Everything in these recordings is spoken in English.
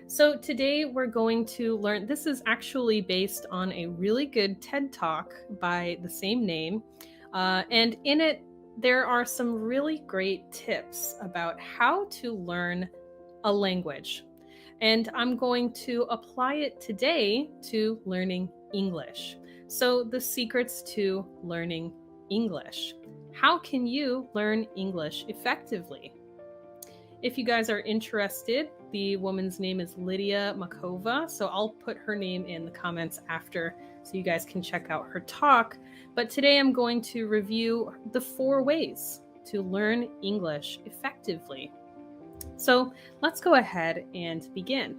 So today we're going to learn, this is actually based on a really good TED Talk by the same name. And in it, there are some really great tips about how to learn a language. And I'm going to apply it today to learning English. So the secrets to learning English. How can you learn English effectively? If you guys are interested, the woman's name is Lydia Makova, so I'll put her name in the comments after so you guys can check out her talk. But today I'm going to review the 4 ways to learn English effectively. So let's go ahead and begin.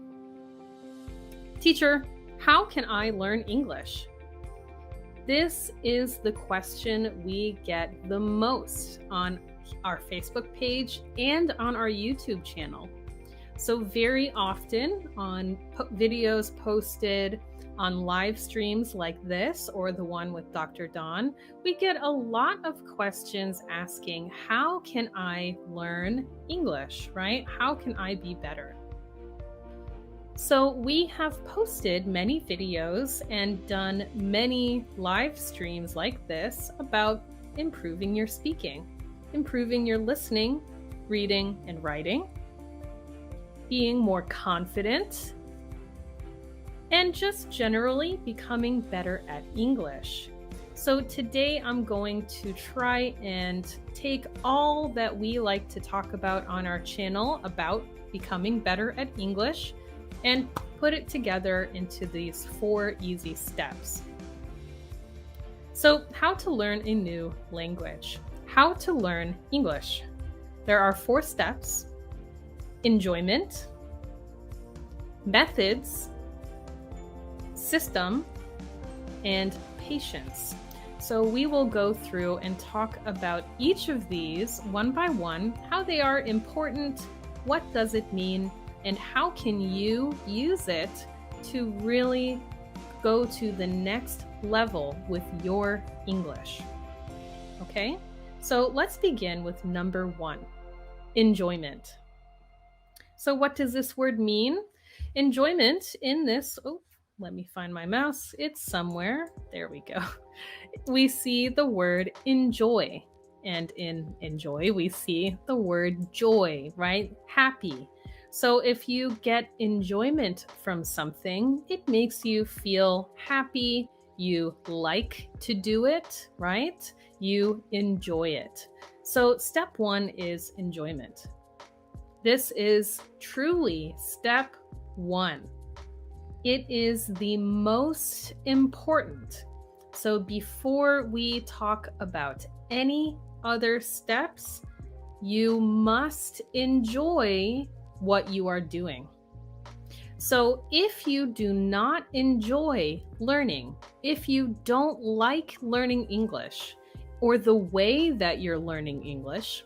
Teacher, how can I learn English? This is the question we get the most on our Facebook page and on our YouTube channel. So very often on videos posted on live streams like this or the one with Dr. Dawn, we get a lot of questions asking, how can I learn English, right? How can I be better? So we have posted many videos and done many live streams like this about improving your speaking, improving your listening, reading, and writing, being more confident, and just generally becoming better at English. So today I'm going to try and take all that we like to talk about on our channel about becoming better at English and put it together into these 4 easy steps. So, how to learn a new language. How to learn English. There are 4 steps: enjoyment, methods, system, and patience. So we will go through and talk about each of these one by one, how they are important, what does it mean, and how can you use it to really go to the next level with your English. Okay? So let's begin with number 1, enjoyment. So what does this word mean? Enjoyment in this, let me find my mouse. It's somewhere. There we go. We see the word enjoy. And in enjoy, we see the word joy, right? Happy. So if you get enjoyment from something, it makes you feel happy. You like to do it, right? You enjoy it. So step 1 is enjoyment. This is truly step 1. It is the most important. So before we talk about any other steps, you must enjoy what you are doing. So if you do not enjoy learning, if you don't like learning English or the way that you're learning English,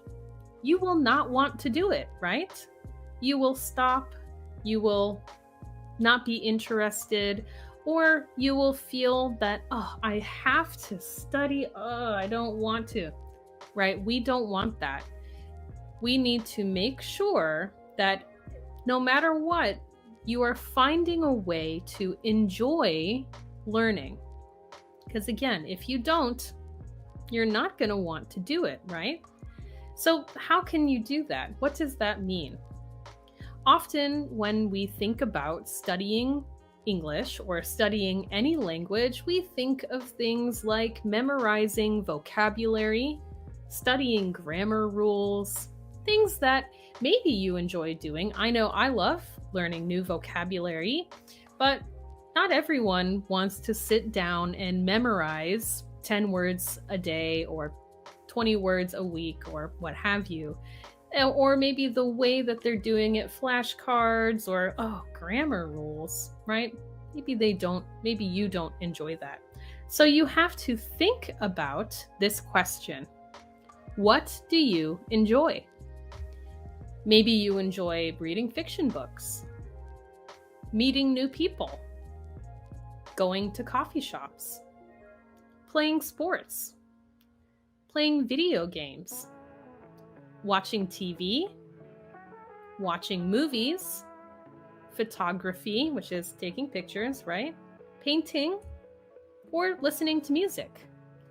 you will not want to do it, right? You will stop, you will not be interested, or you will feel that, I have to study, I don't want to, right? We don't want that. We need to make sure that no matter what, you are finding a way to enjoy learning. Because again, if you don't, you're not going to want to do it, right? So how can you do that? What does that mean? Often when we think about studying English or studying any language, we think of things like memorizing vocabulary, studying grammar rules, things that maybe you enjoy doing. I know I love learning new vocabulary, but not everyone wants to sit down and memorize 10 words a day or 20 words a week or what have you. Or maybe the way that they're doing it, flashcards or, grammar rules, right? Maybe you don't enjoy that. So you have to think about this question. What do you enjoy? Maybe you enjoy reading fiction books, meeting new people, going to coffee shops, playing sports, playing video games, watching TV, watching movies, photography, which is taking pictures, right? Painting, or listening to music.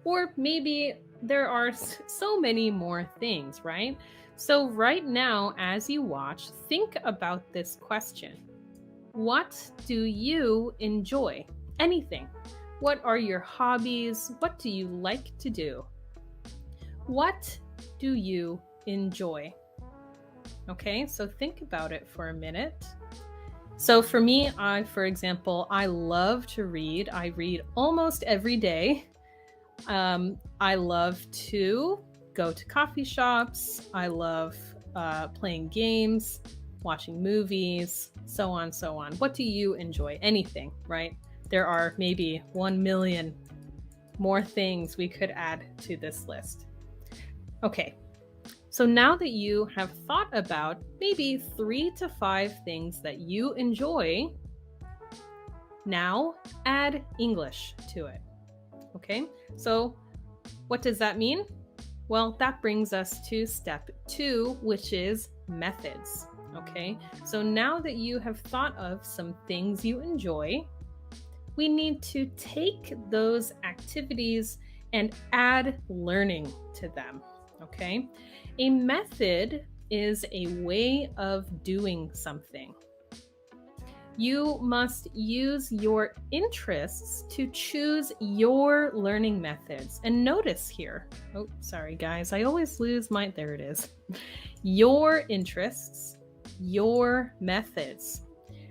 Or maybe there are so many more things, right? So right now, as you watch, think about this question. What do you enjoy? Anything. What are your hobbies? What do you like to do? What do you enjoy? Okay, so think about it for a minute. So for me, for example, I love to read. I read almost every day. I love to go to coffee shops. I love playing games, watching movies, so on, so on. What do you enjoy? Anything, right? There are maybe 1 million more things we could add to this list. Okay, so now that you have thought about maybe 3 to 5 things that you enjoy, now add English to it. Okay, so what does that mean? Well, that brings us to step 2, which is methods. Okay, so now that you have thought of some things you enjoy, we need to take those activities and add learning to them. Okay, a method is a way of doing something. You must use your interests to choose your learning methods. And notice here, oh, sorry guys, I always lose there it is. Your interests, your methods.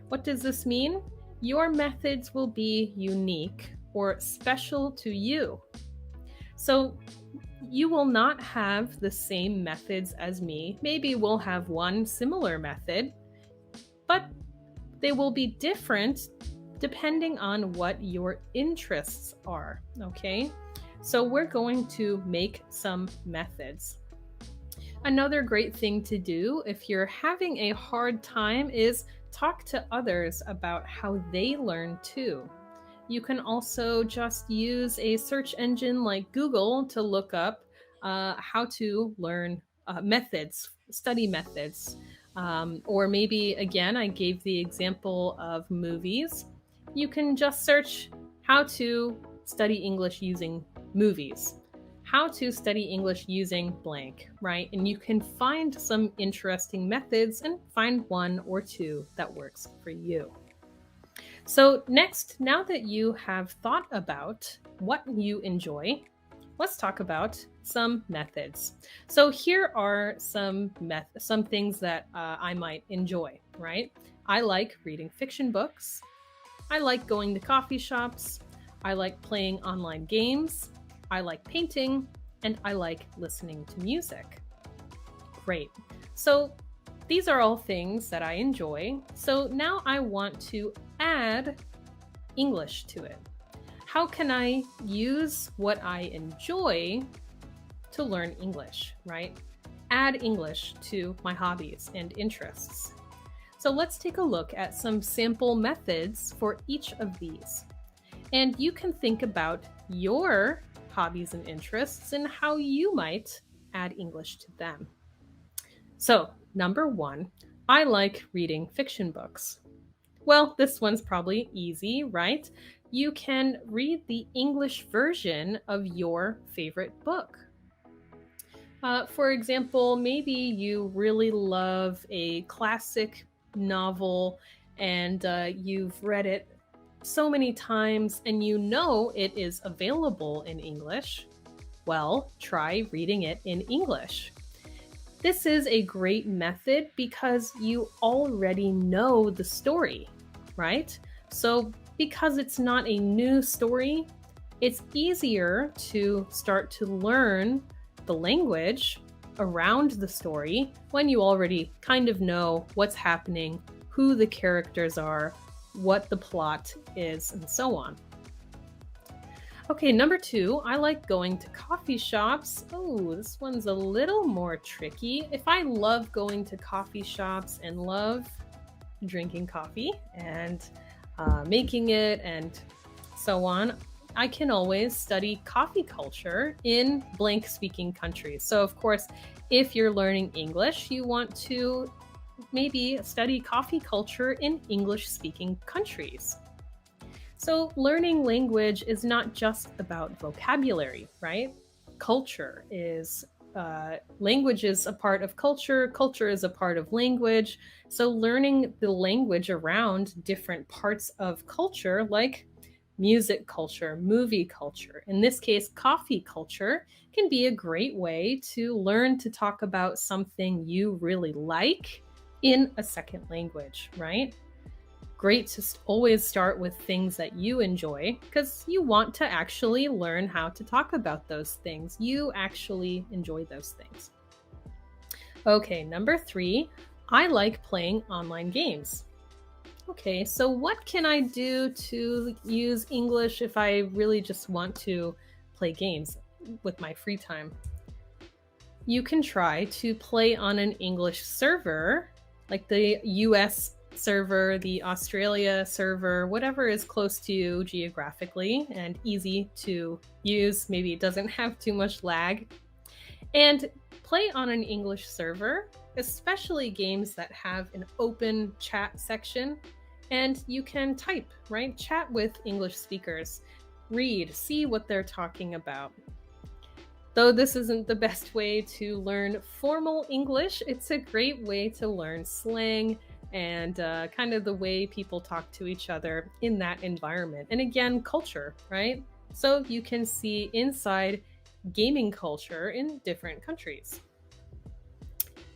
What does this mean? Your methods will be unique or special to you. So you will not have the same methods as me. Maybe we'll have one similar method, but they will be different depending on what your interests are, okay? So we're going to make some methods. Another great thing to do if you're having a hard time is talk to others about how they learn too. You can also just use a search engine like Google to look up how to learn methods, study methods. Or maybe, again, I gave the example of movies. You can just search how to study English using movies, how to study English using blank, right? And you can find some interesting methods and find 1 or 2 that works for you. So next, now that you have thought about what you enjoy, let's talk about some methods. So here are some things that I might enjoy, right? I like reading fiction books. I like going to coffee shops. I like playing online games. I like painting, and I like listening to music. Great. So these are all things that I enjoy. So now I want to add English to it. How can I use what I enjoy to learn English, right? Add English to my hobbies and interests. So let's take a look at some sample methods for each of these. And you can think about your hobbies and interests and how you might add English to them. So, number 1, I like reading fiction books. Well, this one's probably easy, right? You can read the English version of your favorite book. For example, maybe you really love a classic novel and you've read it so many times and you know it is available in English. Well, try reading it in English. This is a great method because you already know the story, right? So because it's not a new story, it's easier to start to learn the language around the story when you already kind of know what's happening, who the characters are, what the plot is, and so on. Okay, number 2, I like going to coffee shops. Oh, this one's a little more tricky. If I love going to coffee shops and love drinking coffee and making it and so on, I can always study coffee culture in blank speaking countries. So of course, if you're learning English, you want to maybe study coffee culture in English-speaking countries. So learning language is not just about vocabulary, right? Culture is language is a part of culture, culture is a part of language. So learning the language around different parts of culture, like music culture, movie culture, in this case, coffee culture, can be a great way to learn to talk about something you really like in a second language, right? Great to always start with things that you enjoy because you want to actually learn how to talk about those things. You actually enjoy those things. Okay, number 3, I like playing online games. Okay, so what can I do to use English if I really just want to play games with my free time? You can try to play on an English server, like the US server, the Australia server, whatever is close to you geographically and easy to use. Maybe it doesn't have too much lag. And play on an English server, especially games that have an open chat section. And you can type, right? Chat with English speakers, read, see what they're talking about. Though this isn't the best way to learn formal English, it's a great way to learn slang and kind of the way people talk to each other in that environment. And again, culture, right? So you can see inside gaming culture in different countries.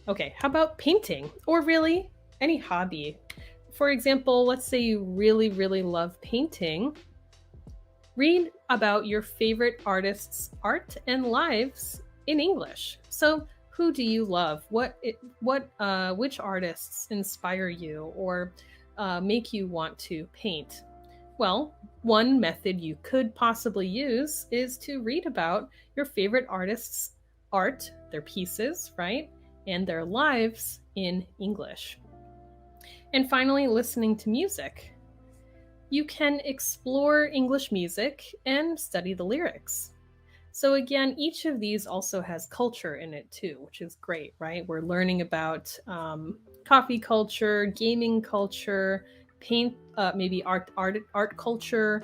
Okay, how about painting? Or really any hobby? For example, let's say you really, really love painting. Read about your favorite artists' art and lives in English. So who do you love? Which artists inspire you or make you want to paint? Well, one method you could possibly use is to read about your favorite artists' art, their pieces, right? And their lives in English. And finally, listening to music. You can explore English music and study the lyrics. So again, each of these also has culture in it too, which is great, right? We're learning about coffee culture, gaming culture, paint, maybe art culture,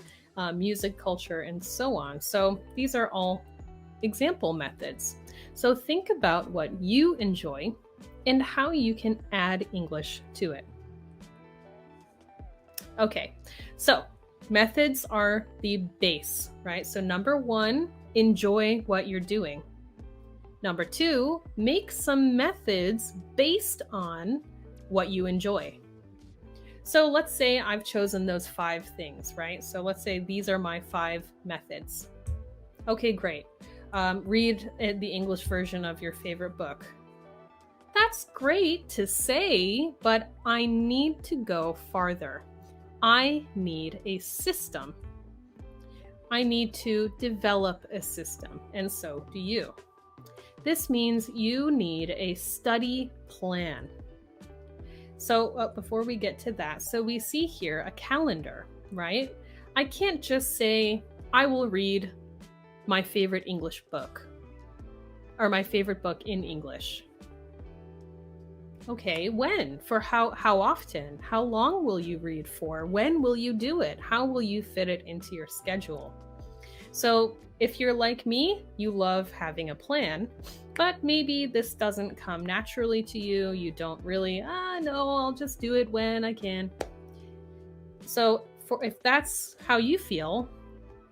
music culture, and so on. So these are all example methods. So think about what you enjoy and how you can add English to it. Okay, so methods are the base, right? So number 1, enjoy what you're doing. Number 2, make some methods based on what you enjoy. So let's say I've chosen those 5 things, right? So let's say these are my 5 methods. Okay, great. Read the English version of your favorite book. That's great to say, but I need to go farther. I need a system. I need to develop a system, and so do you. This means you need a study plan. So before we get to that, so we see here a calendar, right? I can't just say, I will read my favorite English book, or my favorite book in English. Okay, when? For how often? How long will you read for? When will you do it? How will you fit it into your schedule? So if you're like me, you love having a plan, but maybe this doesn't come naturally to you. You don't really, no, I'll just do it when I can. So if that's how you feel,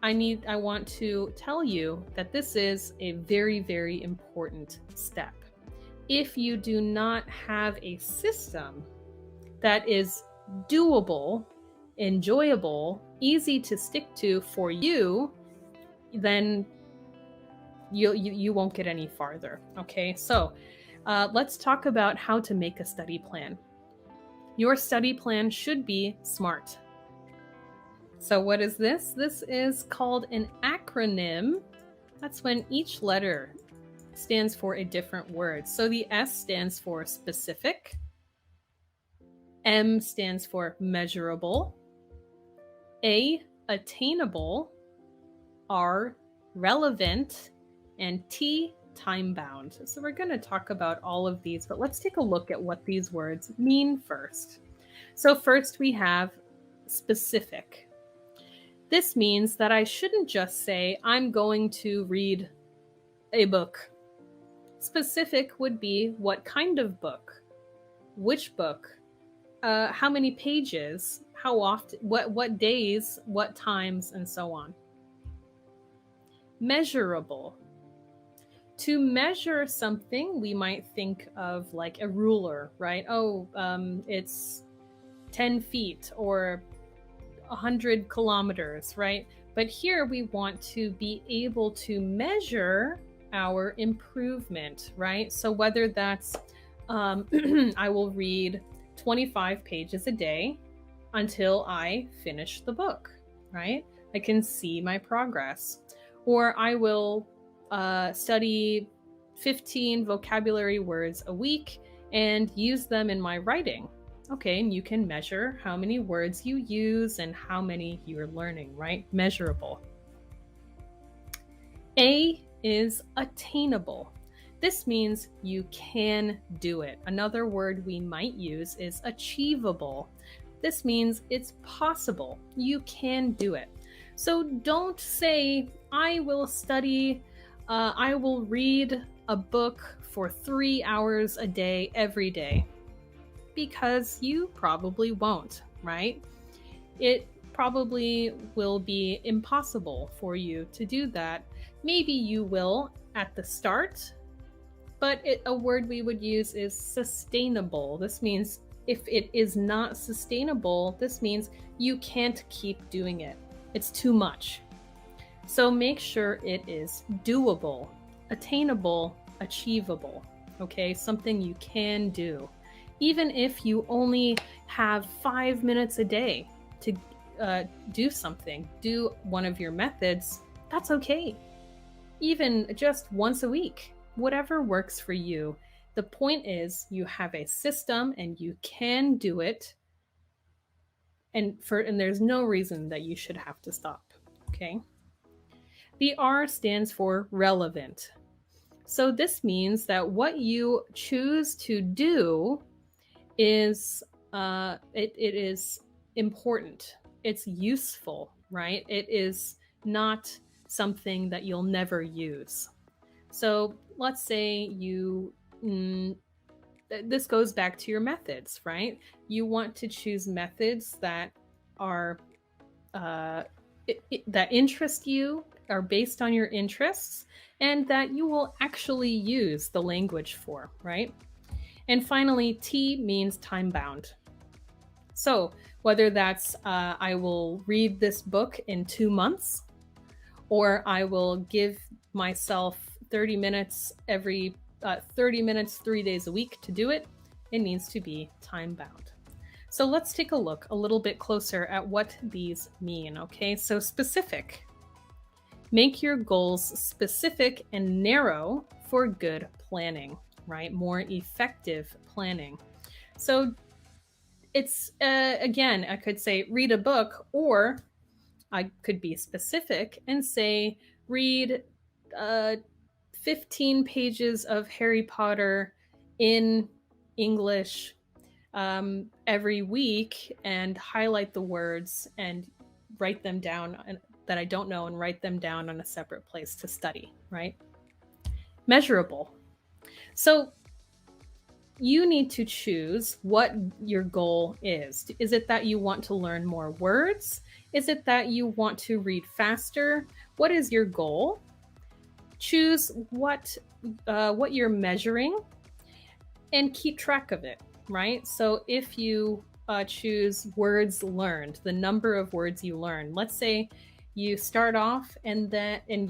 I want to tell you that this is a very, very important step. If you do not have a system that is doable, enjoyable, easy to stick to for you, then you won't get any farther. Okay, so let's talk about how to make a study plan. Your study plan should be SMART. So what is this? This is called an acronym. That's when each letter stands for a different word. So the S stands for specific, M stands for measurable, A, attainable, R, relevant, and T, time bound. So we're going to talk about all of these, but let's take a look at what these words mean first. So first we have specific. This means that I shouldn't just say, I'm going to read a book. Specific would be what kind of book, which book, how many pages, how often, what days, what times, and so on. Measurable. To measure something, we might think of like a ruler, right? It's 10 feet or 100 kilometers, right? But here we want to be able to measure our improvement, right? So whether that's I will read 25 pages a day until I finish the book, right? I can see my progress. Or I will study 15 vocabulary words a week and use them in my writing. Okay, and you can measure how many words you use and how many you're learning, right? Measurable. A is attainable. This means you can do it. Another word we might use is achievable. This means it's possible. You can do it. So don't say, I will study, I will read a book for 3 hours a day every day, because you probably won't, right? It probably will be impossible for you to do that. Maybe you will at the start, but a word we would use is sustainable. This means if it is not sustainable, this means you can't keep doing it. It's too much. So make sure it is doable, attainable, achievable, okay? Something you can do. Even if you only have 5 minutes a day to do something, do one of your methods, that's okay. Even just once a week, whatever works for you. The point is you have a system and you can do it. And there's no reason that you should have to stop, okay? The R stands for relevant. So this means that what you choose to do is it is important. It's useful, right? It is not something that you'll never use. So let's say this goes back to your methods, right? You want to choose methods that are that interest you, are based on your interests, and that you will actually use the language for, right? And finally, T means time bound. So whether that's I will read this book in 2 months, or I will give myself 30 minutes 3 days a week to do it, it needs to be time bound. So let's take a look a little bit closer at what these mean, okay? So specific. Make your goals specific and narrow for good planning, right? More effective planning. So it's, again, I could say read a book, or I could be specific and say read 15 pages of Harry Potter in English every week and highlight the words and write them down that I don't know and write them down on a separate place to study, right? Measurable. So you need to choose what your goal is. Is it that you want to learn more words? Is it that you want to read faster? What is your goal? Choose what you're measuring and keep track of it, right? So if you choose words learned, the number of words you learn, let's say you start off and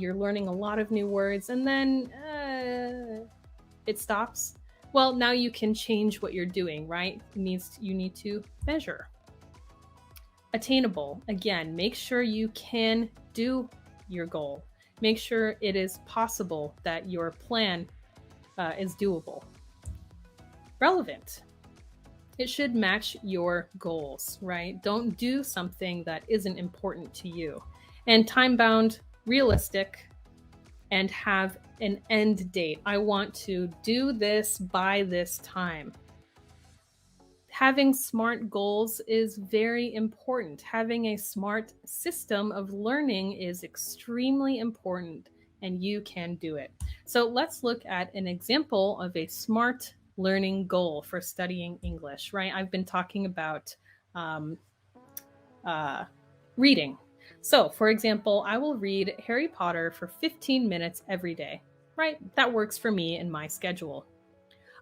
you're learning a lot of new words, and then it stops. Well, now you can change what you're doing, right? You need to measure. Attainable. Again, make sure you can do your goal. Make sure it is possible that your plan is doable. Relevant. It should match your goals, right? Don't do something that isn't important to you. And time-bound, realistic. and have an end date. I want to do this by this time. Having SMART goals is very important. Having a SMART system of learning is extremely important, and you can do it. So let's look at an example of a SMART learning goal for studying English, right? I've been talking about um, reading. So, for example, I will read Harry Potter for 15 minutes every day, right? That works for me in my schedule.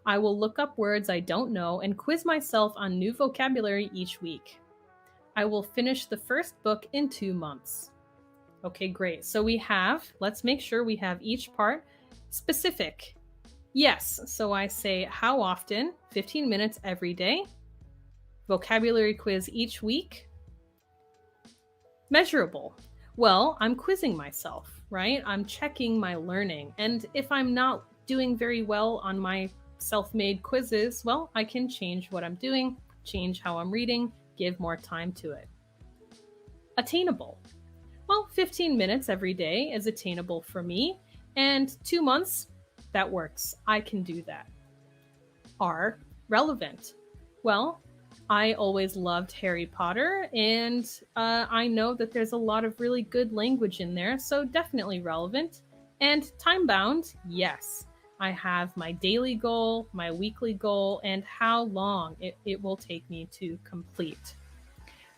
I will look up words I don't know and quiz myself on new vocabulary each week. I will finish the first book in 2 months. Okay, great. So let's make sure we have each part specific. Yes, so I say how often, 15 minutes every day, vocabulary quiz each week. Measurable. Well, I'm quizzing myself, right? I'm checking my learning. And if I'm not doing very well on my self-made quizzes, well, I can change what I'm doing, change how I'm reading, give more time to it. Attainable. Well, 15 minutes every day is attainable for me, and 2 months, that works. I can do that. R, relevant. Well, I always loved Harry Potter, and I know that there's a lot of really good language in there, so definitely relevant. And time bound, yes. I have my daily goal, my weekly goal, and how long it will take me to complete.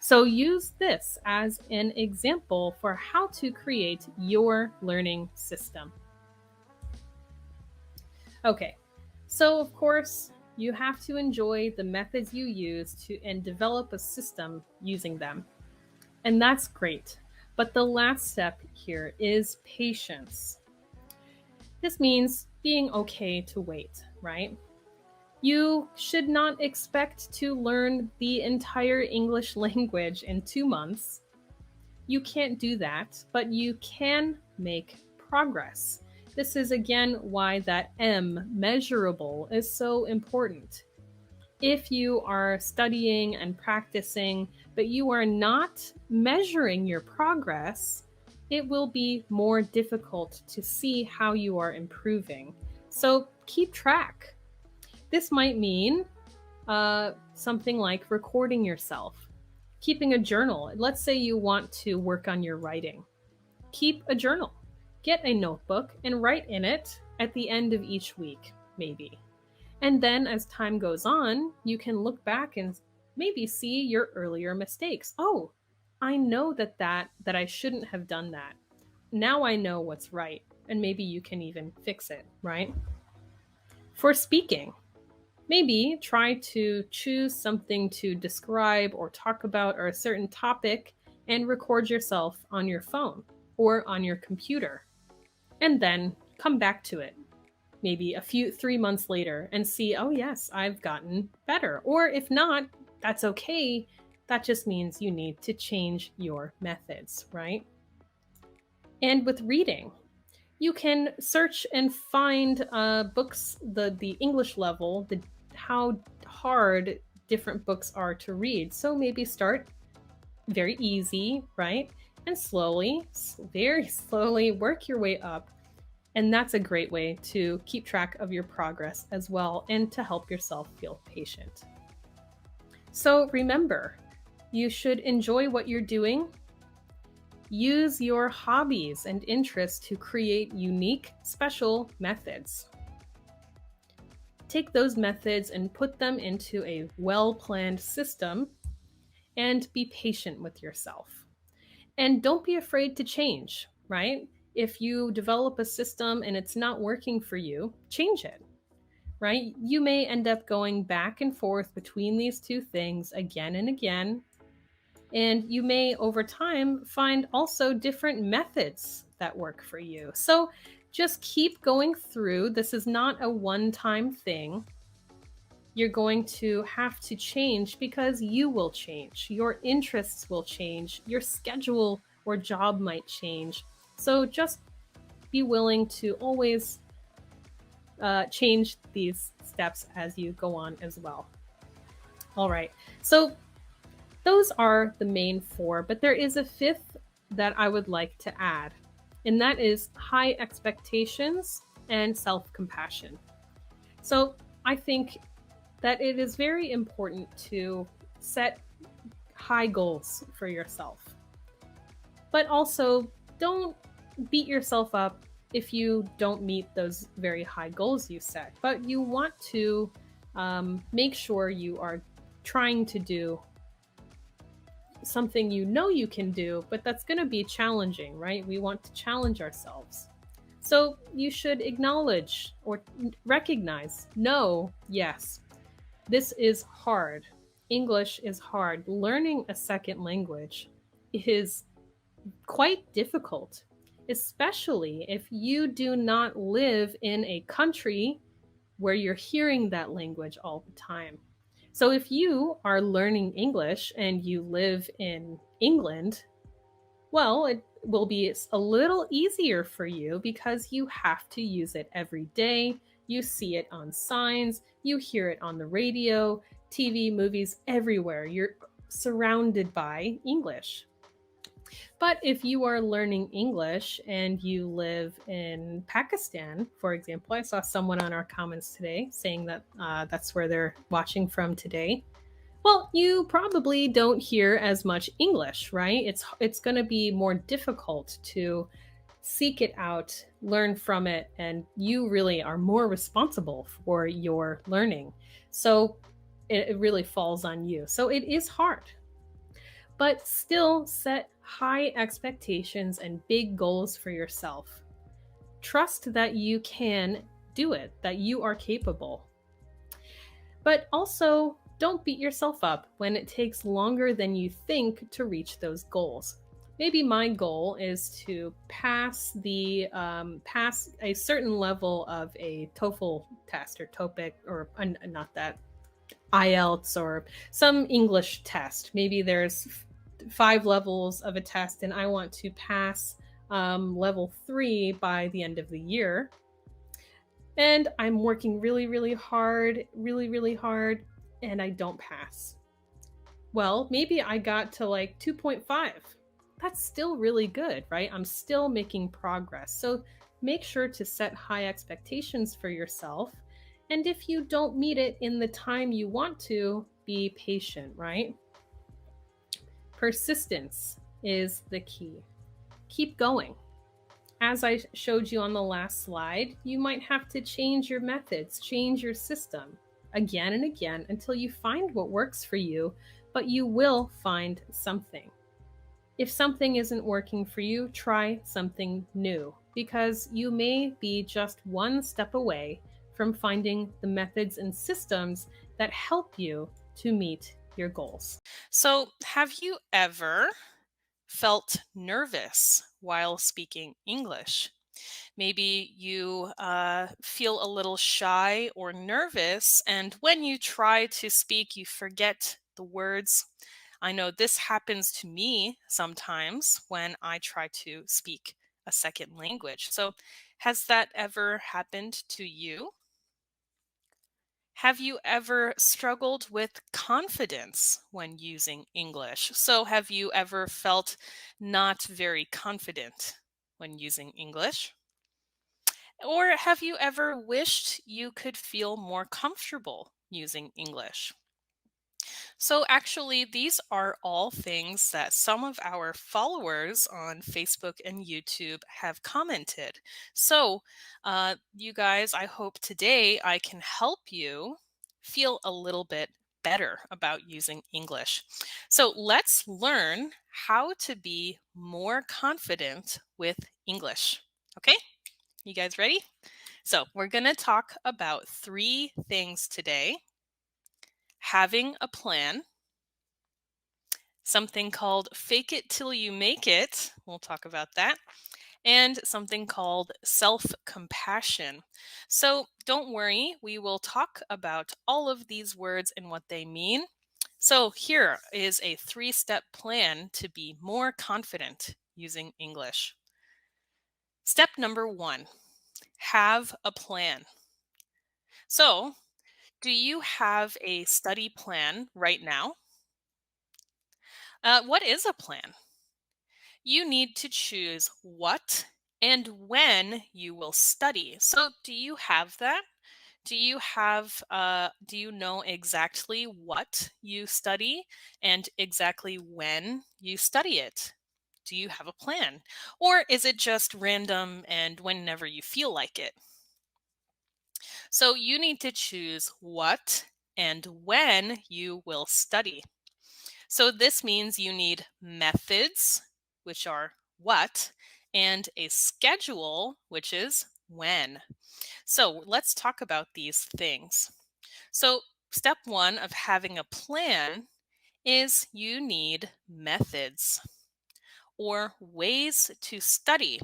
So use this as an example for how to create your learning system. Okay, so of course, you have to enjoy the methods you use and develop a system using them. And that's great. But the last step here is patience. This means being okay to wait, right? You should not expect to learn the entire English language in 2 months. You can't do that, but you can make progress. This is again why that M, measurable, is so important. If you are studying and practicing, but you are not measuring your progress, it will be more difficult to see how you are improving. So keep track. This might mean something like recording yourself, keeping a journal. Let's say you want to work on your writing. Keep a journal. Get a notebook and write in it at the end of each week, maybe. And then as time goes on, you can look back and maybe see your earlier mistakes. Oh, I know that I shouldn't have done that. Now I know what's right, and maybe you can even fix it, right? For speaking, maybe try to choose something to describe or talk about or a certain topic and record yourself on your phone or on your computer. And then come back to it maybe 3 months later and see, oh yes, I've gotten better. Or if not, that's okay. That just means you need to change your methods, right? And with reading, you can search and find books, the English level, how hard different books are to read. So maybe start very easy, right? And slowly, very slowly work your way up. And that's a great way to keep track of your progress as well and to help yourself feel patient. So remember, you should enjoy what you're doing. Use your hobbies and interests to create unique, special methods. Take those methods and put them into a well-planned system and be patient with yourself. And don't be afraid to change, right? If you develop a system and it's not working for you, change it, right? You may end up going back and forth between these two things again and again. And you may, over time, find also different methods that work for you. So just keep going through. This is not a one-time thing. You're going to have to change because you will change. Your interests will change. Your schedule or job might change. So just be willing to always change these steps as you go on as well. All right. So those are the main 4, but there is a 5th that I would like to add. and that is high expectations and self compassion. So I think that it is very important to set high goals for yourself, but also don't beat yourself up if you don't meet those very high goals you set. But you want to make sure you are trying to do something you know you can do, but that's going to be challenging, right? We want to challenge ourselves. So you should acknowledge or recognize, no, yes, this is hard. English is hard. Learning a second language is quite difficult, especially if you do not live in a country where you're hearing that language all the time. So if you are learning English and you live in England, well, it will be a little easier for you because you have to use it every day. You see it on signs, you hear it on the radio, TV, movies, everywhere. You're surrounded by English. But if you are learning English and you live in Pakistan, for example, I saw someone on our comments today saying that that's where they're watching from today. Well, you probably don't hear as much English, right? It's going to be more difficult to seek it out, learn from it, and you really are more responsible for your learning. So it really falls on you. So it is hard, but still set high expectations and big goals for yourself. Trust that you can do it, that you are capable. But also, don't beat yourself up when it takes longer than you think to reach those goals. Maybe my goal is to pass a certain level of a TOEFL test or TOPIK or not that IELTS or some English test. Maybe there's 5 levels of a test, and I want to pass level 3 by the end of the year. And I'm working really, really hard, and I don't pass. Well, maybe I got to like 2.5. That's still really good, right? I'm still making progress. So make sure to set high expectations for yourself. And if you don't meet it in the time you want to, be patient, right? Persistence is the key. Keep going. As I showed you on the last slide, you might have to change your methods, change your system again and again until you find what works for you, but you will find something. If something isn't working for you, try something new because you may be just one step away from finding the methods and systems that help you to meet your goals. So, have you ever felt nervous while speaking English? Maybe you feel a little shy or nervous, and when you try to speak, you forget the words. I know this happens to me sometimes when I try to speak a second language. So, has that ever happened to you? Have you ever struggled with confidence when using English? So, have you ever felt not very confident when using English? Or have you ever wished you could feel more comfortable using English? So, actually, these are all things that some of our followers on Facebook and YouTube have commented. So, you guys, I hope today I can help you feel a little bit better about using English. So, let's learn how to be more confident with English. Okay, you guys ready? So, we're going to talk about 3 things today: having a plan, something called fake it till you make it. We'll talk about that. And something called self compassion. So don't worry, we will talk about all of these words and what they mean. So here is a 3-step plan to be more confident using English. Step number 1, have a plan. So, do you have a study plan right now? What is a plan? You need to choose what and when you will study. So, do you have that? Do you know exactly what you study and exactly when you study it? Do you have a plan? Or is it just random and whenever you feel like it? So you need to choose what and when you will study. So this means you need methods, which are what, and a schedule, which is when. So let's talk about these things. So, step one of having a plan is you need methods or ways to study.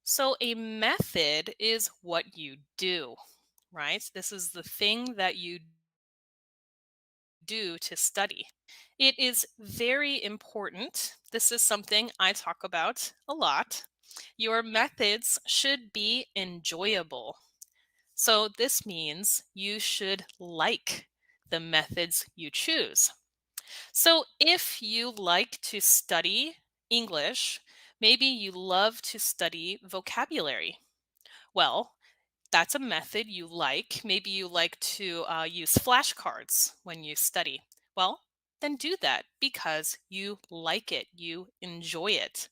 So, a method is what you do, right? This is the thing that you do to study. It is very important. This is something I talk about a lot. Your methods should be enjoyable. So, this means you should like the methods you choose. So, if you like to study English, maybe you love to study vocabulary. Well, that's a method you like. Maybe you like to use flashcards when you study. Well, then do that because you like it, you enjoy it.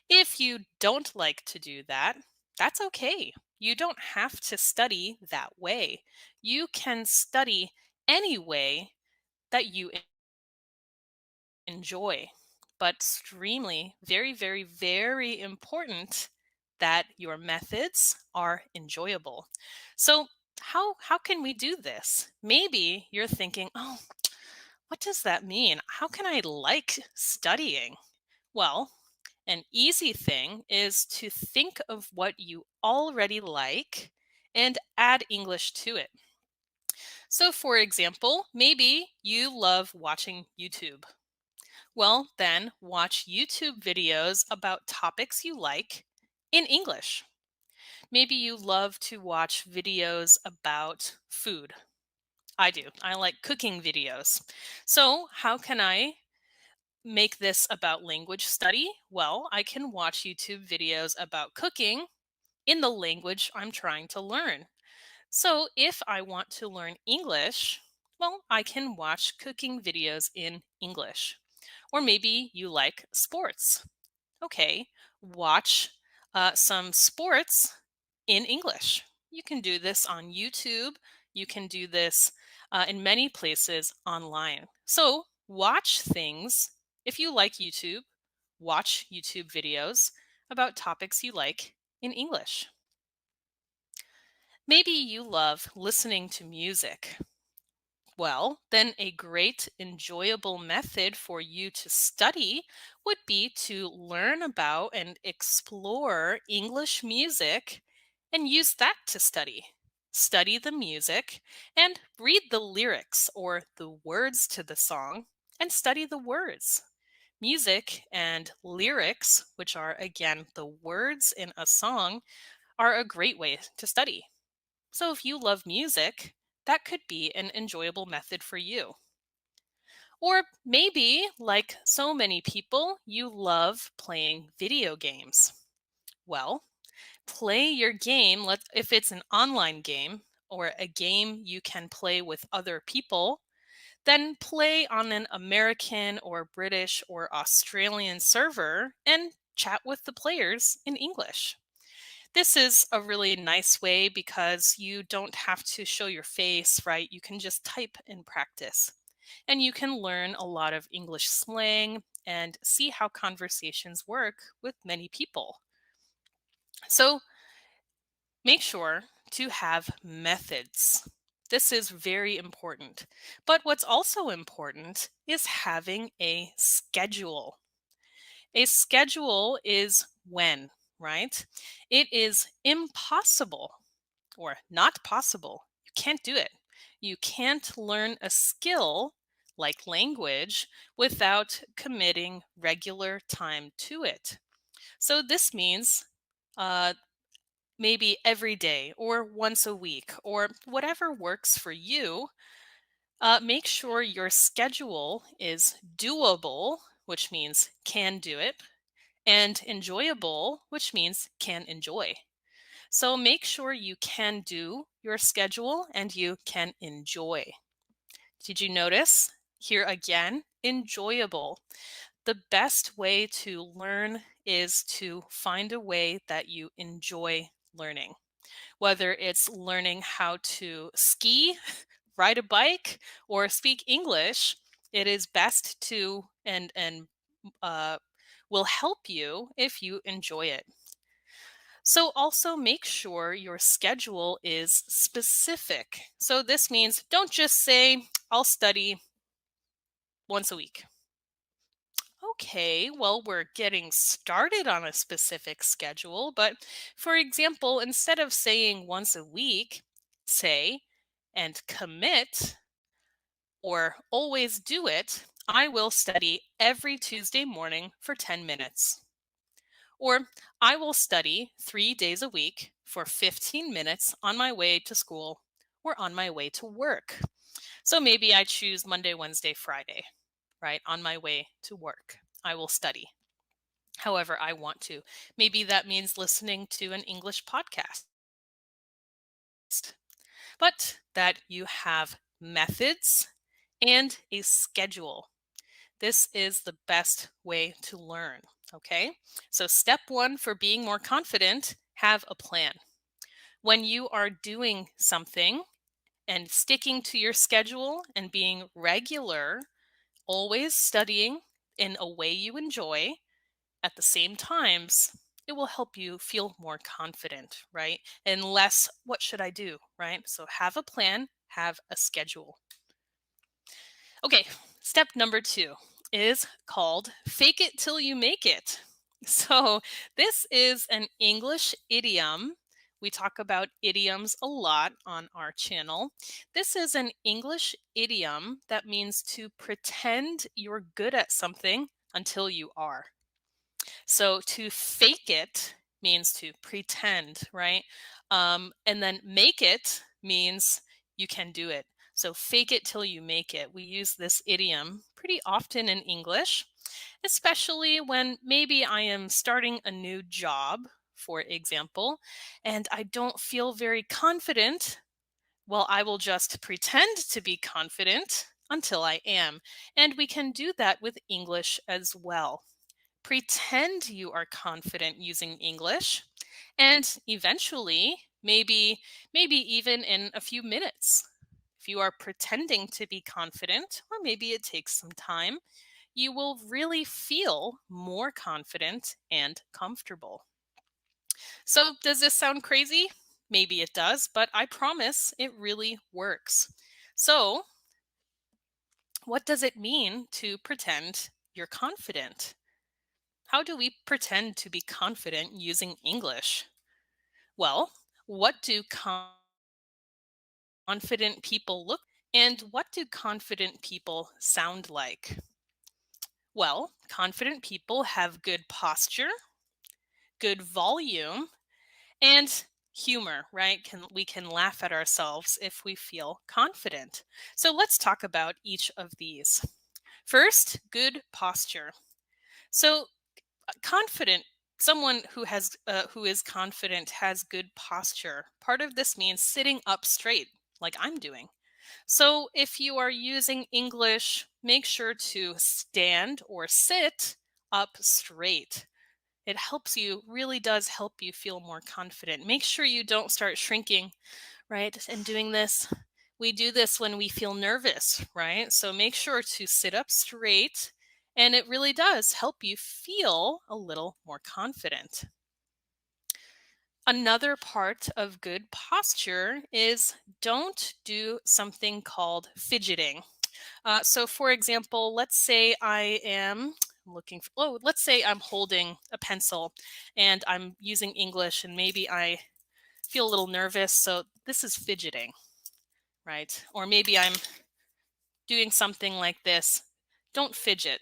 If you don't like to do that, that's okay. You don't have to study that way. You can study any way that you enjoy, but extremely, very, very, very important that your methods are enjoyable. So, how can we do this? Maybe you're thinking, "Oh, what does that mean? How can I like studying?" Well, an easy thing is to think of what you already like and add English to it. So, for example, maybe you love watching YouTube. Well, then watch YouTube videos about topics you like in English. Maybe you love to watch videos about food. I do. I like cooking videos. So, how can I make this about language study? Well, I can watch YouTube videos about cooking in the language I'm trying to learn. So, if I want to learn English, well, I can watch cooking videos in English. Or maybe you like sports. Okay, watch some sports in English. You can do this on YouTube. You can do this in many places online. So, watch things. If you like YouTube, watch YouTube videos about topics you like in English. Maybe you love listening to music. Well, then a great, enjoyable method for you to study would be to learn about and explore English music and use that to study. Study the music and read the lyrics or the words to the song and study the words. Music and lyrics, which are again the words in a song, are a great way to study. So if you love music, that could be an enjoyable method for you. Or maybe, like so many people, you love playing video games. Well, play your game, if it's an online game or a game you can play with other people, then play on an American or British or Australian server and chat with the players in English. This is a really nice way because you don't have to show your face, right? You can just type and practice. And you can learn a lot of English slang and see how conversations work with many people. So make sure to have methods. This is very important. But what's also important is having a schedule. A schedule is when, right? It is impossible or not possible. You can't do it. You can't learn a skill like language without committing regular time to it. So this means uh, maybe every day or once a week or whatever works for you. Make sure your schedule is doable, which means can do it, and enjoyable, which means can enjoy. So make sure you can do your schedule and you can enjoy. Did you notice? Here again, enjoyable. The best way to learn is to find a way that you enjoy learning. Whether it's learning how to ski, ride a bike, or speak English, it is best to and will help you if you enjoy it. So also make sure your schedule is specific. So this means don't just say, I'll study once a week. Okay, well, we're getting started on a specific schedule, but for example, instead of saying once a week, say and commit or always do it, I will study every Tuesday morning for 10 minutes. Or I will study 3 days a week for 15 minutes on my way to school or on my way to work. So maybe I choose Monday, Wednesday, Friday, right? On my way to work, I will study however I want to. Maybe that means listening to an English podcast, but that you have methods and a schedule. This is the best way to learn. Okay, so step one for being more confident, have a plan. When you are doing something and sticking to your schedule and being regular, always studying in a way you enjoy at the same times, it will help you feel more confident, right? And less, what should I do, right? So have a plan, have a schedule. Okay, step number 2 is called fake it till you make it. So this is an English idiom. We talk about idioms a lot on our channel. This is an English idiom that means to pretend you're good at something until you are. So to fake it means to pretend, right? And then make it means you can do it. So fake it till you make it. We use this idiom pretty often in English, especially when maybe I am starting a new job, for example, and I don't feel very confident. Well, I will just pretend to be confident until I am. And we can do that with English as well. Pretend you are confident using English, and eventually, maybe even in a few minutes, if you are pretending to be confident, or maybe it takes some time, you will really feel more confident and comfortable. So, does this sound crazy? Maybe it does, but I promise it really works. So, what does it mean to pretend you're confident? How do we pretend to be confident using English? Well, what do confident people look and what do confident people sound like? Well, confident people have good posture, good volume, and humor, right? We can laugh at ourselves if we feel confident. So let's talk about each of these. First, good posture. So confident someone who is confident has good posture. Part of this means sitting up straight like I'm doing. So if you are using English, make sure to stand or sit up straight. It helps you, really does help you feel more confident. Make sure you don't start shrinking, right? And doing this, we do this when we feel nervous, right? So make sure to sit up straight, and it really does help you feel a little more confident. Another part of good posture is don't do something called fidgeting. So, for example, let's say I am let's say I'm holding a pencil and I'm using English and maybe I feel a little nervous. So, this is fidgeting, right? Or maybe I'm doing something like this. Don't fidget.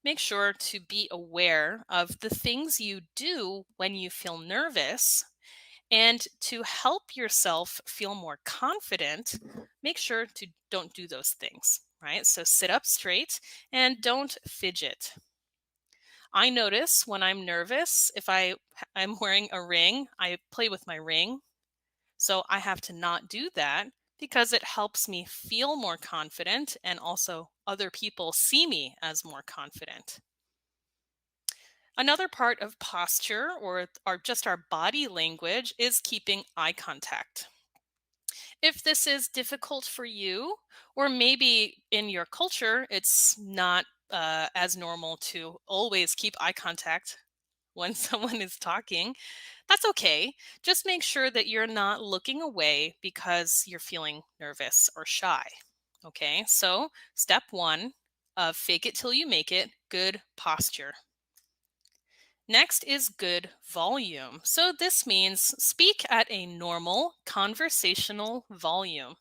Make sure to be aware of the things you do when you feel nervous. And to help yourself feel more confident, make sure to don't do those things, right? So sit up straight and don't fidget. I notice when I'm nervous, if I'm wearing a ring, I play with my ring. So I have to not do that because it helps me feel more confident and also other people see me as more confident. Another part of posture or just our body language is keeping eye contact. If this is difficult for you, or maybe in your culture, it's not as normal to always keep eye contact when someone is talking, that's okay. Just make sure that you're not looking away because you're feeling nervous or shy. Okay, so step one of fake it till you make it, good posture. Next is good volume. So this means speak at a normal conversational volume.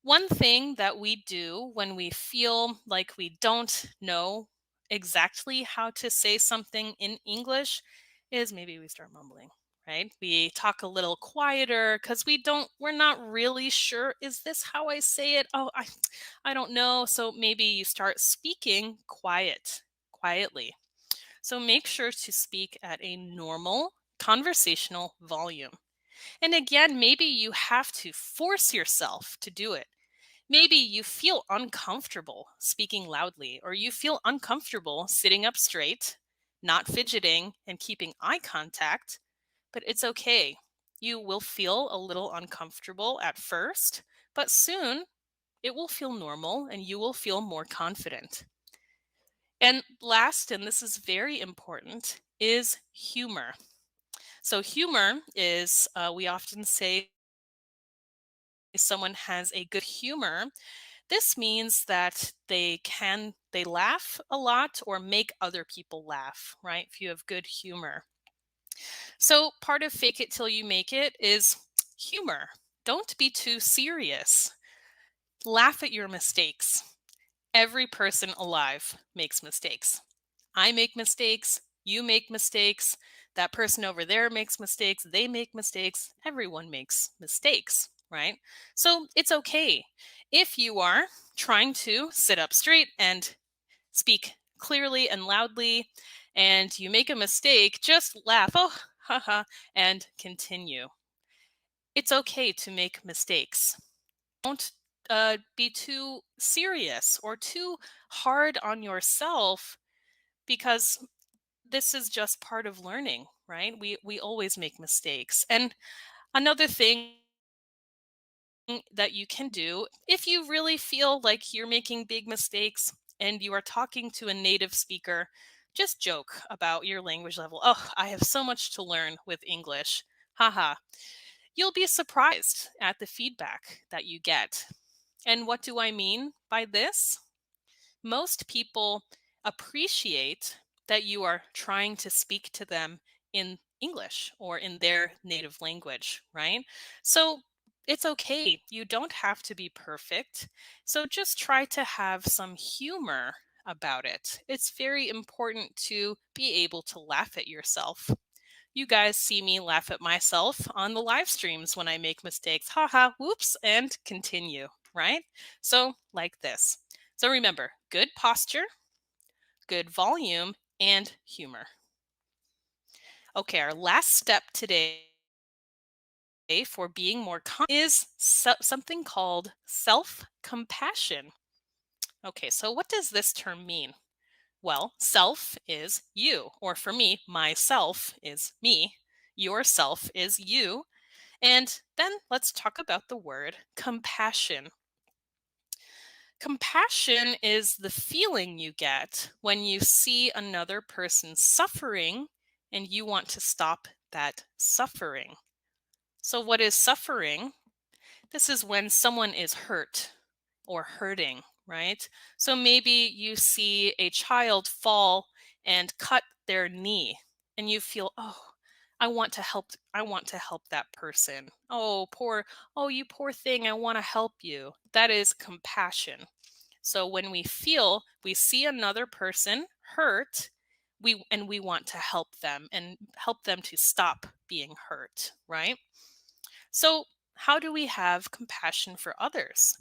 One thing that we do when we feel like we don't know exactly how to say something in English is maybe we start mumbling, right? We talk a little quieter because we're not really sure, is this how I say it? I don't know. So maybe you start speaking quietly. So make sure to speak at a normal conversational volume. And again, maybe you have to force yourself to do it. Maybe you feel uncomfortable speaking loudly, or you feel uncomfortable sitting up straight, not fidgeting, and keeping eye contact, but it's okay. You will feel a little uncomfortable at first, but soon it will feel normal and you will feel more confident. And last, and this is very important, is humor. So, humor is, we often say someone has a good humor. This means that they laugh a lot or make other people laugh, right? If you have good humor. So part of fake it till you make it is humor. Don't be too serious. Laugh at your mistakes. Every person alive makes mistakes. I make mistakes, you make mistakes, that person over there makes mistakes, they make mistakes, everyone makes mistakes, right? So it's okay if you are trying to sit up straight and speak clearly and loudly and you make a mistake, just laugh, oh, haha, and continue. It's okay to make mistakes. Don't be too serious or too hard on yourself because this is just part of learning, right? We always make mistakes. And another thing that you can do if you really feel like you're making big mistakes and you are talking to a native speaker, just joke about your language level. Oh, I have so much to learn with English. Haha. You'll be surprised at the feedback that you get. And what do I mean by this? Most people appreciate that you are trying to speak to them in English or in their native language, right? So it's okay. You don't have to be perfect. So just try to have some humor about it. It's very important to be able to laugh at yourself. You guys see me laugh at myself on the live streams when I make mistakes. Haha, whoops, and continue, right? So, like this. So remember, good posture, good volume, and humor. Okay, our last step today for being more is something called self-compassion. Okay, so what does this term mean? Well, self is you, or for me, myself is me. Yourself is you. And then let's talk about the word compassion. Compassion is the feeling you get when you see another person suffering and you want to stop that suffering. So, what is suffering? This is when someone is hurt or hurting, right? So maybe you see a child fall and cut their knee and you feel, "Oh, I want to help that person. Oh, you poor thing, I want to help you." That is compassion. So when we see another person hurt, we want to help them and help them to stop being hurt, right? So, how do we have compassion for others?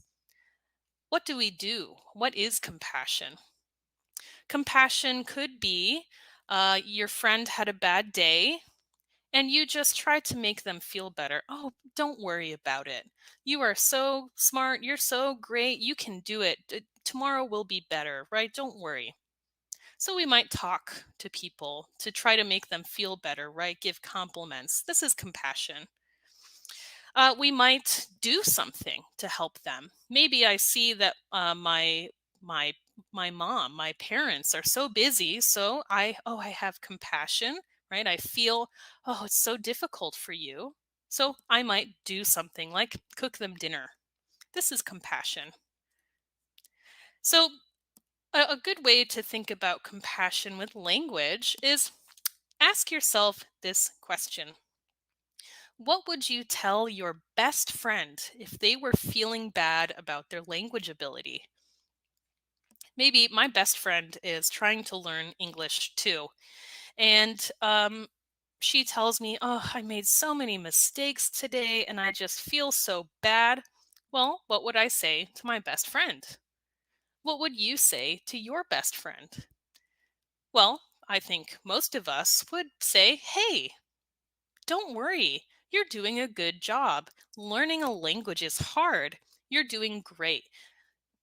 What do we do? What is compassion? Compassion could be your friend had a bad day and you just try to make them feel better. Oh, don't worry about it. You are so smart. You're so great. You can do it. Tomorrow will be better, right? Don't worry. So we might talk to people to try to make them feel better, right? Give compliments. This is compassion. We might do something to help them. Maybe I see that my my mom, my parents are so busy, so I have compassion, right? I feel, oh, it's so difficult for you. So I might do something like cook them dinner. This is compassion. So a good way to think about compassion with language is ask yourself this question. What would you tell your best friend if they were feeling bad about their language ability? Maybe my best friend is trying to learn English too. And she tells me, oh, I made so many mistakes today and I just feel so bad. Well, what would I say to my best friend? What would you say to your best friend? Well, I think most of us would say, hey, don't worry. You're doing a good job. Learning a language is hard. You're doing great.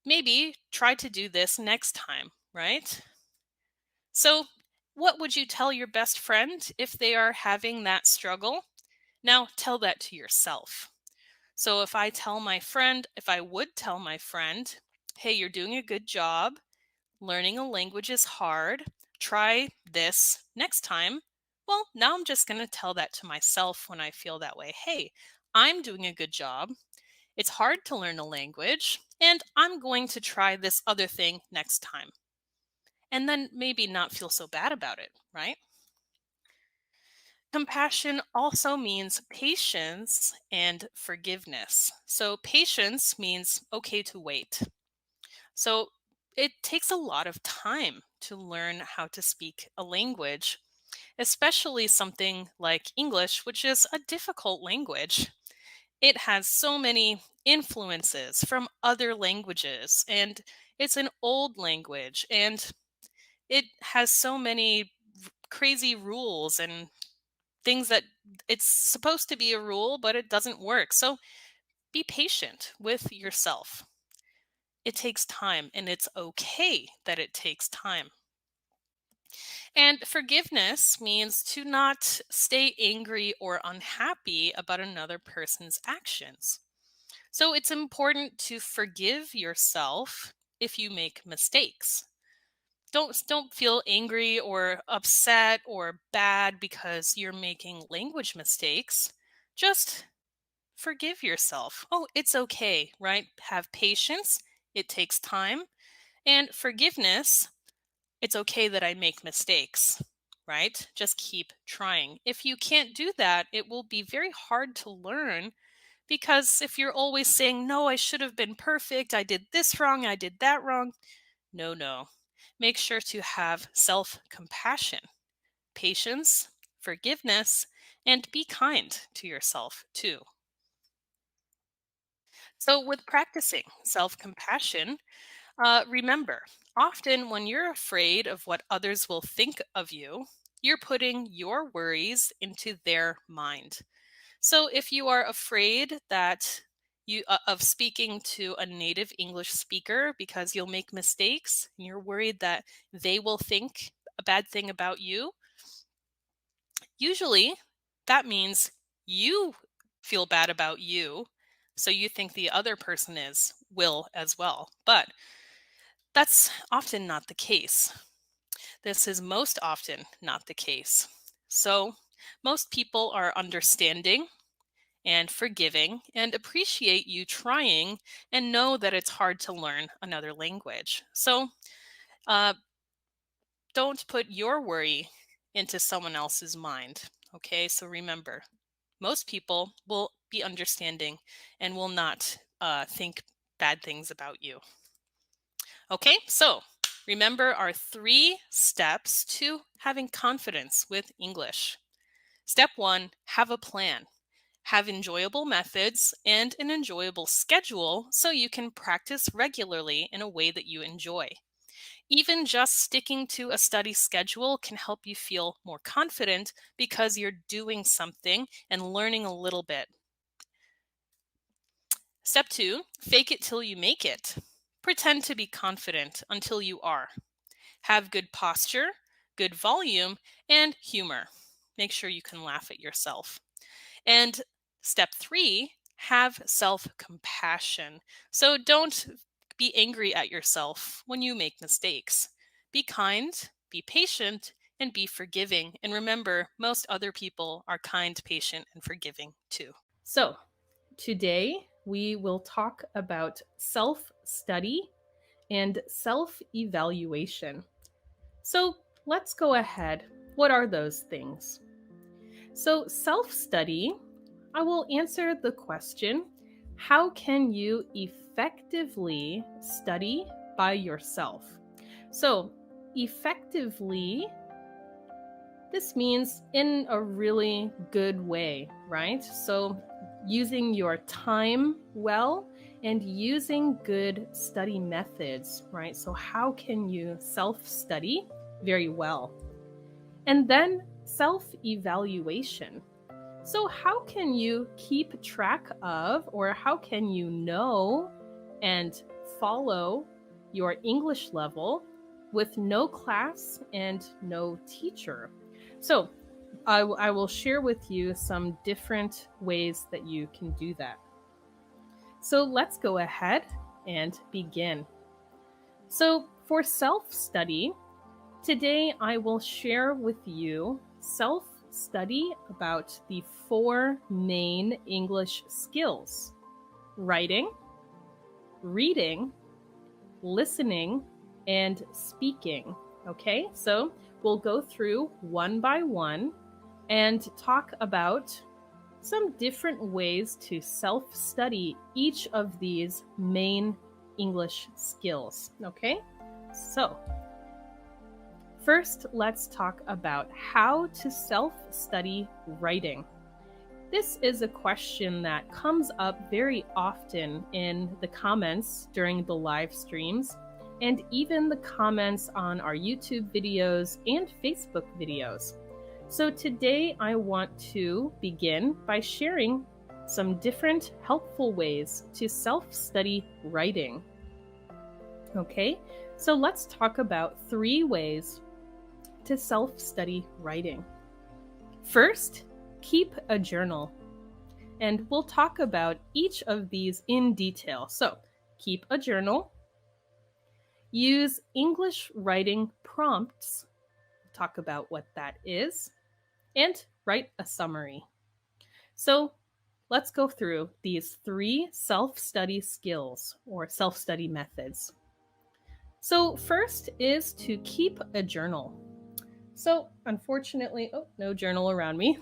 Maybe try to do this next time, right? So, what would you tell your best friend if they are having that struggle? Now, tell that to yourself. So, if I would tell my friend, hey, you're doing a good job. Learning a language is hard. Try this next time. Well, now I'm just going to tell that to myself when I feel that way. Hey, I'm doing a good job. It's hard to learn a language, and I'm going to try this other thing next time. And then maybe not feel so bad about it, right? Compassion also means patience and forgiveness. So, patience means okay to wait. So it takes a lot of time to learn how to speak a language, especially something like English, which is a difficult language. It has so many influences from other languages, and it's an old language, and it has so many crazy rules and things that it's supposed to be a rule, but it doesn't work. So be patient with yourself. It takes time, and it's okay that it takes time. And forgiveness means to not stay angry or unhappy about another person's actions. So it's important to forgive yourself if you make mistakes. Don't feel angry or upset or bad because you're making language mistakes. Just forgive yourself. Oh, it's okay, right? Have patience. It takes time. And forgiveness, it's okay that I make mistakes, right? Just keep trying. If you can't do that, it will be very hard to learn because if you're always saying, no, I should have been perfect, I did this wrong, I did that wrong. No, no. Make sure to have self compassion, patience, forgiveness, and be kind to yourself too. So, with practicing self compassion, remember, often when you're afraid of what others will think of you, you're putting your worries into their mind. So if you are afraid that of speaking to a native English speaker because you'll make mistakes, and you're worried that they will think a bad thing about you, usually that means you feel bad about you. So you think the other person will as well. But that's often not the case. This is most often not the case. So, most people are understanding and forgiving and appreciate you trying and know that it's hard to learn another language. So, uh, don't put your worry into someone else's mind. Okay, so remember, most people will be understanding and will not think bad things about you. Okay, so remember our 3 steps to having confidence with English. Step 1, have a plan. Have enjoyable methods and an enjoyable schedule so you can practice regularly in a way that you enjoy. Even just sticking to a study schedule can help you feel more confident because you're doing something and learning a little bit. Step 2, fake it till you make it. Pretend to be confident until you are. Have good posture, good volume, and humor. Make sure you can laugh at yourself. And step 3, have self-compassion. So don't be angry at yourself when you make mistakes. Be kind, be patient, and be forgiving. And remember, most other people are kind, patient, and forgiving too. So, today we will talk about self-study and self-evaluation. So, let's go ahead. What are those things? So, self-study, I will answer the question, how can you effectively study by yourself? So, effectively, this means in a really good way, right? So, using your time well and using good study methods, right? So, how can you self study very well? And then self evaluation. So, how can you keep track of, or how can you know and follow your English level with no class and no teacher? So, I will share with you some different ways that you can do that. So, let's go ahead and begin. So, for self study, today I will share with you self study about the 4 main English skills: writing, reading, listening, and speaking. Okay, so we'll go through one by one and talk about some different ways to self study each of these main English skills. Okay, so first, let's talk about how to self-study writing. This is a question that comes up very often in the comments during the live streams, and even the comments on our YouTube videos and Facebook videos. So today I want to begin by sharing some different helpful ways to self-study writing. Okay, so let's talk about 3 ways to self-study writing. First, keep a journal. And we'll talk about each of these in detail. So, keep a journal. Use English writing prompts. We'll talk about what that is. And write a summary. So, let's go through these 3 self-study skills or self-study methods. So, first is to keep a journal. So, unfortunately, no journal around me.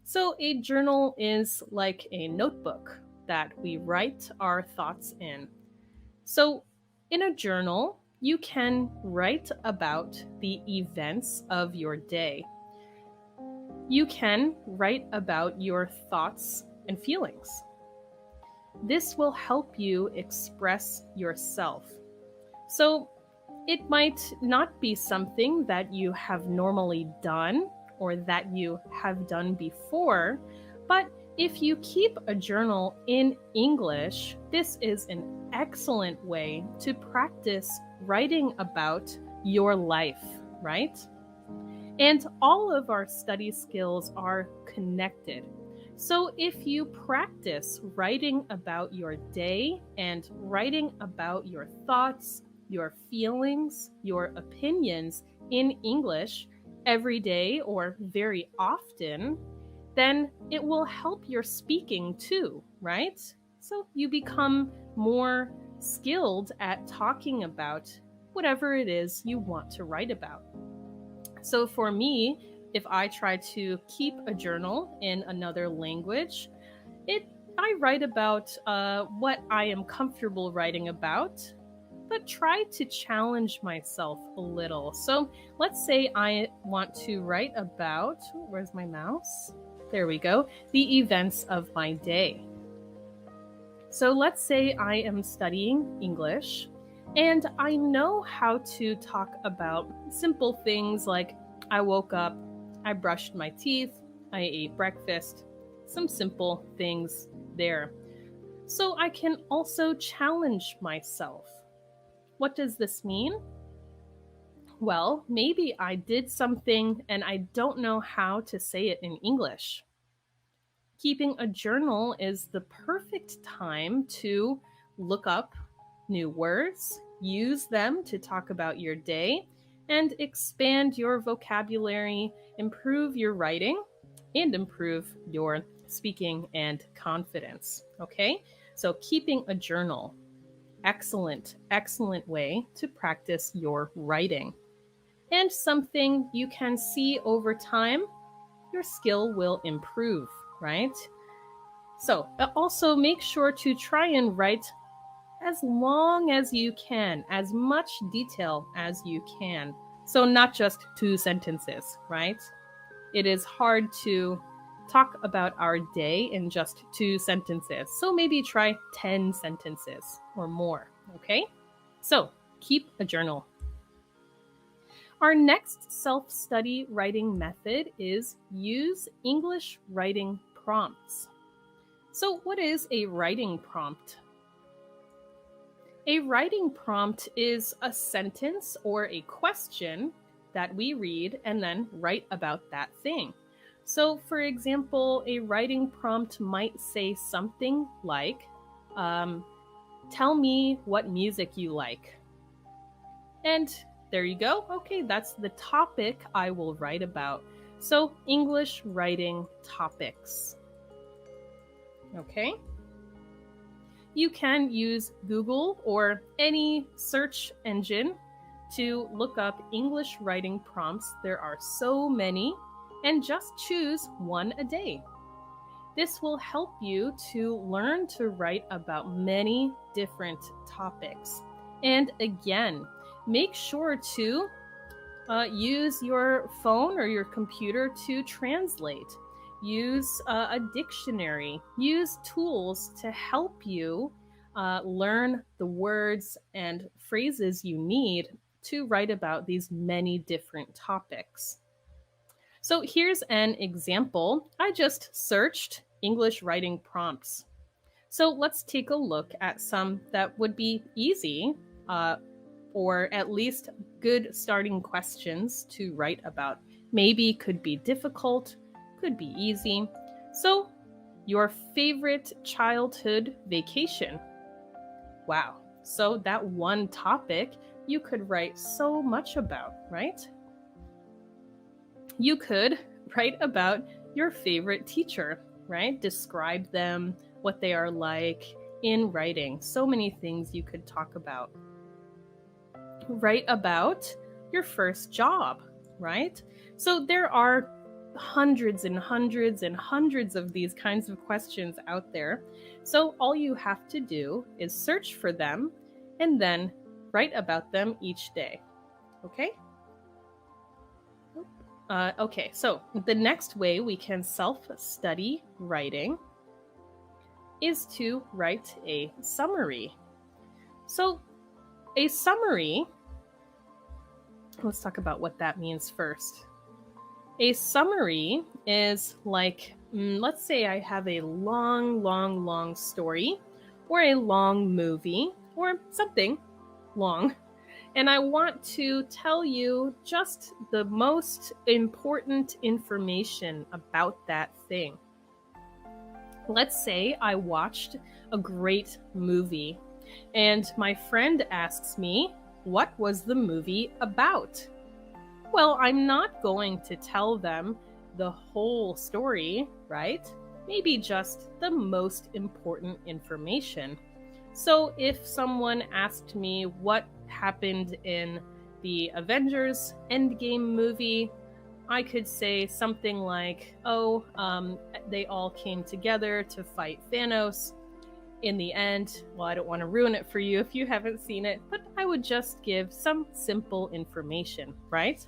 So, a journal is like a notebook that we write our thoughts in. So, in a journal, you can write about the events of your day. You can write about your thoughts and feelings. This will help you express yourself. So, it might not be something that you have normally done or that you have done before, but if you keep a journal in English, this is an excellent way to practice writing about your life, right? And all of our study skills are connected. So if you practice writing about your day and writing about your thoughts, your feelings, your opinions in English every day or very often, then it will help your speaking too, right? So you become more skilled at talking about whatever it is you want to write about. So for me, if I try to keep a journal in another language, I write about what I am comfortable writing about, but try to challenge myself a little. So let's say I want to write about, where's my mouse? There we go, the events of my day. So let's say I am studying English And I know how to talk about simple things like I woke up, I brushed my teeth, I ate breakfast, some simple things there. So I can also challenge myself. What does this mean? Well, maybe I did something and I don't know how to say it in English. Keeping a journal is the perfect time to look up new words, use them to talk about your day, and expand your vocabulary, improve your writing, and improve your speaking and confidence. Okay? So, keeping a journal, excellent, excellent way to practice your writing. And something you can see over time, your skill will improve, right? So, also make sure to try and write as long as you can, as much detail as you can. So, not just 2 sentences, right? It is hard to talk about our day in just 2 sentences. So, maybe try 10 sentences or more, okay? So, keep a journal. Our next self study writing method is use English writing prompts. So, what is a writing prompt? A writing prompt is a sentence or a question that we read and then write about that thing. So, for example, a writing prompt might say something like, tell me what music you like. And there you go. Okay, that's the topic I will write about. So, English writing topics. Okay? You can use Google or any search engine to look up English writing prompts. There are so many, and just choose one a day. This will help you to learn to write about many different topics. And again, make sure to use your phone or your computer to translate. Use a dictionary. Use tools to help you learn the words and phrases you need to write about these many different topics. So here's an example. I just searched English writing prompts. So let's take a look at some that would be easy or at least good starting questions to write about. Maybe could be difficult, could be easy. So, your favorite childhood vacation. Wow. So, that one topic you could write so much about, right? You could write about your favorite teacher, right? Describe them, what they are like in writing. So many things you could talk about. Write about your first job, right? So there are hundreds and hundreds and hundreds of these kinds of questions out there. So all you have to do is search for them and then write about them each day. Okay? Okay, so the next way we can self-study writing is to write a summary. So a summary, let's talk about what that means first. A summary is like, let's say I have a long story or a long movie or something long, and I want to tell you just the most important information about that thing. Let's say I watched a great movie and my friend asks me, what was the movie about? Well, I'm not going to tell them the whole story, right? Maybe just the most important information. So if someone asked me what happened in the Avengers Endgame movie, I could say something like, they all came together to fight Thanos. In the end, well, I don't want to ruin it for you if you haven't seen it, but I would just give some simple information, right?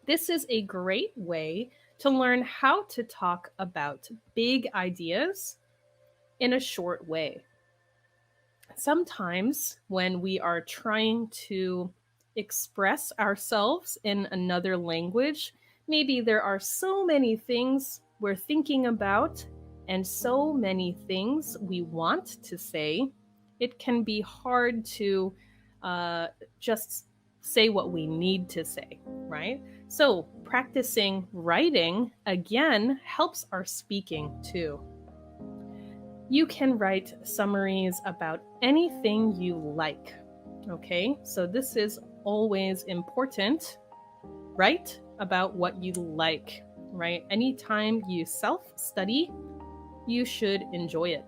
This is a great way to learn how to talk about big ideas in a short way. Sometimes when we are trying to express ourselves in another language, maybe there are so many things we're thinking about and so many things we want to say, it can be hard to uh, just say what we need to say, right? So, practicing writing again helps our speaking too. You can write summaries about anything you like. Okay, so this is always important. Write about what you like, right? Anytime you self study, you should enjoy it.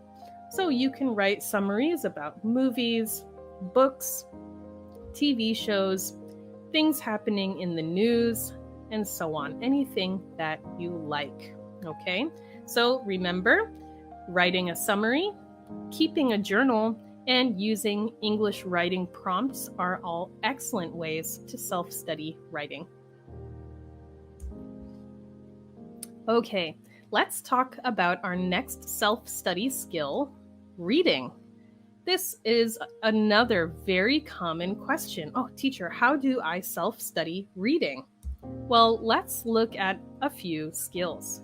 So you can write summaries about movies, books, TV shows, things happening in the news, and so on. Anything that you like. Okay, so remember, writing a summary, keeping a journal, and using English writing prompts are all excellent ways to self-study writing. Okay, let's talk about our next self-study skill, reading. This is another very common question. Oh, teacher, how do I self-study reading? Well, let's look at a few skills.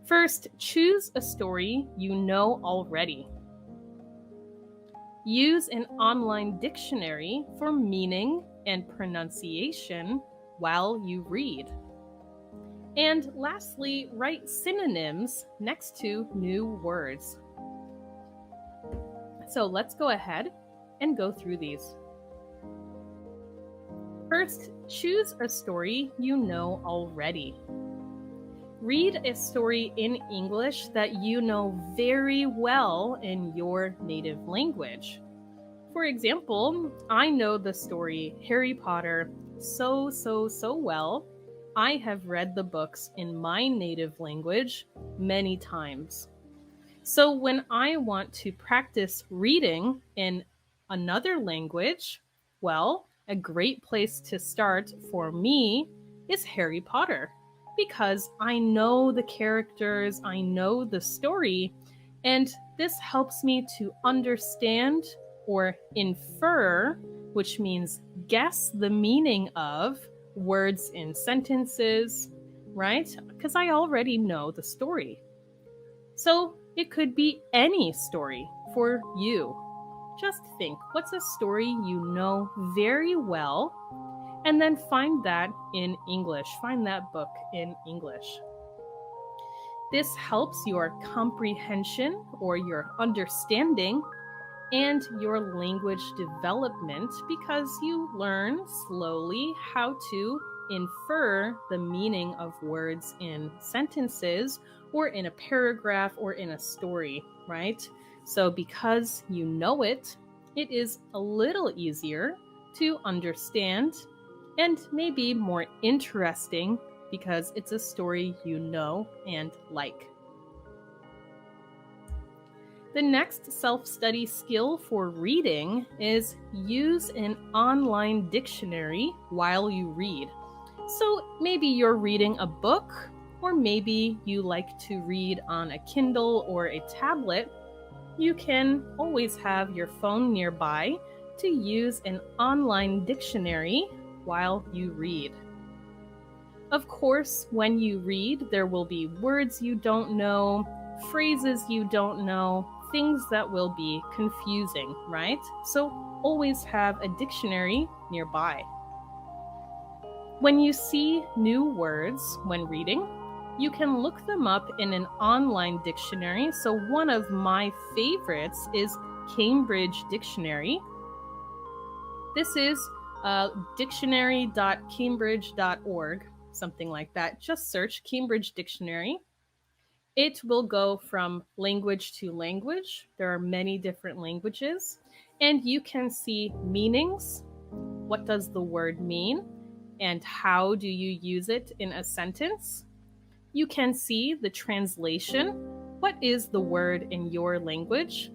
First, choose a story you know already. Use an online dictionary for meaning and pronunciation while you read. And lastly, write synonyms next to new words. So let's go ahead and go through these. First, choose a story you know already. Read a story in English that you know very well in your native language. For example, I know the story Harry Potter so well. I have read the books in my native language many times. So when I want to practice reading in another language, well, a great place to start for me is Harry Potter, because I know the characters, I know the story, and this helps me to understand or infer, which means guess the meaning of words in sentences, right? Because I already know the story. So it could be any story for you. Just think, what's a story you know very well? And then find that in English. Find that book in English. This helps your comprehension or your understanding and your language development because you learn slowly how to infer the meaning of words in sentences or in a paragraph or in a story, right? So because you know it, it is a little easier to understand and maybe more interesting because it's a story you know and like. The next self-study skill for reading is use an online dictionary while you read. So maybe you're reading a book, or maybe you like to read on a Kindle or a tablet. You can always have your phone nearby to use an online dictionary while you read. Of course, when you read, there will be words you don't know, phrases you don't know, things that will be confusing, right? So always have a dictionary nearby. When you see new words when reading, you can look them up in an online dictionary. So one of my favorites is Cambridge Dictionary. This is dictionary.cambridge.org, something like that. Just search Cambridge Dictionary. It will go from language to language. There are many different languages, and you can see meanings. What does the word mean? And how do you use it in a sentence? You can see the translation. What is the word in your language?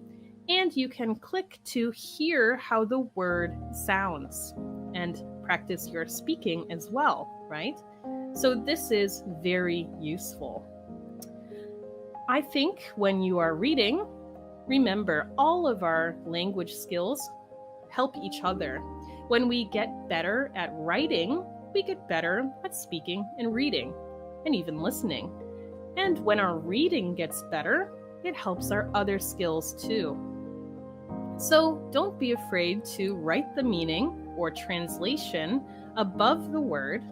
And you can click to hear how the word sounds and practice your speaking as well, right? So this is very useful. I think when you are reading, Remember, all of our language skills help each other. When we get better at writing, we get better at speaking and reading, and even listening. And when our reading gets better, it helps our other skills too. So don't be afraid to write the meaning or translation above the word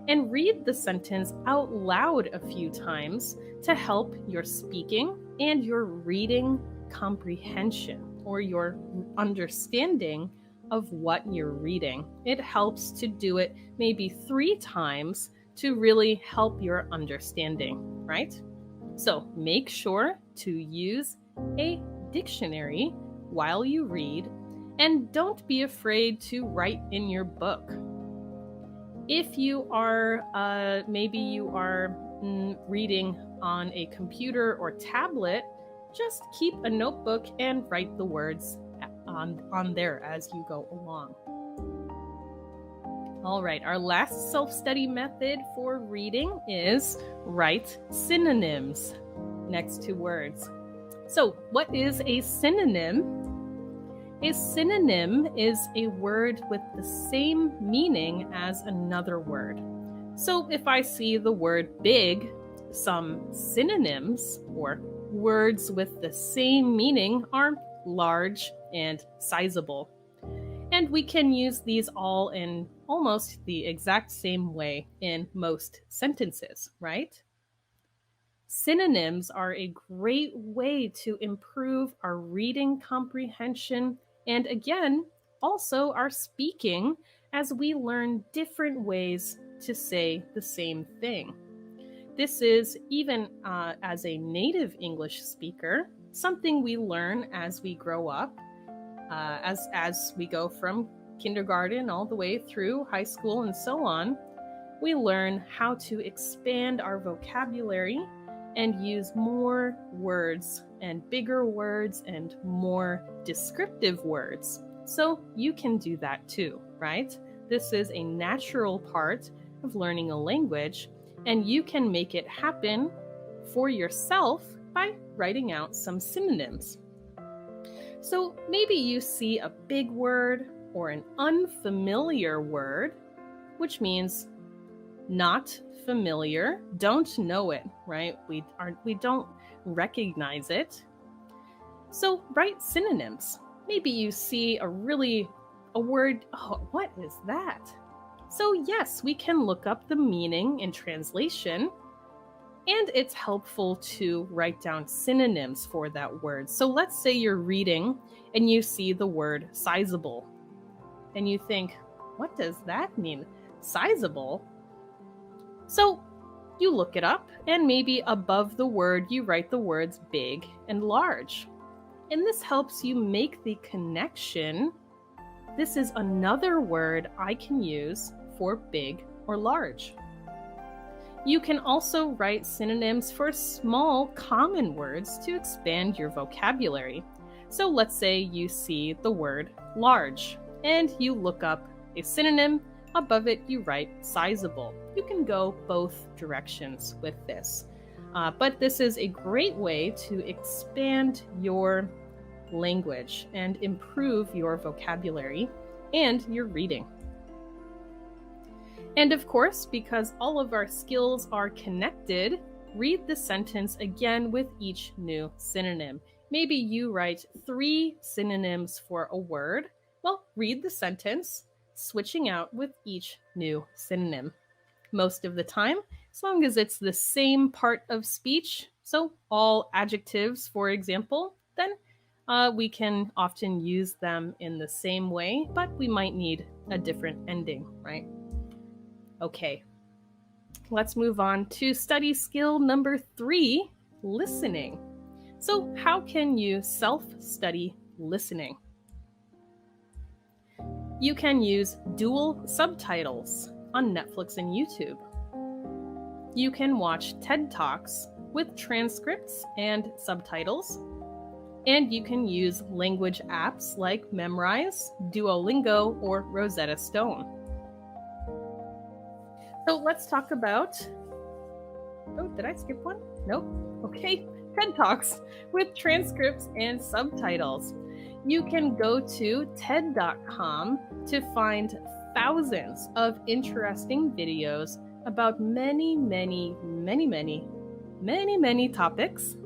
and read the sentence out loud a few times to help your speaking and your reading comprehension or your understanding of what you're reading. It helps to do it maybe 3 times to really help your understanding, right? So make sure to use a dictionary while you read, and don't be afraid to write in your book. If you are, maybe you are reading on a computer or tablet, just keep a notebook and write the words on there as you go along. All right, our last self-study method for reading is write synonyms next to words. So, what is a synonym? A synonym is a word with the same meaning as another word. So, if I see the word big, some synonyms or words with the same meaning are large and sizable. And we can use these all in almost the exact same way in most sentences, right? Synonyms are a great way to improve our reading comprehension and, again, also our speaking as we learn different ways to say the same thing. This is, even as a native English speaker, something we learn as we grow up, as we go from kindergarten all the way through high school and so on. We learn how to expand our vocabulary and use more words and bigger words and more descriptive words. So you can do that too, right? This is a natural part of learning a language, and you can make it happen for yourself by writing out some synonyms. So maybe you see a big word or an unfamiliar word, which means not familiar, don't know it, right? We don't recognize it. So write synonyms. Maybe you see a word, oh, what is that? So yes, we can look up the meaning in translation, and it's helpful to write down synonyms for that word. So let's say you're reading and you see the word sizable, and you think, what does that mean? Sizable? So you look it up, and maybe above the word you write the words big and large. And this helps you make the connection. This is another word I can use for big or large. You can also write synonyms for small common words to expand your vocabulary. So let's say you see the word large and you look up a synonym. Above it, you write sizable. You can go both directions with this. But this is a great way to expand your language and improve your vocabulary and your reading. And of course, because all of our skills are connected, read the sentence again with each new synonym. Maybe you write 3 synonyms for a word. Well, read the sentence, switching out with each new synonym. Most of the time, as long as it's the same part of speech, so all adjectives, for example, then we can often use them in the same way, but we might need a different ending, right? Okay, let's move on to study skill number 3, listening. So how can you self-study listening? You can use dual subtitles on Netflix and YouTube. You can watch TED Talks with transcripts and subtitles. And you can use language apps like Memrise, Duolingo, or Rosetta Stone. So let's talk about, oh, did I skip one? Nope. Okay, TED Talks with transcripts and subtitles. You can go to TED.com to find thousands of interesting videos about many topics.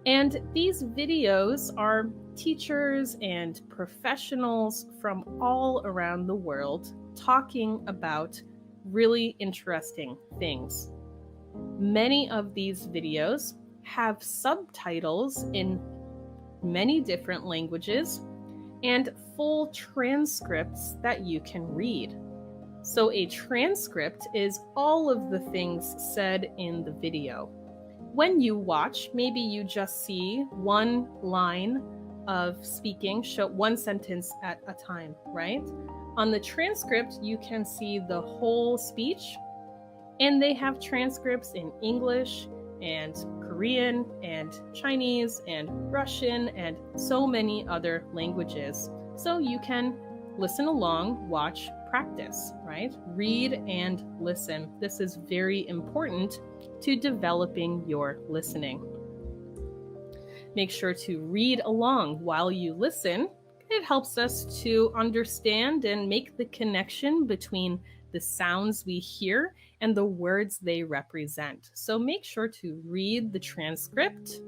And these videos are teachers and professionals from all around the world talking about really interesting things. Many of these videos have subtitles in many different languages and full transcripts that you can read. So a transcript is all of the things said in the video. When you watch, maybe you just see one line of speaking, show one sentence at a time, right? On the transcript, you can see the whole speech, and they have transcripts in English and Korean and Chinese and Russian and so many other languages. So you can listen along, watch, practice, right? Read and listen. This is very important to developing your listening. Make sure to read along while you listen. It helps us to understand and make the connection between the sounds we hear and the words they represent. So make sure to read the transcript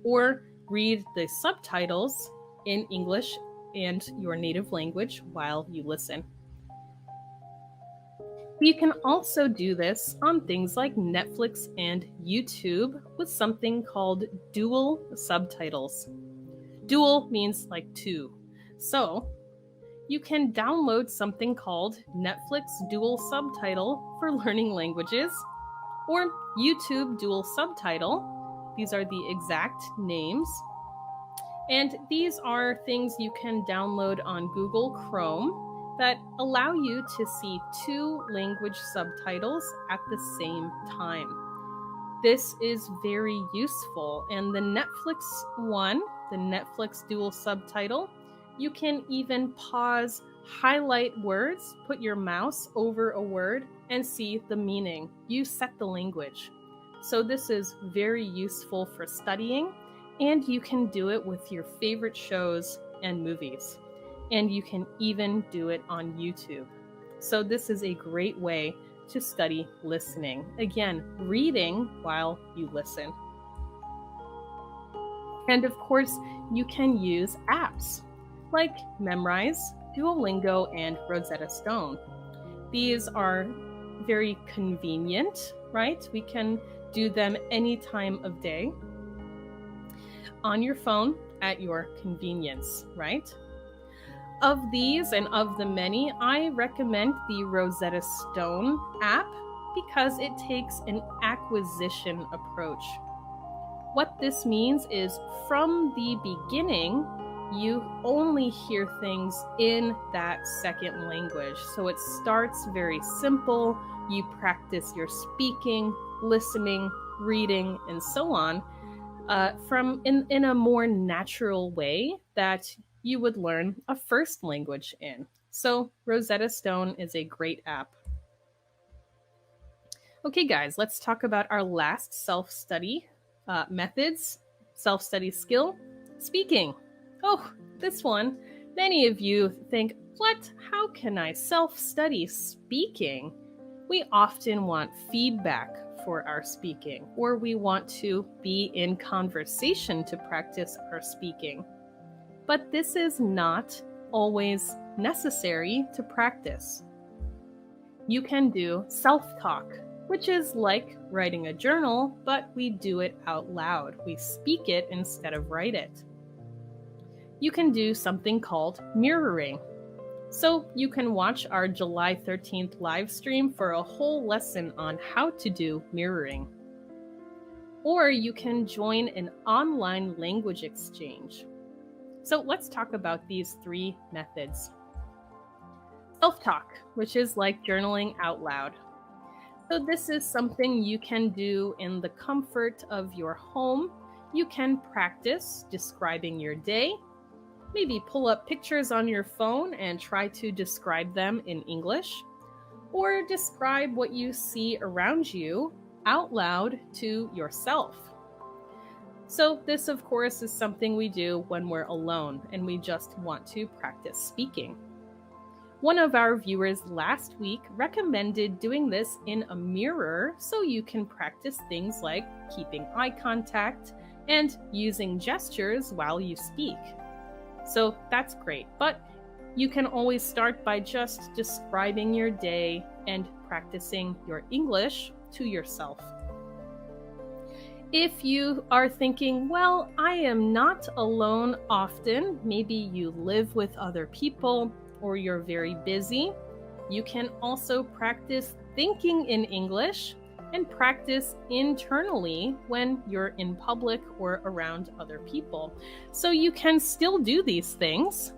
or read the subtitles in English and your native language while you listen. You can also do this on things like Netflix and YouTube with something called dual subtitles. Dual means like two. So you can download something called Netflix Dual Subtitle for learning languages or YouTube Dual Subtitle. These are the exact names. And these are things you can download on Google Chrome that allow you to see two language subtitles at the same time. This is very useful. And the Netflix one, the Netflix Dual Subtitle, you can even pause, highlight words, put your mouse over a word, and see the meaning. You set the language. So this is very useful for studying, and you can do it with your favorite shows and movies. And you can even do it on YouTube. So this is a great way to study listening. Again, reading while you listen. And of course, you can use apps like Memrise, Duolingo, and Rosetta Stone. These are very convenient, right? We can do them any time of day on your phone at your convenience, right? Of these and of the many, I recommend the Rosetta Stone app because it takes an acquisition approach. What this means is from the beginning, you only hear things in that second language. So it starts very simple. You practice your speaking, listening, reading, and so on in a more natural way that you would learn a first language in. So Rosetta Stone is a great app. Okay, guys, let's talk about our last self-study methods, self-study skill, speaking. Oh, this one. Many of you think, what? How can I self-study speaking? We often want feedback for our speaking, or we want to be in conversation to practice our speaking. But this is not always necessary to practice. You can do self-talk, which is like writing a journal, but we do it out loud. We speak it instead of write it. You can do something called mirroring. So you can watch our July 13th live stream for a whole lesson on how to do mirroring. Or you can join an online language exchange. So let's talk about these three methods. Self-talk, which is like journaling out loud. So this is something you can do in the comfort of your home. You can practice describing your day. Maybe pull up pictures on your phone and try to describe them in English. Or describe what you see around you out loud to yourself. So this, of course, is something we do when we're alone and we just want to practice speaking. One of our viewers last week recommended doing this in a mirror so you can practice things like keeping eye contact and using gestures while you speak. So that's great, but you can always start by just describing your day and practicing your English to yourself. If you are thinking, well, I am not alone often, maybe you live with other people or you're very busy, you can also practice thinking in English and practice internally when you're in public or around other people. So you can still do these things,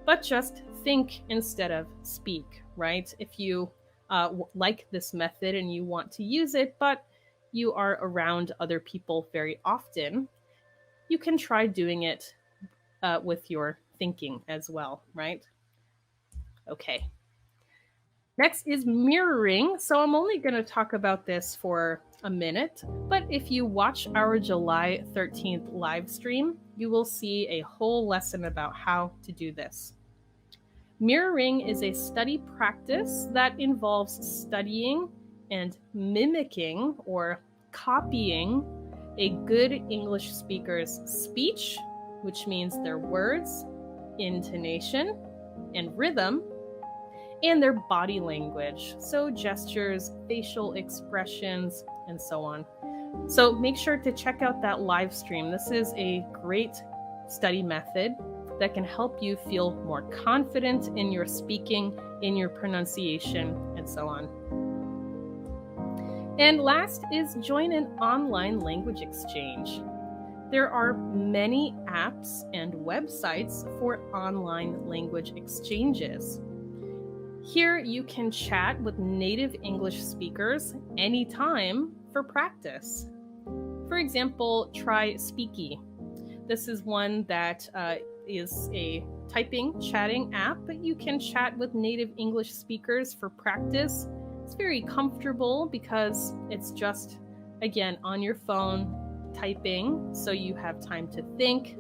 but just think instead of speak, right? If you like this method and you want to use it, but you are around other people very often, you can try doing it with your thinking as well, right? Okay. Next is mirroring. So I'm only going to talk about this for a minute, but if you watch our July 13th live stream, you will see a whole lesson about how to do this. Mirroring is a study practice that involves studying and mimicking or copying a good English speaker's speech, which means their words, intonation, and rhythm, and their body language, so gestures, facial expressions, and so on. So make sure to check out that live stream. This is a great study method that can help you feel more confident in your speaking, in your pronunciation, and so on. And last is join an online language exchange. There are many apps and websites for online language exchanges. Here you can chat with native English speakers anytime for practice. For example, try Speaky. This is one that is a typing, chatting app, but you can chat with native English speakers for practice. It's very comfortable because it's just, again, on your phone typing, so you have time to think.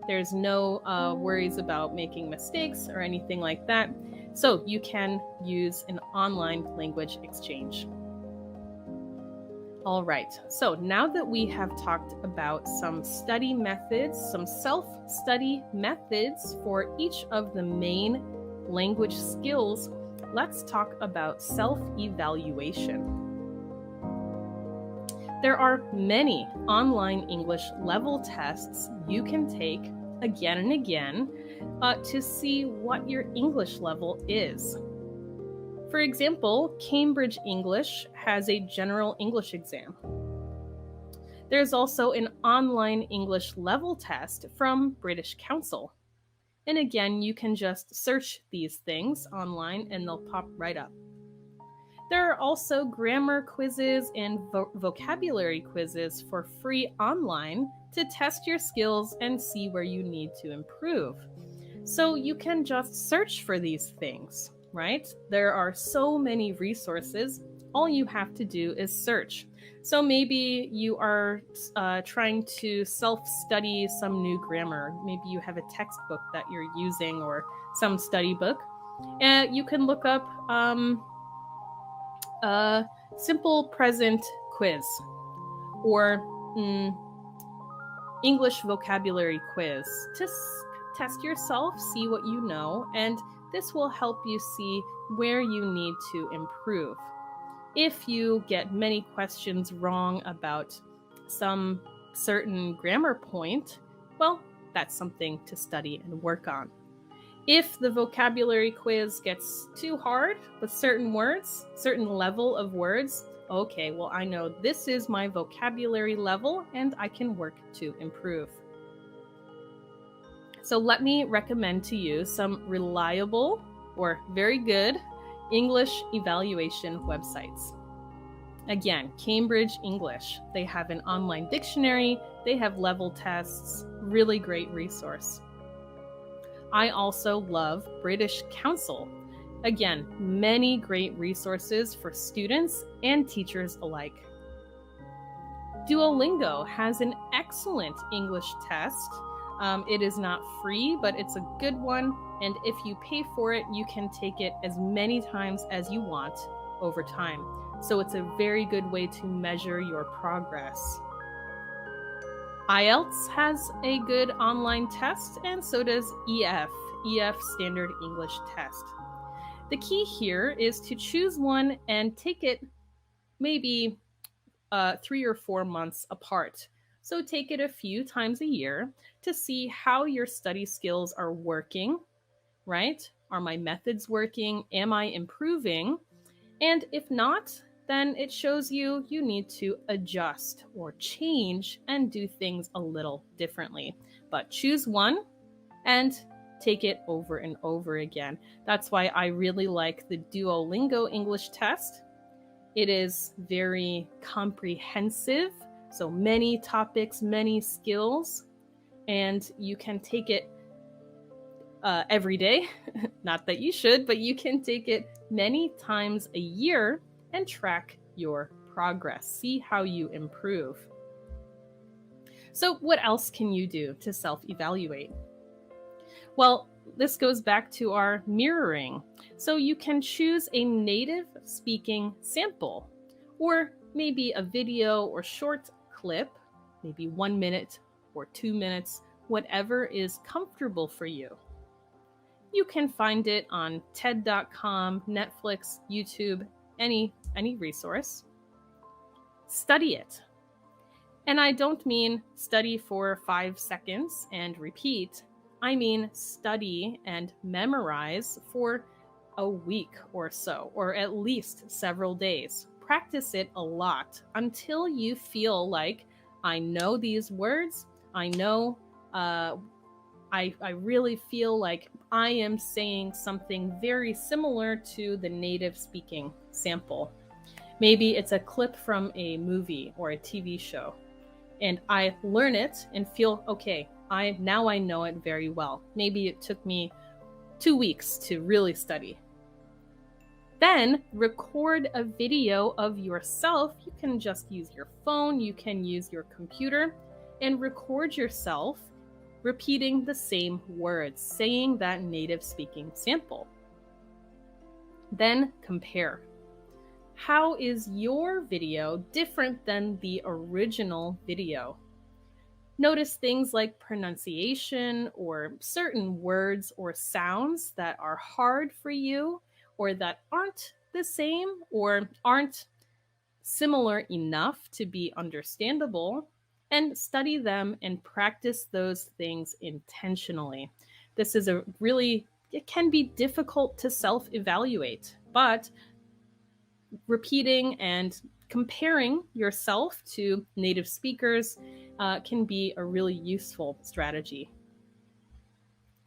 There's no worries about making mistakes or anything like that. So you can use an online language exchange. All right, so now that we have talked about some study methods, some self-study methods for each of the main language skills, let's talk about self-evaluation. There are many online English level tests you can take again and again to see what your English level is. For example, Cambridge English has a general English exam. There's also an online English level test from British Council. And again, you can just search these things online and they'll pop right up. There are also grammar quizzes and vocabulary quizzes for free online to test your skills and see where you need to improve. So you can just search for these things, right? There are so many resources. All you have to do is search. So maybe you are trying to self-study some new grammar. Maybe you have a textbook that you're using or some study book. And you can look up a simple present quiz or English vocabulary quiz to test yourself, see what you know, and this will help you see where you need to improve. If you get many questions wrong about some certain grammar point, well, that's something to study and work on. If the vocabulary quiz gets too hard with certain words, certain level of words, okay, well, I know this is my vocabulary level and I can work to improve. So let me recommend to you some reliable or very good English evaluation websites. Again, Cambridge English. They have an online dictionary, they have level tests, really great resource. I also love British Council. Again, many great resources for students and teachers alike. Duolingo has an excellent English test. It is not free, but it's a good one. And if you pay for it, you can take it as many times as you want over time. So it's a very good way to measure your progress. IELTS has a good online test, and so does EF Standard English Test. The key here is to choose one and take it maybe 3 or 4 months apart. So take it a few times a year to see how your study skills are working, right? Are my methods working? Am I improving? And if not, then it shows you need to adjust or change and do things a little differently. But choose one and take it over and over again. That's why I really like the Duolingo English test. It is very comprehensive, so many topics, many skills, and you can take it every day. Not that you should, but you can take it many times a year and track your progress. See how you improve. So what else can you do to self-evaluate? Well, this goes back to our mirroring. So you can choose a native speaking sample, or maybe a video or short clip, maybe 1 minute or 2 minutes, whatever is comfortable for you. You can find it on TED.com, Netflix, YouTube, any resource. Study it. And I don't mean study for 5 seconds and repeat. I mean study and memorize for a week or so, or at least several days. Practice it a lot until you feel like, I know these words, I know, I really feel like I am saying something very similar to the native speaking sample. Maybe it's a clip from a movie or a TV show, and I learn it and feel, okay, now I know it very well. Maybe it took me 2 weeks to really study. Then record a video of yourself. You can just use your phone, you can use your computer, and record yourself repeating the same words, saying that native speaking sample. Then compare. How is your video different than the original video? Notice things like pronunciation or certain words or sounds that are hard for you, or that aren't the same or aren't similar enough to be understandable, and study them and practice those things intentionally. This is it can be difficult to self-evaluate, but repeating and comparing yourself to native speakers can be a really useful strategy.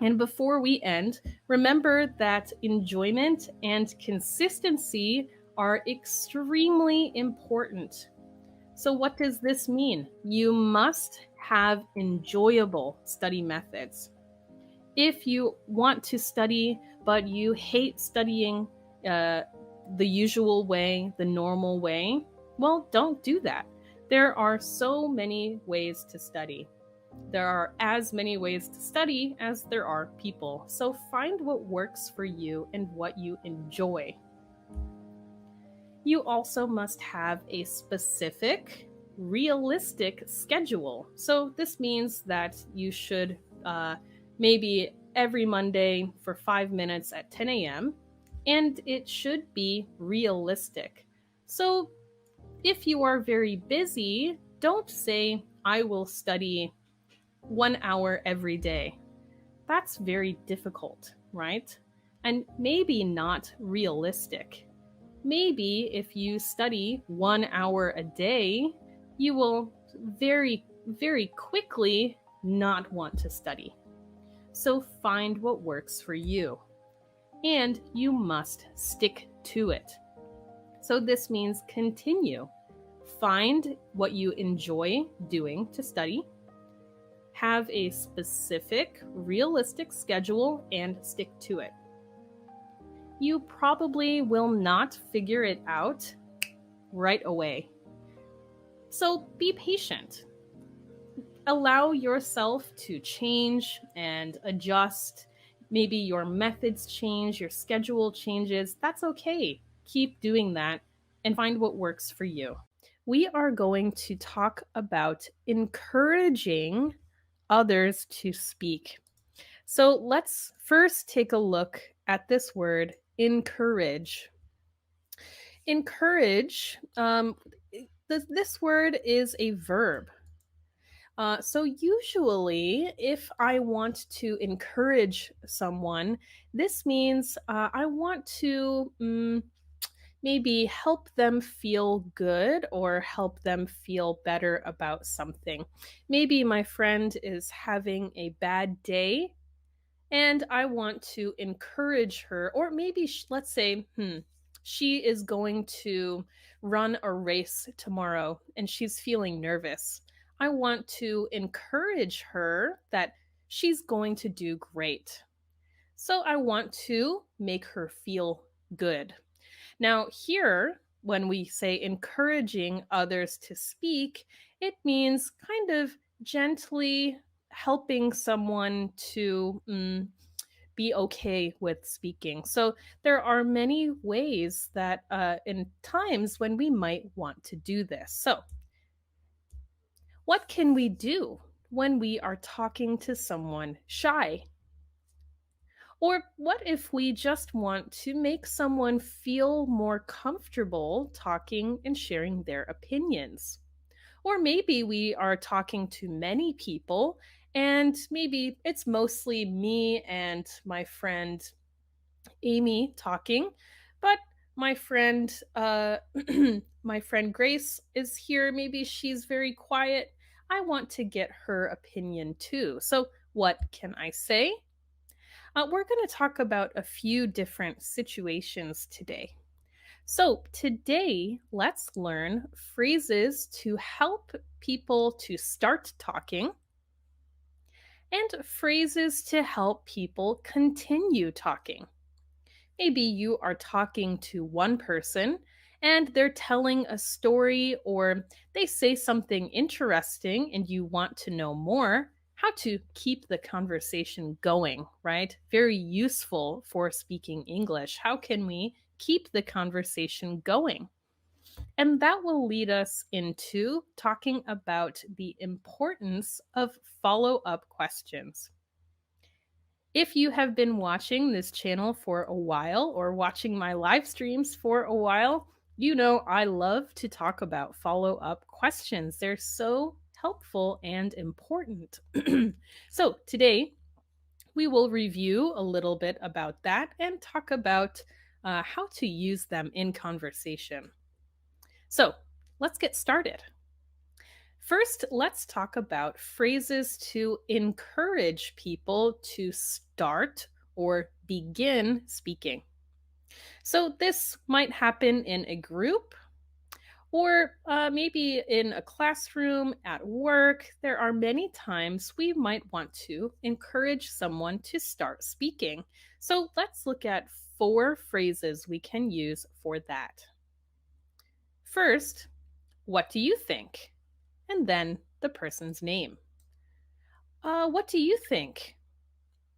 And before we end, remember that enjoyment and consistency are extremely important. So what does this mean? You must have enjoyable study methods. If you want to study, but you hate studying the usual way, the normal way, well, don't do that. There are so many ways to study. There are as many ways to study as there are people. So find what works for you and what you enjoy. You also must have a specific, realistic schedule. So this means that you should maybe every Monday for 5 minutes at 10 a.m. and it should be realistic. So if you are very busy, don't say, I will study 1 hour every day. That's very difficult, right? And maybe not realistic. Maybe if you study 1 hour a day, you will very, very quickly not want to study. So find what works for you. And you must stick to it. So this means continue. Find what you enjoy doing to study. Have a specific, realistic schedule and stick to it. You probably will not figure it out right away. So be patient. Allow yourself to change and adjust. Maybe your methods change, your schedule changes. That's okay. Keep doing that and find what works for you. We are going to talk about encouraging others to speak. So let's first take a look at this word encourage. Encourage, this word is a verb. So, usually, if I want to encourage someone, this means I want to maybe help them feel good or help them feel better about something. Maybe my friend is having a bad day and I want to encourage her, or maybe let's say, she is going to run a race tomorrow and she's feeling nervous. I want to encourage her that she's going to do great. So I want to make her feel good. Now, here, when we say encouraging others to speak, it means kind of gently helping someone to be okay with speaking. So there are many ways that in times when we might want to do this. So, what can we do when we are talking to someone shy? Or what if we just want to make someone feel more comfortable talking and sharing their opinions? Or maybe we are talking to many people and maybe it's mostly me and my friend Amy talking, but my friend my friend Grace is here. Maybe she's very quiet. I want to get her opinion too. So what can I say? We're going to talk about a few different situations today. So, today, let's learn phrases to help people to start talking and phrases to help people continue talking. Maybe you are talking to one person and they're telling a story or they say something interesting and you want to know more. How to keep the conversation going, right? Very useful for speaking English. How can we keep the conversation going? And that will lead us into talking about the importance of follow up questions. If you have been watching this channel for a while or watching my live streams for a while, you know I love to talk about follow up questions. They're so helpful and important. So, today we will review a little bit about that and talk about how to use them in conversation. So, let's get started. First, let's talk about phrases to encourage people to start or begin speaking. So, this might happen in a group or maybe in a classroom, at work. There are many times we might want to encourage someone to start speaking. So, let's look at 4 phrases we can use for that. First, what do you think? And then the person's name. What do you think?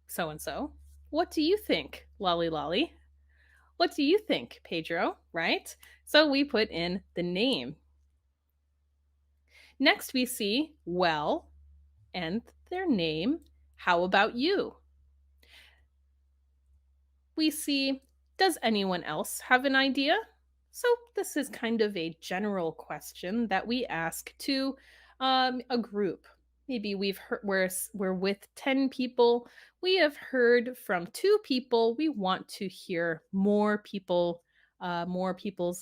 So and so. What do you think? Lolly Lolly. What do you think, Pedro? Right? So we put in the name. Next, we see well and their name. How about you? We see, does anyone else have an idea? So, this is kind of a general question that we ask to a group. Maybe we're with 10 people. We have heard from 2 people. We want to hear more people's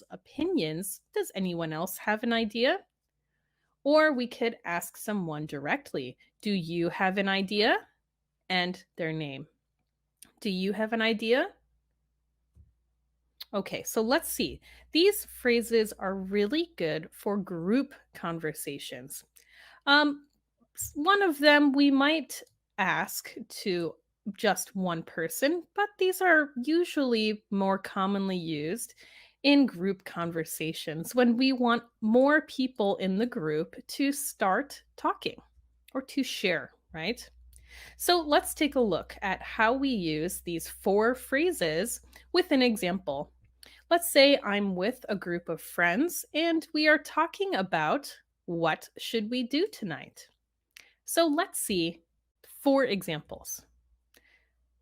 opinions. Does anyone else have an idea? Or we could ask someone directly, do you have an idea? And their name. Do you have an idea? Okay, so let's see. These phrases are really good for group conversations. Um, One of them we might ask to just one person, but these are usually more commonly used in group conversations when we want more people in the group to start talking or to share, right? So let's take a look at how we use these four phrases with an example. Let's say I'm with a group of friends and we are talking about what should we do tonight. So let's see four examples.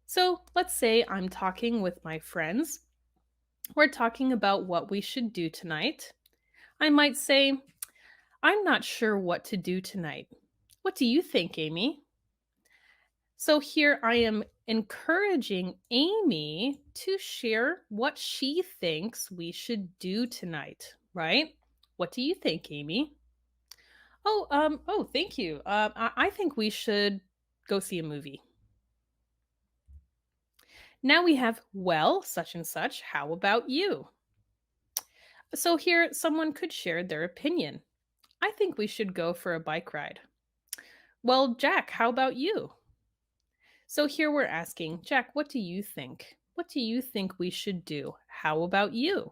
So let's say I'm talking with my friends. We're talking about what we should do tonight. I might say, I'm not sure what to do tonight. What do you think, Amy? So here I am encouraging Amy to share what she thinks we should do tonight, right? What do you think, Amy? Thank you. I think we should go see a movie. Now we have, well, such and such. How about you? So here someone could share their opinion. I think we should go for a bike ride. Well, Jack, how about you? So here we're asking, Jack, what do you think? What do you think we should do? How about you?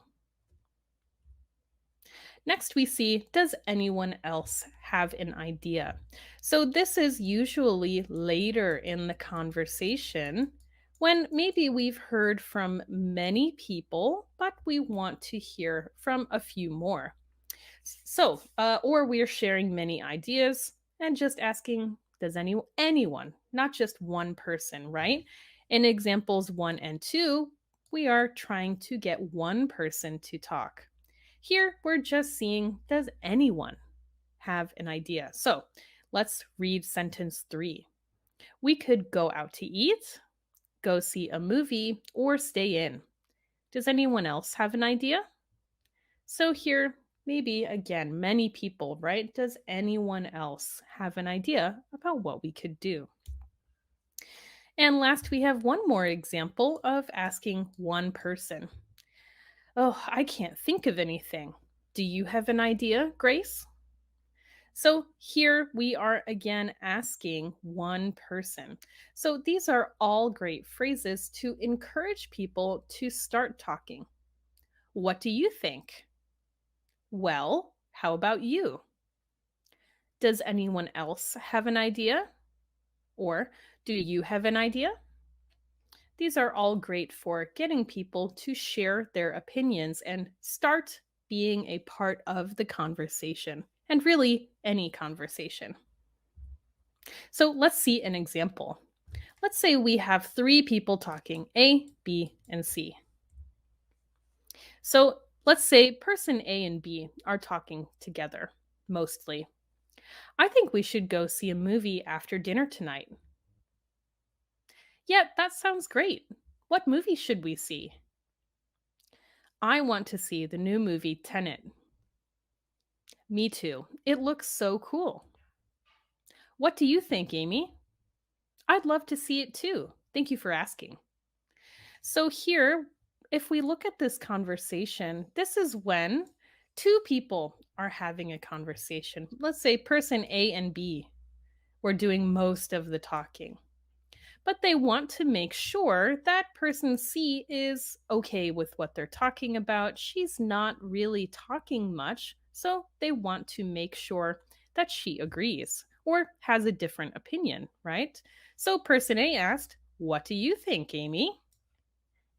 Next, we see, does anyone else have an idea? So this is usually later in the conversation when maybe we've heard from many people, but we want to hear from a few more. Or we're sharing many ideas and just asking, does anyone, not just one person, right? In examples 1 and 2, we are trying to get one person to talk. Here, we're just seeing, does anyone have an idea? So let's read sentence 3. We could go out to eat, go see a movie, or stay in. Does anyone else have an idea? So here, maybe again, many people, right? Does anyone else have an idea about what we could do? And last, we have one more example of asking one person. Oh, I can't think of anything. Do you have an idea, Grace? So here we are again asking one person. So these are all great phrases to encourage people to start talking. What do you think? Well, how about you? Does anyone else have an idea? Or do you have an idea? These are all great for getting people to share their opinions and start being a part of the conversation, and really any conversation. So let's see an example. Let's say we have three people talking, A, B, and C. So let's say person A and B are talking together, mostly. I think we should go see a movie after dinner tonight. Yeah, that sounds great. What movie should we see? I want to see the new movie Tenet. Me too. It looks so cool. What do you think, Amy? I'd love to see it too. Thank you for asking. So, here, if we look at this conversation, this is when two people are having a conversation. Let's say person A and B were doing most of the talking, but they want to make sure that person C is okay with what they're talking about. She's not really talking much, so they want to make sure that she agrees or has a different opinion, right? So person A asked, what do you think, Amy?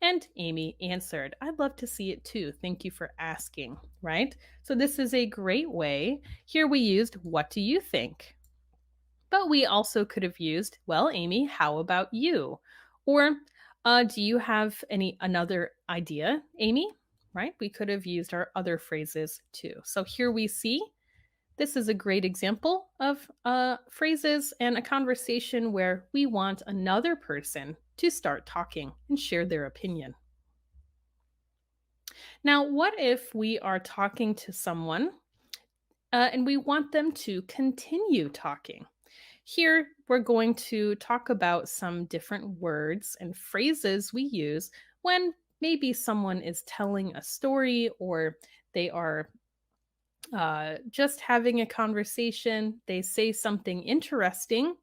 And Amy answered, I'd love to see it too. Thank you for asking, right? So this is a great way. Here we used, what do you think? But we also could have used, well, Amy, how about you? Or do you have another idea, Amy? Right? We could have used our other phrases too. So here we see this is a great example of phrases and a conversation where we want another person to start talking and share their opinion. Now, what if we are talking to someone and we want them to continue talking? Here, we're going to talk about some different words and phrases we use when maybe someone is telling a story or they are just having a conversation, they say something interesting,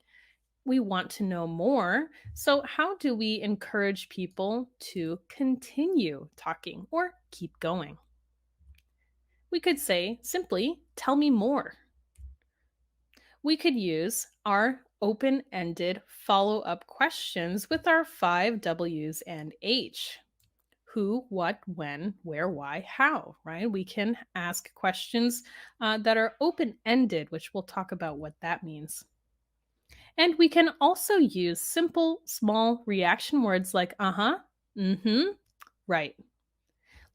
we want to know more. So, how do we encourage people to continue talking or keep going. We could say simply, tell me more. We could use our open ended follow up questions with our five W's and H: who, what, when, where, why, how, right? We can ask questions that are open ended, which we'll talk about what that means. And we can also use simple, small reaction words like mm hmm, right.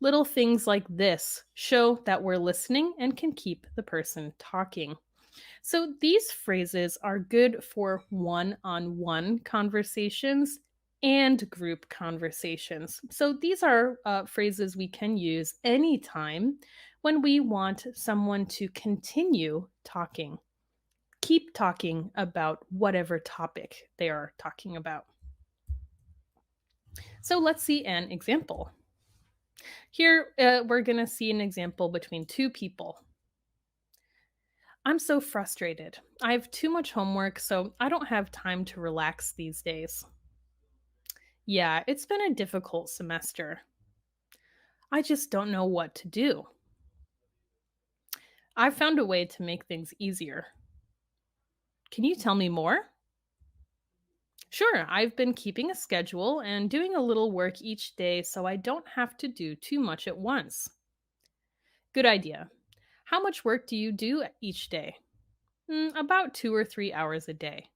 Little things like this show that we're listening and can keep the person talking. So these phrases are good for one on one conversations and group conversations. So these are phrases we can use anytime when we want someone to continue talking, keep talking about whatever topic they are talking about. So let's see an example. Here, we're going to see an example between two people. I'm so frustrated. I have too much homework, so I don't have time to relax these days. Yeah, it's been a difficult semester. I just don't know what to do. I found a way to make things easier. Can you tell me more? Sure, I've been keeping a schedule and doing a little work each day so I don't have to do too much at once. Good idea. How much work do you do each day? About 2 or 3 hours a day.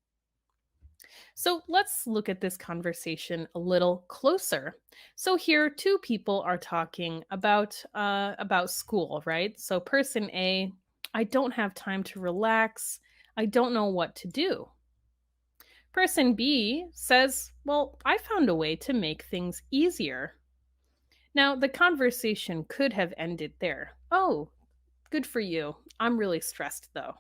So let's look at this conversation a little closer. So here, two people are talking about school, right? So person A, I don't have time to relax. I don't know what to do. Person B says, well, I found a way to make things easier. Now, the conversation could have ended there. Oh, good for you. I'm really stressed though.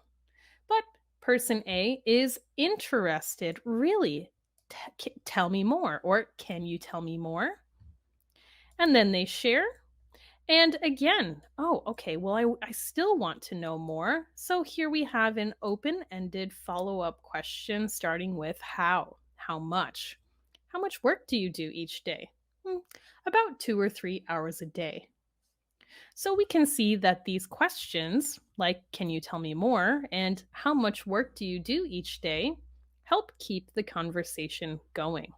But person A is interested. Really? Tell me more. Or can you tell me more? And then they share. And again, oh, okay, well, I still want to know more. So here we have an open ended follow up question starting with how? How much? How much work do you do each day? About 2 or 3 hours a day. So we can see that these questions, like can you tell me more and how much work do you do each day, help keep the conversation going.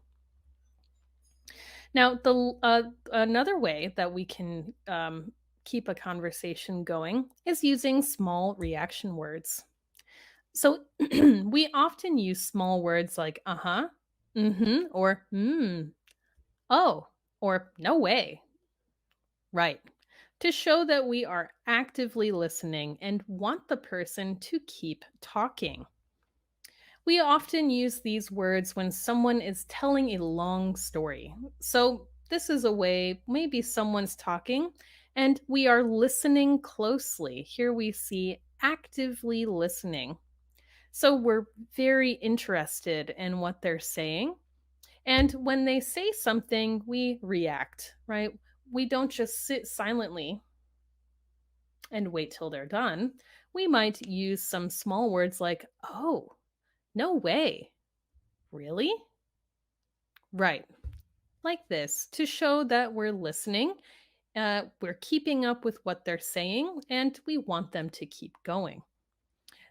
Now, the another way that we can keep a conversation going is using small reaction words. So we often use small words like or oh, or no way. Right. To show that we are actively listening and want the person to keep talking. We often use these words when someone is telling a long story. So, this is a way maybe someone's talking and we are listening closely. Here we see actively listening. So, we're very interested in what they're saying. And when they say something, we react, right? We don't just sit silently and wait till they're done. We might use some small words like, oh, no way. Really? Right. Like this to show that we're listening, we're keeping up with what they're saying, and we want them to keep going.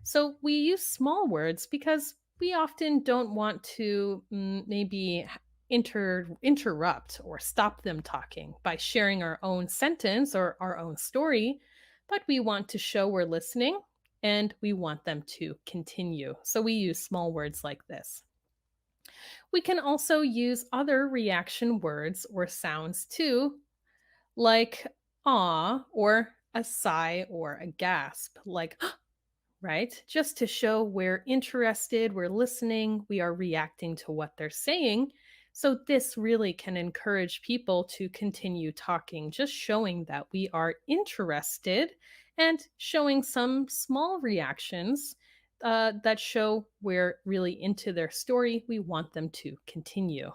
So we use small words because we often don't want to maybe interrupt or stop them talking by sharing our own sentence or our own story, but we want to show we're listening and we want them to continue. So we use small words like this. We can also use other reaction words or sounds too, like ah or a sigh or a gasp, like right? Just to show we're interested, we're listening, we are reacting to what they're saying. So, this really can encourage people to continue talking, just showing that we are interested and showing some small reactions that show we're really into their story. We want them to continue.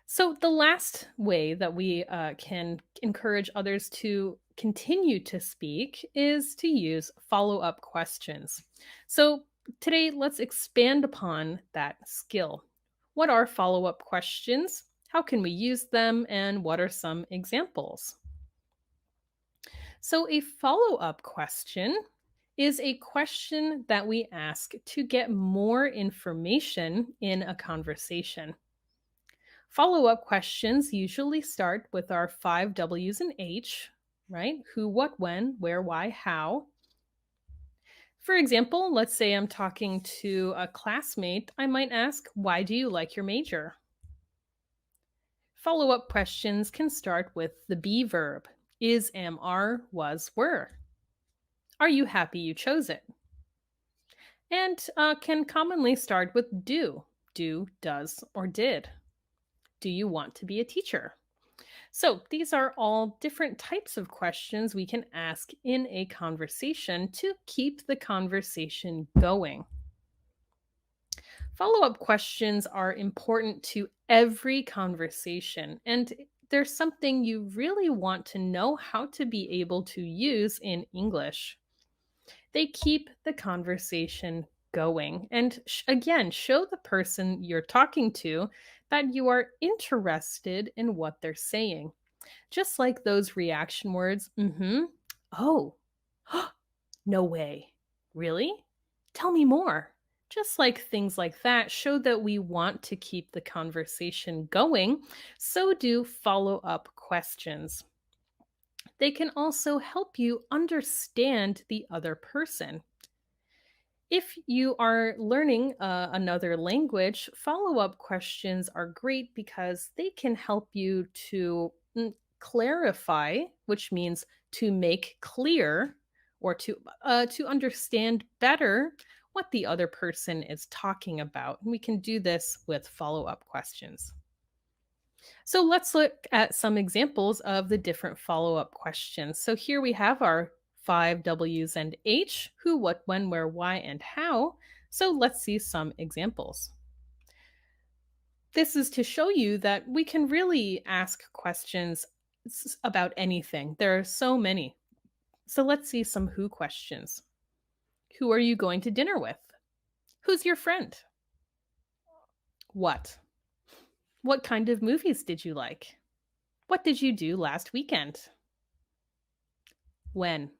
So, the last way that we can encourage others to continue to speak is to use follow up questions. So, today let's expand upon that skill. What are follow up questions? How can we use them? And what are some examples? So, a follow up question is a question that we ask to get more information in a conversation. Follow up questions usually start with our five W's and H, right? Who, what, when, where, why, how. For example, let's say I'm talking to a classmate, I might ask, why do you like your major? Follow up questions can start with the be verb is, am, are, was, were. Are you happy you chose it? And can commonly start with do, does, or did. Do you want to be a teacher? So, these are all different types of questions we can ask in a conversation to keep the conversation going. Follow up questions are important to every conversation, and there's something you really want to know how to be able to use in English. They keep the conversation going and again, show the person you're talking to that you are interested in what they're saying. Just like those reaction words, oh, no way, really? Tell me more. Just like things like that show that we want to keep the conversation going, so do follow up questions. They can also help you understand the other person. If you are learning another language, follow up questions are great because they can help you to clarify, which means to make clear or to understand better what the other person is talking about. And we can do this with follow up questions. So let's look at some examples of the different follow up questions. So here we have our five W's and H who, what, when, where, why, and how. So let's see some examples. This is to show you that we can really ask questions about anything. There are so many. So let's see some who questions. Who are you going to dinner with? Who's your friend? What? What kind of movies did you like? What did you do last weekend? When?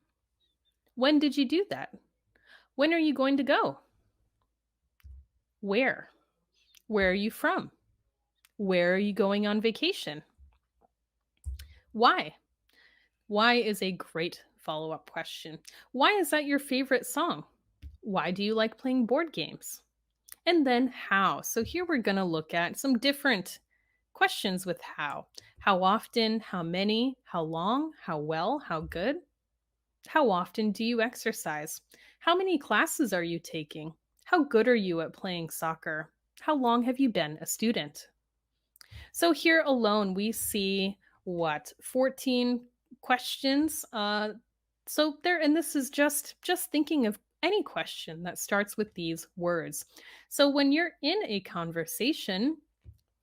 When did you do that? When are you going to go? Where? Where are you from? Where are you going on vacation? Why? Why is a great follow up question. Why is that your favorite song? Why do you like playing board games? And then how. So here we're going to look at some different questions with how. How often? How many? How long? How well? How good? How often do you exercise? How many classes are you taking? How good are you at playing soccer? How long have you been a student? So here alone, we see what 14 questions. So there, and this is just thinking of any question that starts with these words. So when you're in a conversation,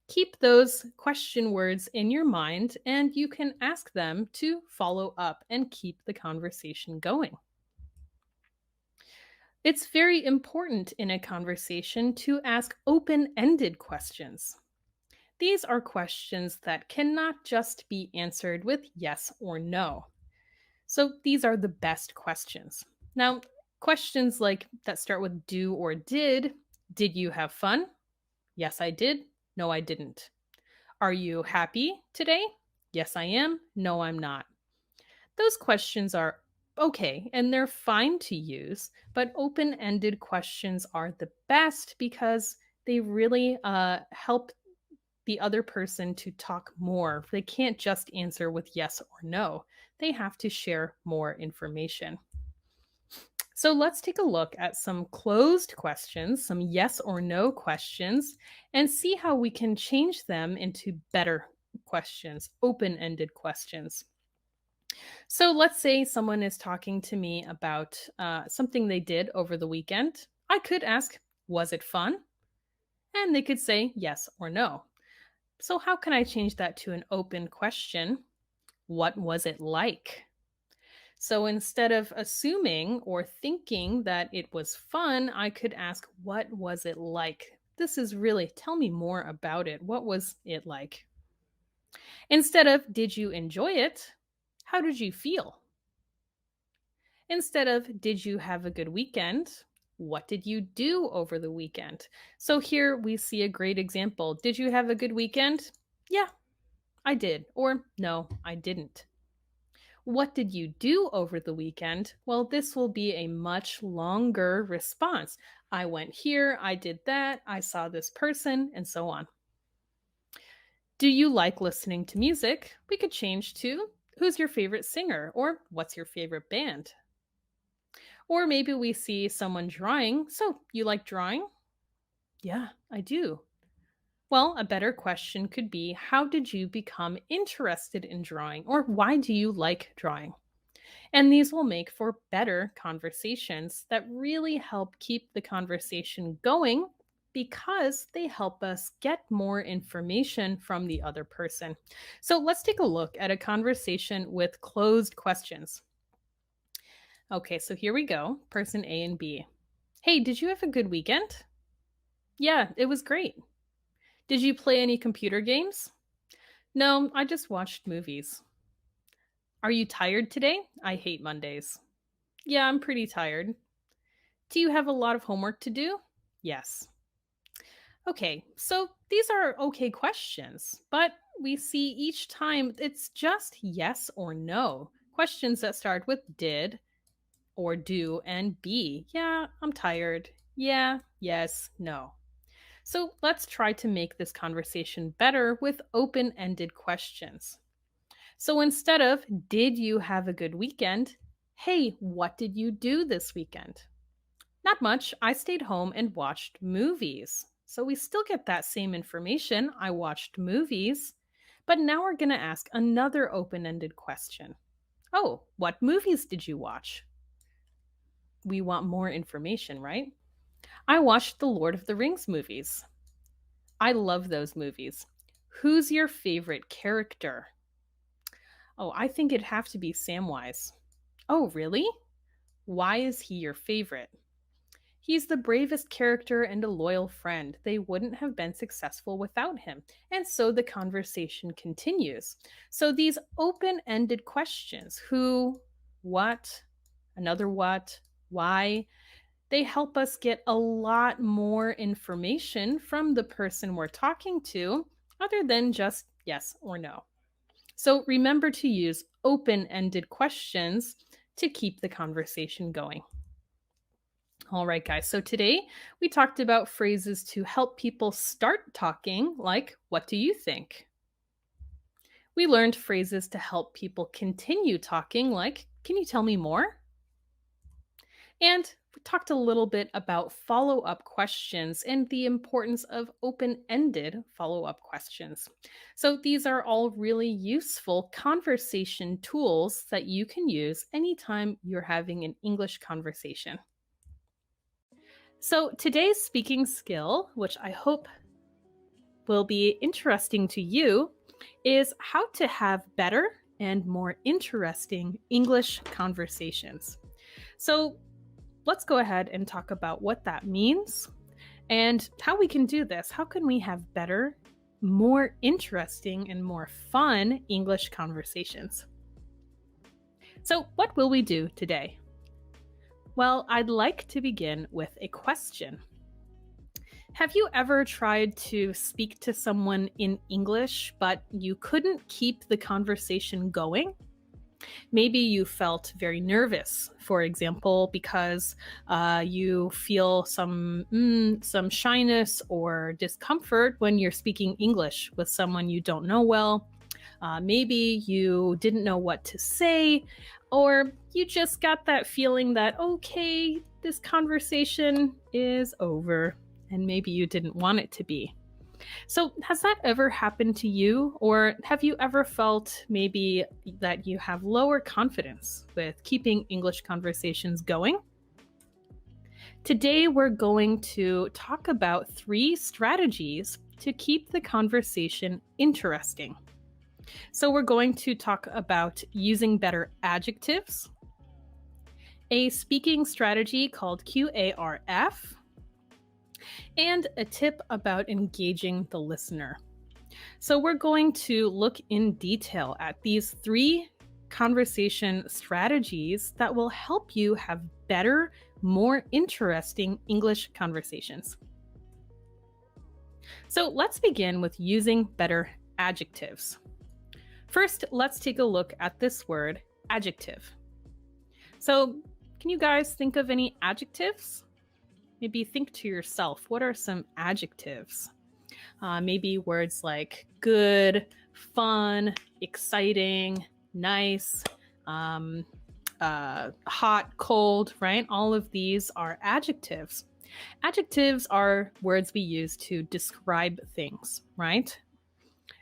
keep those question words in your mind and you can ask them to follow up and keep the conversation going. It's very important in a conversation to ask open ended questions. These are questions that cannot just be answered with yes or no. So these are the best questions. Now, questions like that start with do or did you have fun? Yes, I did. No, I didn't. Are you happy today? Yes, I am. No, I'm not. Those questions are okay and they're fine to use, but open ended questions are the best because they really help the other person to talk more. They can't just answer with yes or no, they have to share more information. So let's take a look at some closed questions, some yes or no questions, and see how we can change them into better questions, open ended questions. So let's say someone is talking to me about something they did over the weekend. I could ask, was it fun? And they could say yes or no. So, how can I change that to an open question? What was it like? So, instead of assuming or thinking that it was fun, I could ask, what was it like? This is really, tell me more about it. What was it like? Instead of did you enjoy it, how did you feel? Instead of did you have a good weekend, what did you do over the weekend? So here we see a great example. Did you have a good weekend? Yeah, I did. Or no, I didn't. What did you do over the weekend? Well, this will be a much longer response. I went here, I did that, I saw this person, and so on. Do you like listening to music? We could change to who's your favorite singer or what's your favorite band? Or maybe we see someone drawing. So, you like drawing? Yeah, I do. Well, a better question could be how did you become interested in drawing? Or why do you like drawing? And these will make for better conversations that really help keep the conversation going because they help us get more information from the other person. So let's take a look at a conversation with closed questions. Okay, so here we go. Person A and B. Hey, did you have a good weekend? Yeah, it was great. Did you play any computer games? No, I just watched movies. Are you tired today? I hate Mondays. Yeah, I'm pretty tired. Do you have a lot of homework to do? Yes. Okay, so these are okay questions, but we see each time it's just yes or no. Questions that start with did or do and be. Yeah, I'm tired. Yeah, yes, no. So let's try to make this conversation better with open ended questions. So instead of, did you have a good weekend? Hey, what did you do this weekend? Not much. I stayed home and watched movies. So we still get that same information. I watched movies. But now we're going to ask another open ended question. Oh, what movies did you watch? We want more information, right? I watched the Lord of the Rings movies. I love those movies. Who's your favorite character? Oh, I think it'd have to be Samwise. Oh, really? Why is he your favorite? He's the bravest character and a loyal friend. They wouldn't have been successful without him. And so the conversation continues. So these open ended questions who, what, another what, why they help us get a lot more information from the person we're talking to other than just yes or no. So remember to use open ended questions to keep the conversation going. All right, guys. So today we talked about phrases to help people start talking, like, what do you think? We learned phrases to help people continue talking, like, can you tell me more? And we talked a little bit about follow up questions and the importance of open ended follow up questions. So, these are all really useful conversation tools that you can use anytime you're having an English conversation. So, today's speaking skill, which I hope will be interesting to you, is how to have better and more interesting English conversations. So, let's go ahead and talk about what that means and how we can do this. How can we have better, more interesting, and more fun English conversations? So, what will we do today? Well, I'd like to begin with a question. Have you ever tried to speak to someone in English, but you couldn't keep the conversation going? Maybe you felt very nervous, for example, because you feel some shyness or discomfort when you're speaking English with someone you don't know well. Maybe you didn't know what to say, or you just got that feeling that, okay, this conversation is over, and maybe you didn't want it to be. So, has that ever happened to you? Or have you ever felt maybe that you have lower confidence with keeping English conversations going? Today, we're going to talk about 3 strategies to keep the conversation interesting. So, we're going to talk about using better adjectives, a speaking strategy called QARF, and a tip about engaging the listener. So we're going to look in detail at these 3 conversation strategies that will help you have better, more interesting English conversations. So let's begin with using better adjectives. First, let's take a look at this word, adjective. So, can you guys think of any adjectives? Maybe think to yourself, what are some adjectives? Maybe words like good, fun, exciting, nice, hot, cold, right? All of these are adjectives. Adjectives are words we use to describe things, right?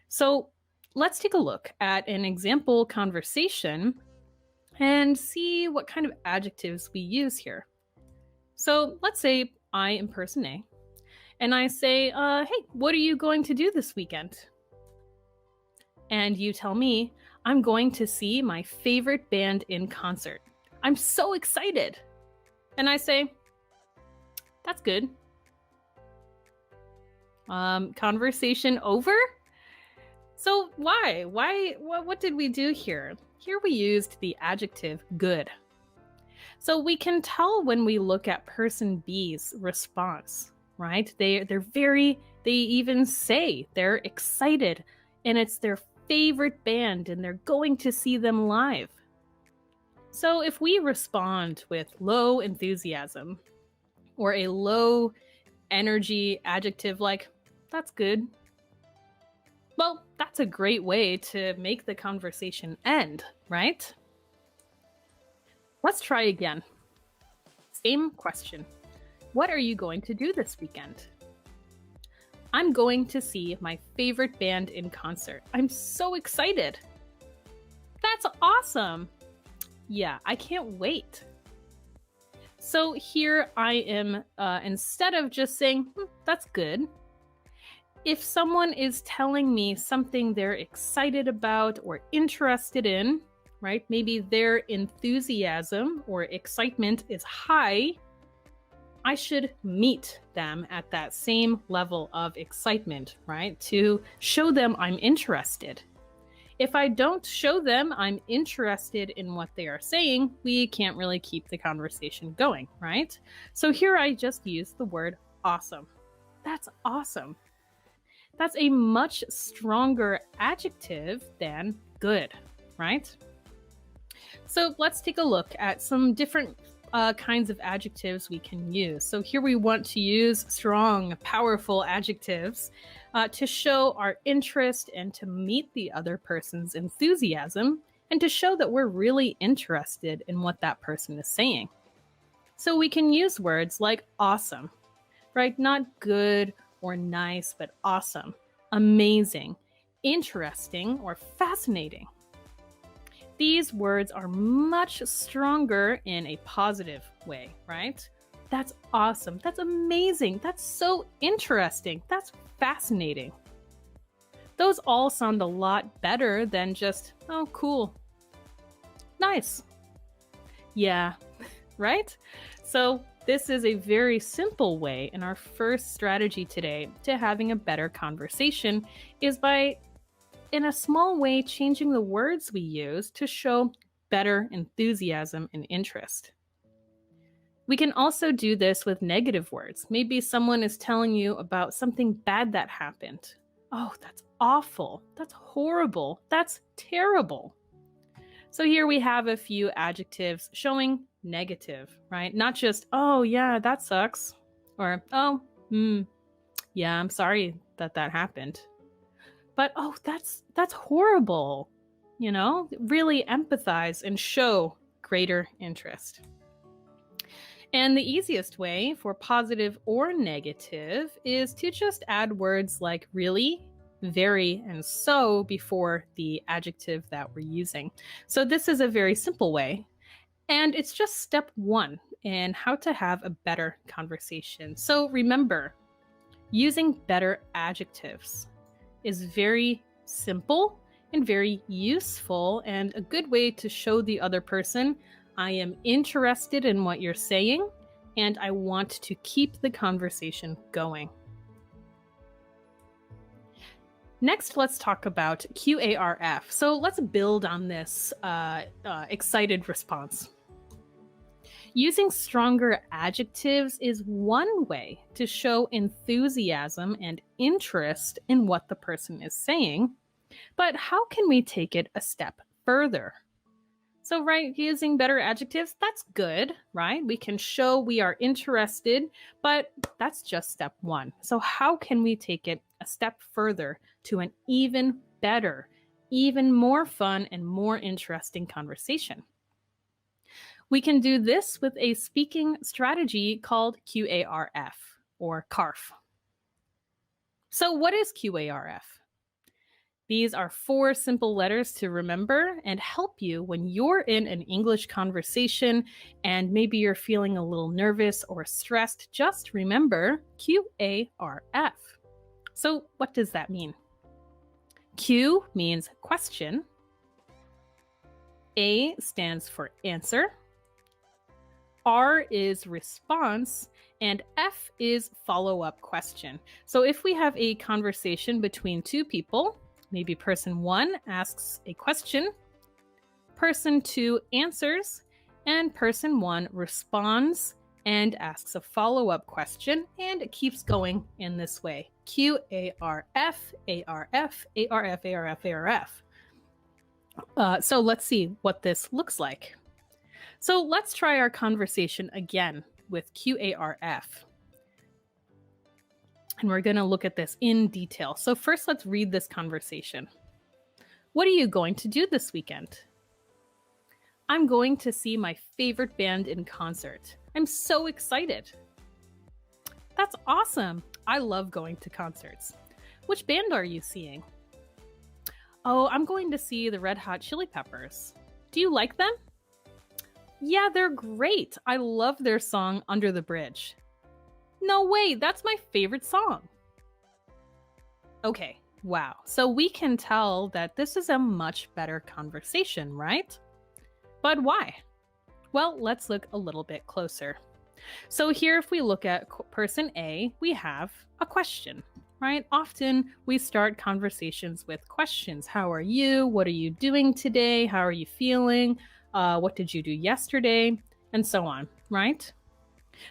So let's take a look at an example conversation and see what kind of adjectives we use here. So let's say I am person A, and I say, hey, what are you going to do this weekend? And you tell me, I'm going to see my favorite band in concert. I'm so excited. And I say, that's good. Conversation over? So why? What did we do here? Here we used the adjective good. So we can tell when we look at person B's response, right? They even say they're excited and it's their favorite band and they're going to see them live. So if we respond with low enthusiasm or a low energy adjective like, that's good, well, that's a great way to make the conversation end, right? Let's try again. Same question. What are you going to do this weekend? I'm going to see my favorite band in concert. I'm so excited. That's awesome. Yeah, I can't wait. So here I am, instead of just saying, that's good, if someone is telling me something they're excited about or interested in, right? Maybe their enthusiasm or excitement is high, I should meet them at that same level of excitement, right? To show them I'm interested. If I don't show them I'm interested in what they are saying, we can't really keep the conversation going, right? So here I just use the word awesome. That's awesome. That's a much stronger adjective than good, right? So let's take a look at some different kinds of adjectives we can use. So here we want to use strong, powerful adjectives to show our interest and to meet the other person's enthusiasm and to show that we're really interested in what that person is saying. So we can use words like awesome, right? Not good or nice, but awesome, amazing, interesting, or fascinating. These words are much stronger in a positive way, right? That's awesome. That's amazing. That's so interesting. That's fascinating. Those all sound a lot better than just, oh, cool. Nice. Yeah, right? So this is a very simple way, and our first strategy today to having a better conversation is by, in a small way, changing the words we use to show better enthusiasm and interest. We can also do this with negative words. Maybe someone is telling you about something bad that happened. Oh, that's awful. That's horrible. That's terrible. So here we have a few adjectives showing negative, right? Not just, oh, yeah, that sucks. Or, oh, yeah, I'm sorry that happened. But, oh, that's horrible. You know, really empathize and show greater interest. And the easiest way for positive or negative is to just add words like really, very, and so before the adjective that we're using. So this is a very simple way. And it's just step 1 in how to have a better conversation. So remember, using better adjectives is very simple and very useful and a good way to show the other person, I am interested in what you're saying and I want to keep the conversation going. Next, let's talk about QARF. So let's build on this excited response. Using stronger adjectives is one way to show enthusiasm and interest in what the person is saying, but how can we take it a step further? So, right, using better adjectives, that's good, right? We can show we are interested, but that's just step one. So, how can we take it a step further to an even better, even more fun and more interesting conversation? We can do this with a speaking strategy called QARF or CARF. So, what is QARF? These are 4 simple letters to remember and help you when you're in an English conversation and maybe you're feeling a little nervous or stressed. Just remember QARF. So, what does that mean? Q means question. A stands for answer. R is response. And F is follow-up question. So, if we have a conversation between 2 people, maybe person 1 asks a question, person 2 answers, and person 1 responds and asks a follow-up question, and it keeps going in this way. QARF, ARF, ARF, ARF, ARF. So let's see what this looks like. So let's try our conversation again with QARF. And we're going to look at this in detail. So first, let's read this conversation. What are you going to do this weekend? I'm going to see my favorite band in concert. I'm so excited. That's awesome. I love going to concerts. Which band are you seeing? Oh, I'm going to see the Red Hot Chili Peppers. Do you like them? Yeah, they're great. I love their song Under the Bridge. No way, that's my favorite song. Okay, wow. So we can tell that this is a much better conversation, right? But why? Well, let's look a little bit closer. So here, if we look at person A, we have a question, right? Often we start conversations with questions. How are you? What are you doing today? How are you feeling? What did you do yesterday? And so on, right?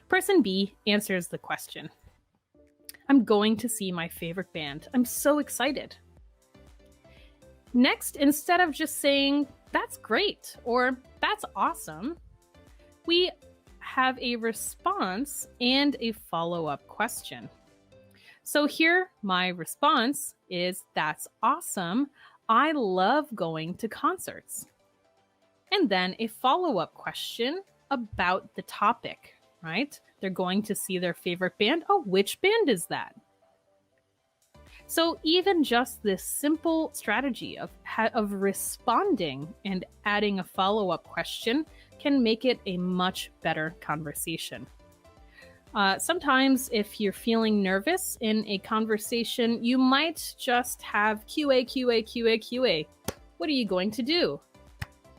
Person B answers the question. I'm going to see my favorite band. I'm so excited. Next, instead of just saying, that's great, or that's awesome, we have a response and a follow-up question. So here, my response is, that's awesome. I love going to concerts. And then a follow-up question about the topic, right? They're going to see their favorite band. Oh, which band is that? So even just this simple strategy of responding and adding a follow-up question can make it a much better conversation. Sometimes if you're feeling nervous in a conversation, you might just have QA, QA, QA, QA. What are you going to do?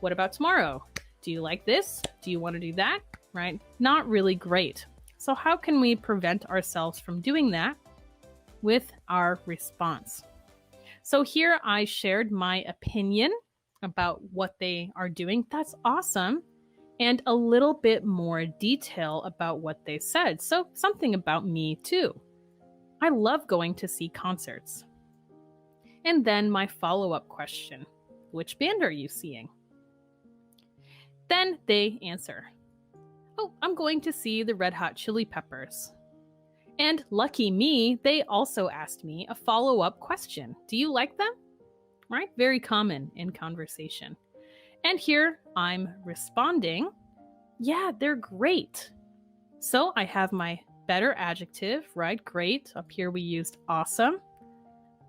What about tomorrow? Do you like this? Do you want to do that? Right? Not really great. So how can we prevent ourselves from doing that with our response? So here I shared my opinion about what they are doing. That's awesome. And a little bit more detail about what they said. So something about me too. I love going to see concerts. And then my follow-up question, which band are you seeing? Then they answer, oh, I'm going to see the Red Hot Chili Peppers. And lucky me, they also asked me a follow-up question. Do you like them? Right? Very common in conversation. And here I'm responding, yeah, they're great. So I have my better adjective, right? Great. Up here we used awesome.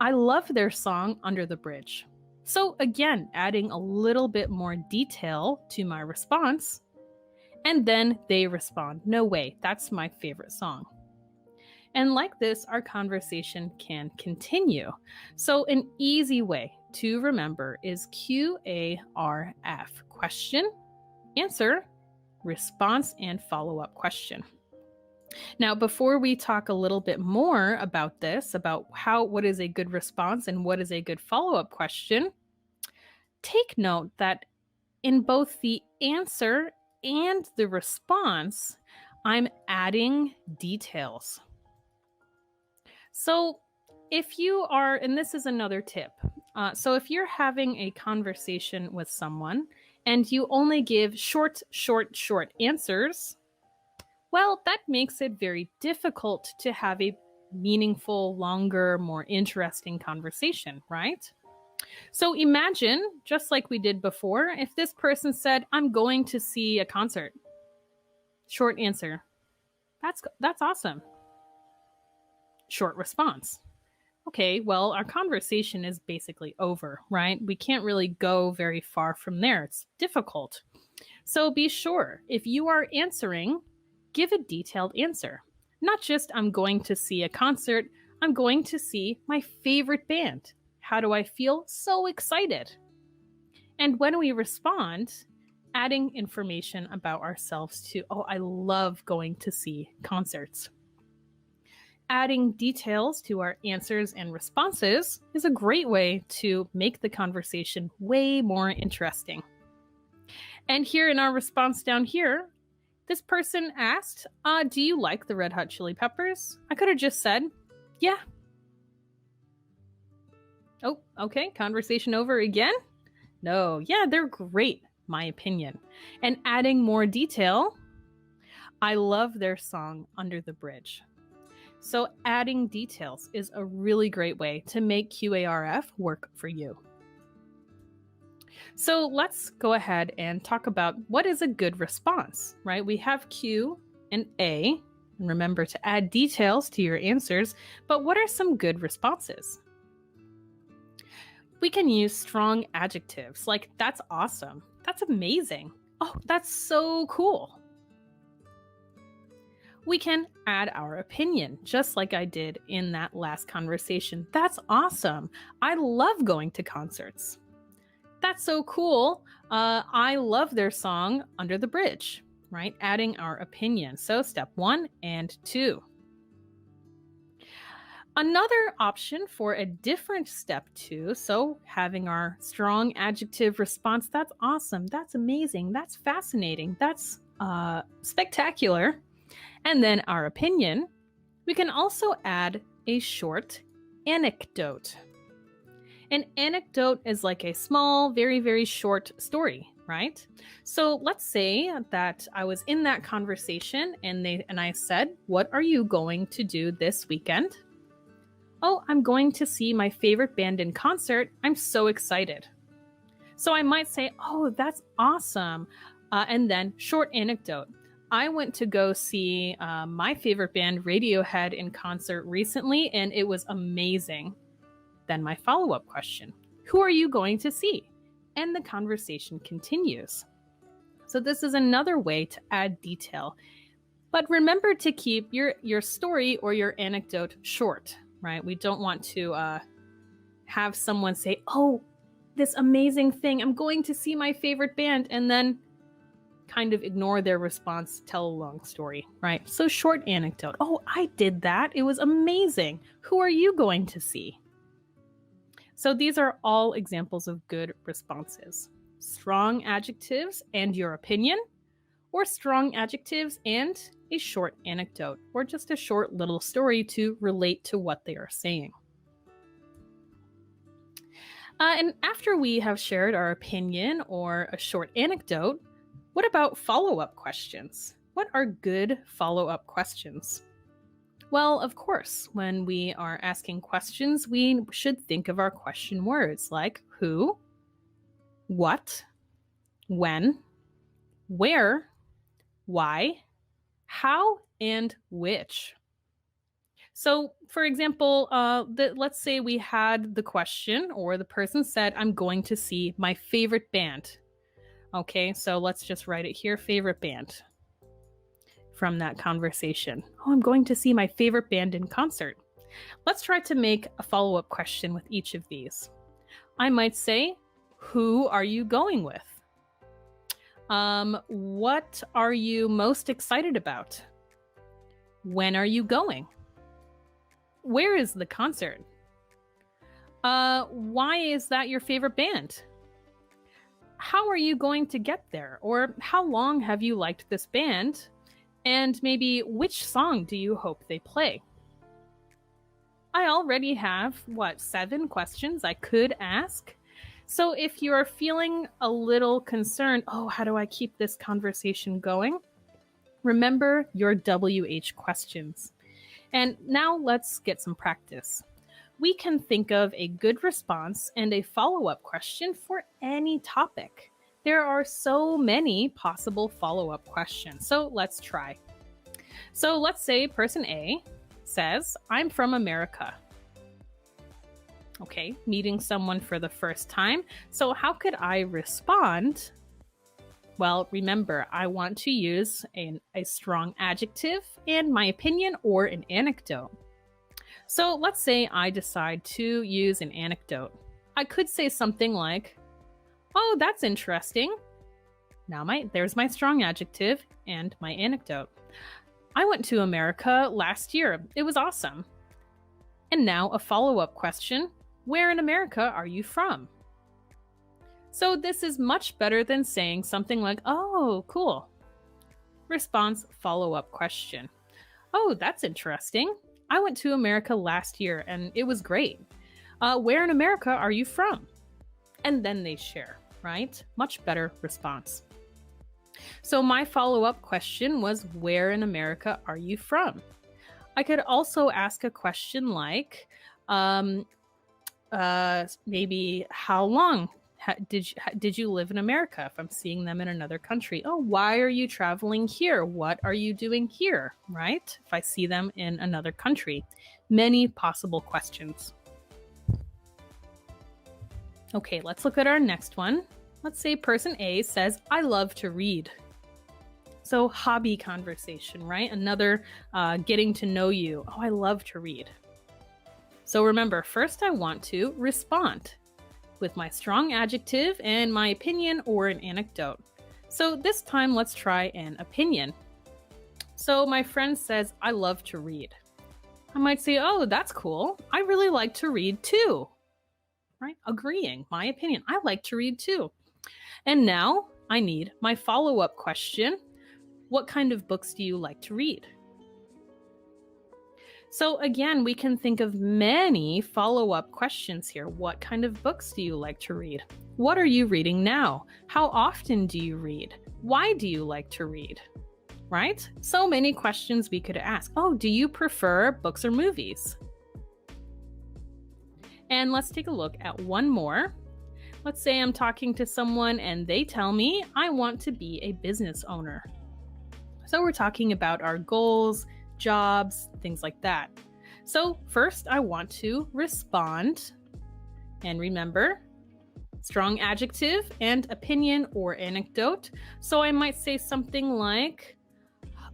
I love their song Under the Bridge. So again, adding a little bit more detail to my response. And then they respond, no way, that's my favorite song. And like this, our conversation can continue. So an easy way to remember is QARF, question, answer, response, and follow-up question. Now, before we talk a little bit more about this, about what is a good response and what is a good follow-up question, take note that in both the answer and the response, I'm adding details. So if you are, and this is another tip, so if you're having a conversation with someone and you only give short answers, well, that makes it very difficult to have a meaningful, longer, more interesting conversation, right? So imagine, just like we did before, if this person said, I'm going to see a concert. Short answer. That's awesome. Short response. Okay, well, our conversation is basically over, right? We can't really go very far from there. It's difficult. So be sure, if you are answering, give a detailed answer. Not just, I'm going to see a concert, I'm going to see my favorite band. How do I feel? So excited. And when we respond, adding information about ourselves to, oh, I love going to see concerts. Adding details to our answers and responses is a great way to make the conversation way more interesting. And here in our response down here, this person asked, do you like the Red Hot Chili Peppers? I could have just said, yeah. Oh, okay, conversation over again? No, yeah, they're great, my opinion. And adding more detail, I love their song Under the Bridge. So adding details is a really great way to make QARF work for you. So let's go ahead and talk about what is a good response, right? We have Q and A, and remember to add details to your answers, but what are some good responses? We can use strong adjectives like, that's awesome, that's amazing, oh, that's so cool. We can add our opinion, just like I did in that last conversation. That's awesome. I love going to concerts. That's so cool. I love their song Under the Bridge, right? Adding our opinion. So step 1 and 2. Another option for a different step 2, so having our strong adjective response, that's awesome, that's amazing, that's fascinating, that's spectacular. And then our opinion, we can also add a short anecdote. An anecdote is like a small, very, very short story, right? So let's say that I was in that conversation and I said, what are you going to do this weekend? Oh, I'm going to see my favorite band in concert. I'm so excited. So I might say, oh, that's awesome. And then short anecdote. I went to go see my favorite band, Radiohead, in concert recently, and it was amazing. Then my follow-up question, who are you going to see? And the conversation continues. So this is another way to add detail. But remember to keep your story or your anecdote short, right? We don't want to have someone say, oh, this amazing thing, I'm going to see my favorite band, and then kind of ignore their response, tell a long story, right? So short anecdote. Oh, I did that. It was amazing. Who are you going to see? So these are all examples of good responses. Strong adjectives and your opinion, or strong adjectives and a short anecdote, or just a short little story to relate to what they are saying. And after we have shared our opinion or a short anecdote, what about follow-up questions? What are good follow-up questions? Well, of course, when we are asking questions, we should think of our question words like who, what, when, where, why, how, and which. So, for example, let's say we had the question or the person said, I'm going to see my favorite band. Okay, so let's just write it here, favorite band, from that conversation. Oh, I'm going to see my favorite band in concert. Let's try to make a follow-up question with each of these. I might say, who are you going with? What are you most excited about? When are you going? Where is the concert? Why is that your favorite band? How are you going to get there? Or how long have you liked this band? And maybe which song do you hope they play? I already have, 7 questions I could ask? So if you're feeling a little concerned, how do I keep this conversation going? Remember your WH questions. And now let's get some practice. We can think of a good response and a follow-up question for any topic. There are so many possible follow-up questions, so let's try. So let's say person A says, I'm from America. Okay, meeting someone for the first time. So how could I respond? Well, remember, I want to use a strong adjective and my opinion or an anecdote. So let's say I decide to use an anecdote. I could say something like, oh, that's interesting. Now there's my strong adjective and my anecdote. I went to America last year. It was awesome. And now a follow-up question. Where in America are you from? So this is much better than saying something like, oh, cool. Response, follow-up question. Oh, that's interesting. I went to America last year and it was great. Where in America are you from? And then they share, right? Much better response. So my follow-up question was, where in America are you from? I could also ask a question like, maybe how long did you live in America if I'm seeing them in another country? Oh, why are you traveling here? What are you doing here, right? If I see them in another country. Many possible questions. Okay, let's look at our next one. Let's say person A says, I love to read. So hobby conversation, right? Another getting to know you. Oh, I love to read. So remember, first I want to respond with my strong adjective and my opinion or an anecdote. So this time let's try an opinion. So my friend says, I love to read. I might say, oh, that's cool. I really like to read too. Right? Agreeing, my opinion. I like to read too. And now I need my follow-up question. What kind of books do you like to read? So again, we can think of many follow-up questions here. What kind of books do you like to read? What are you reading now? How often do you read? Why do you like to read? Right? So many questions we could ask. Oh, do you prefer books or movies? And let's take a look at one more. Let's say I'm talking to someone and they tell me I want to be a business owner. So we're talking about our goals, jobs, things like that. So first I want to respond. And remember, strong adjective and opinion or anecdote. So I might say something like,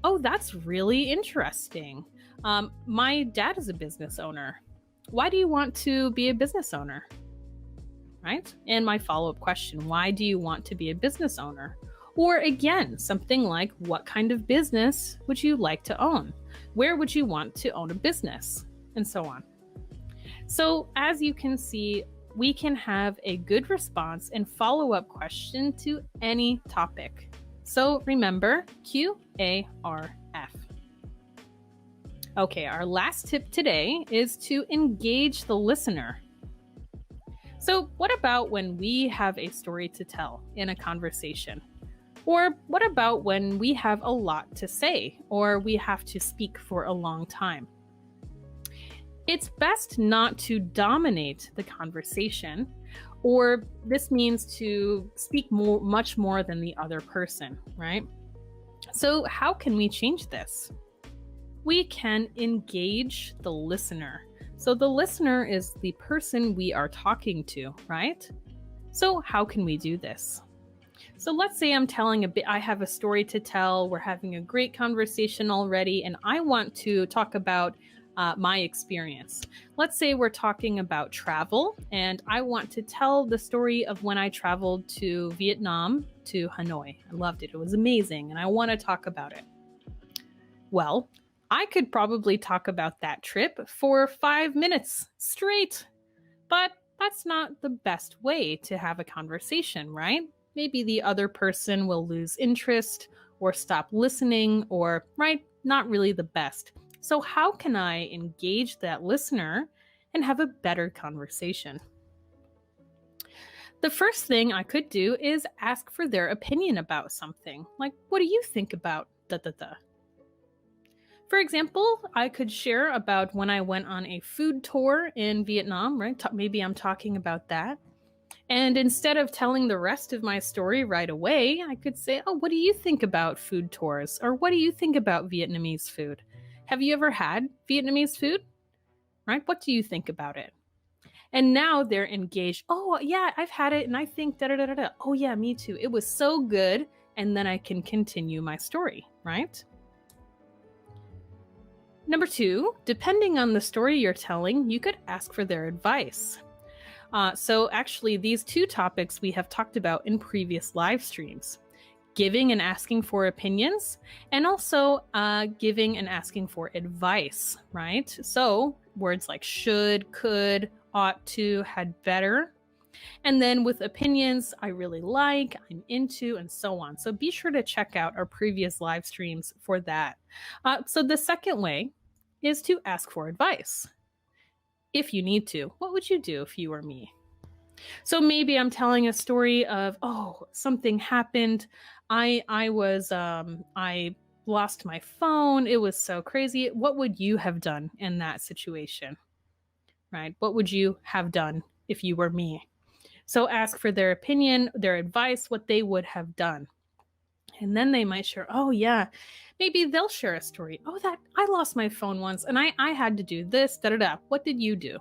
oh, that's really interesting. My dad is a business owner. Why do you want to be a business owner? Right? And my follow-up question, why do you want to be a business owner? Or again, something like, what kind of business would you like to own? Where would you want to own a business? And so on. So as you can see, we can have a good response and follow-up question to any topic. So remember, QARF. Okay, our last tip today is to engage the listener. So what about when we have a story to tell in a conversation? Or what about when we have a lot to say or we have to speak for a long time? It's best not to dominate the conversation, or this means to speak much more than the other person, right? So how can we change this? We can engage the listener. So the listener is the person we are talking to, right? So how can we do this? So let's say I'm telling I have a story to tell, we're having a great conversation already, and I want to talk about my experience. Let's say we're talking about travel, and I want to tell the story of when I traveled to Vietnam, to Hanoi. I loved it. It was amazing, and I want to talk about it. Well, I could probably talk about that trip for 5 minutes straight, but that's not the best way to have a conversation, right? Maybe the other person will lose interest or stop listening, or, right, not really the best. So, how can I engage that listener and have a better conversation? The first thing I could do is ask for their opinion about something. Like, what do you think about da da da? For example, I could share about when I went on a food tour in Vietnam, right? Maybe I'm talking about that. And instead of telling the rest of my story right away, I could say, oh, what do you think about food tours? Or what do you think about Vietnamese food? Have you ever had Vietnamese food? Right? What do you think about it? And now they're engaged. Oh, yeah, I've had it and I think da da da da. Oh, yeah, me too. It was so good. And then I can continue my story, right? Number 2, depending on the story you're telling, you could ask for their advice. So actually, these 2 topics we have talked about in previous live streams. Giving and asking for opinions, and also giving and asking for advice, right? So words like should, could, ought to, had better. And then with opinions, I really like, I'm into, and so on. So be sure to check out our previous live streams for that. So the second way is to ask for advice. If you need to, what would you do if you were me? So maybe I'm telling a story of, oh, something happened. I lost my phone. It was so crazy. What would you have done in that situation? Right? What would you have done if you were me? So ask for their opinion, their advice, what they would have done. And then they might share, oh yeah, maybe they'll share a story. Oh, that I lost my phone once and I had to do this, da da da. What did you do?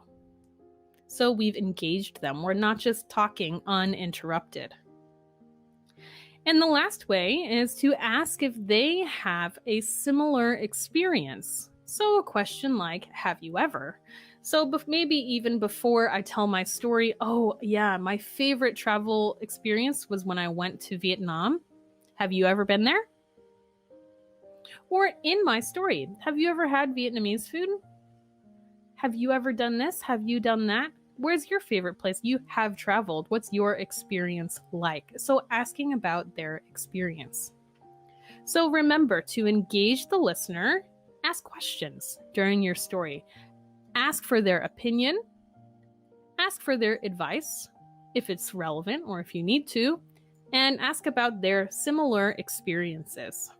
So we've engaged them. We're not just talking uninterrupted. And the last way is to ask if they have a similar experience. So a question like, have you ever? So maybe even before I tell my story, oh yeah, my favorite travel experience was when I went to Vietnam. Have you ever been there? Or in my story, have you ever had Vietnamese food? Have you ever done this? Have you done that? Where's your favorite place you have traveled? What's your experience like? So asking about their experience. So remember to engage the listener, ask questions during your story. Ask for their opinion, ask for their advice if it's relevant or if you need to, and ask about their similar experiences.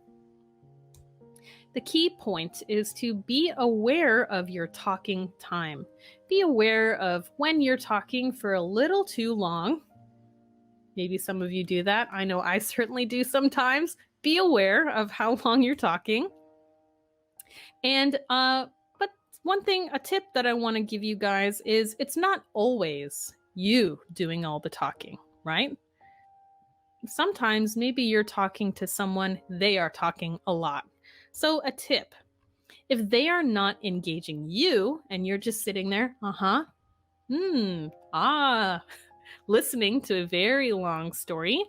The key point is to be aware of your talking time. Be aware of when you're talking for a little too long. Maybe some of you do that. I know I certainly do sometimes. Be aware of how long you're talking. And but one thing, a tip that I want to give you guys is it's not always you doing all the talking, right? Sometimes maybe you're talking to someone, they are talking a lot. So a tip, if they are not engaging you and you're just sitting there, listening to a very long story,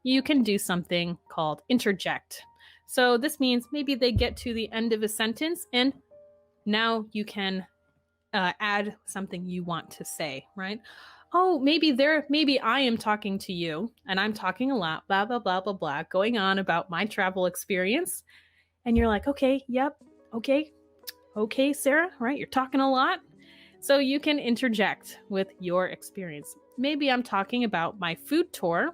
you can do something called interject. So this means maybe they get to the end of a sentence and now you can add something you want to say, right? Oh, maybe I am talking to you and I'm talking a lot, blah, blah, blah, blah, blah, going on about my travel experience. And you're like, okay, yep, okay, Sarah, right? You're talking a lot. So you can interject with your experience. Maybe I'm talking about my food tour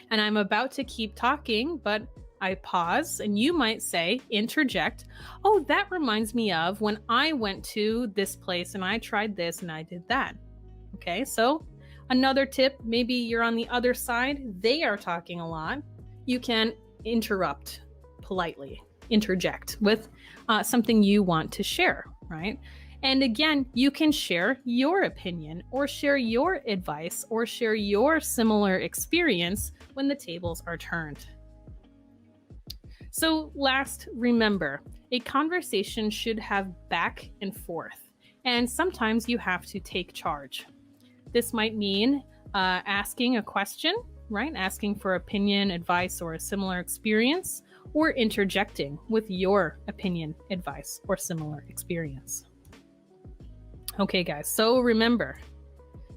and I'm about to keep talking, but I pause and you might say, interject, oh, that reminds me of when I went to this place and I tried this and I did that. Okay, so another tip, maybe you're on the other side, they are talking a lot. You can interrupt politely, interject with something you want to share, right? And again, you can share your opinion or share your advice or share your similar experience when the tables are turned. So last, remember, a conversation should have back and forth, and sometimes you have to take charge. This might mean asking a question, right? Asking for opinion, advice, or a similar experience, or interjecting with your opinion, advice, or similar experience. Okay, guys, so remember,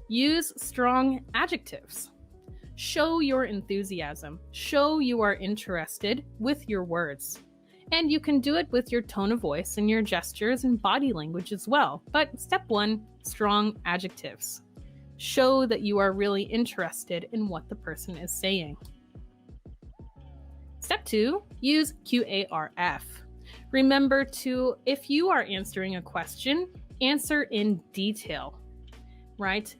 use strong adjectives. Show your enthusiasm. Show you are interested with your words. And you can do it with your tone of voice and your gestures and body language as well. But step 1, strong adjectives. Show that you are really interested in what the person is saying. Step 2, use QARF. Remember to, if you are answering a question, answer in detail, right?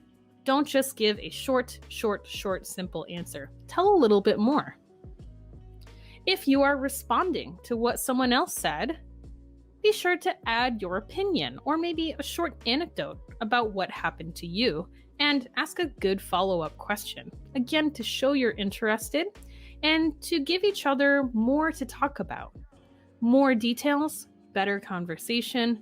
Don't just give a short, simple answer. Tell a little bit more. If you are responding to what someone else said, be sure to add your opinion or maybe a short anecdote about what happened to you and ask a good follow-up question. Again, to show you're interested and to give each other more to talk about. More details, better conversation,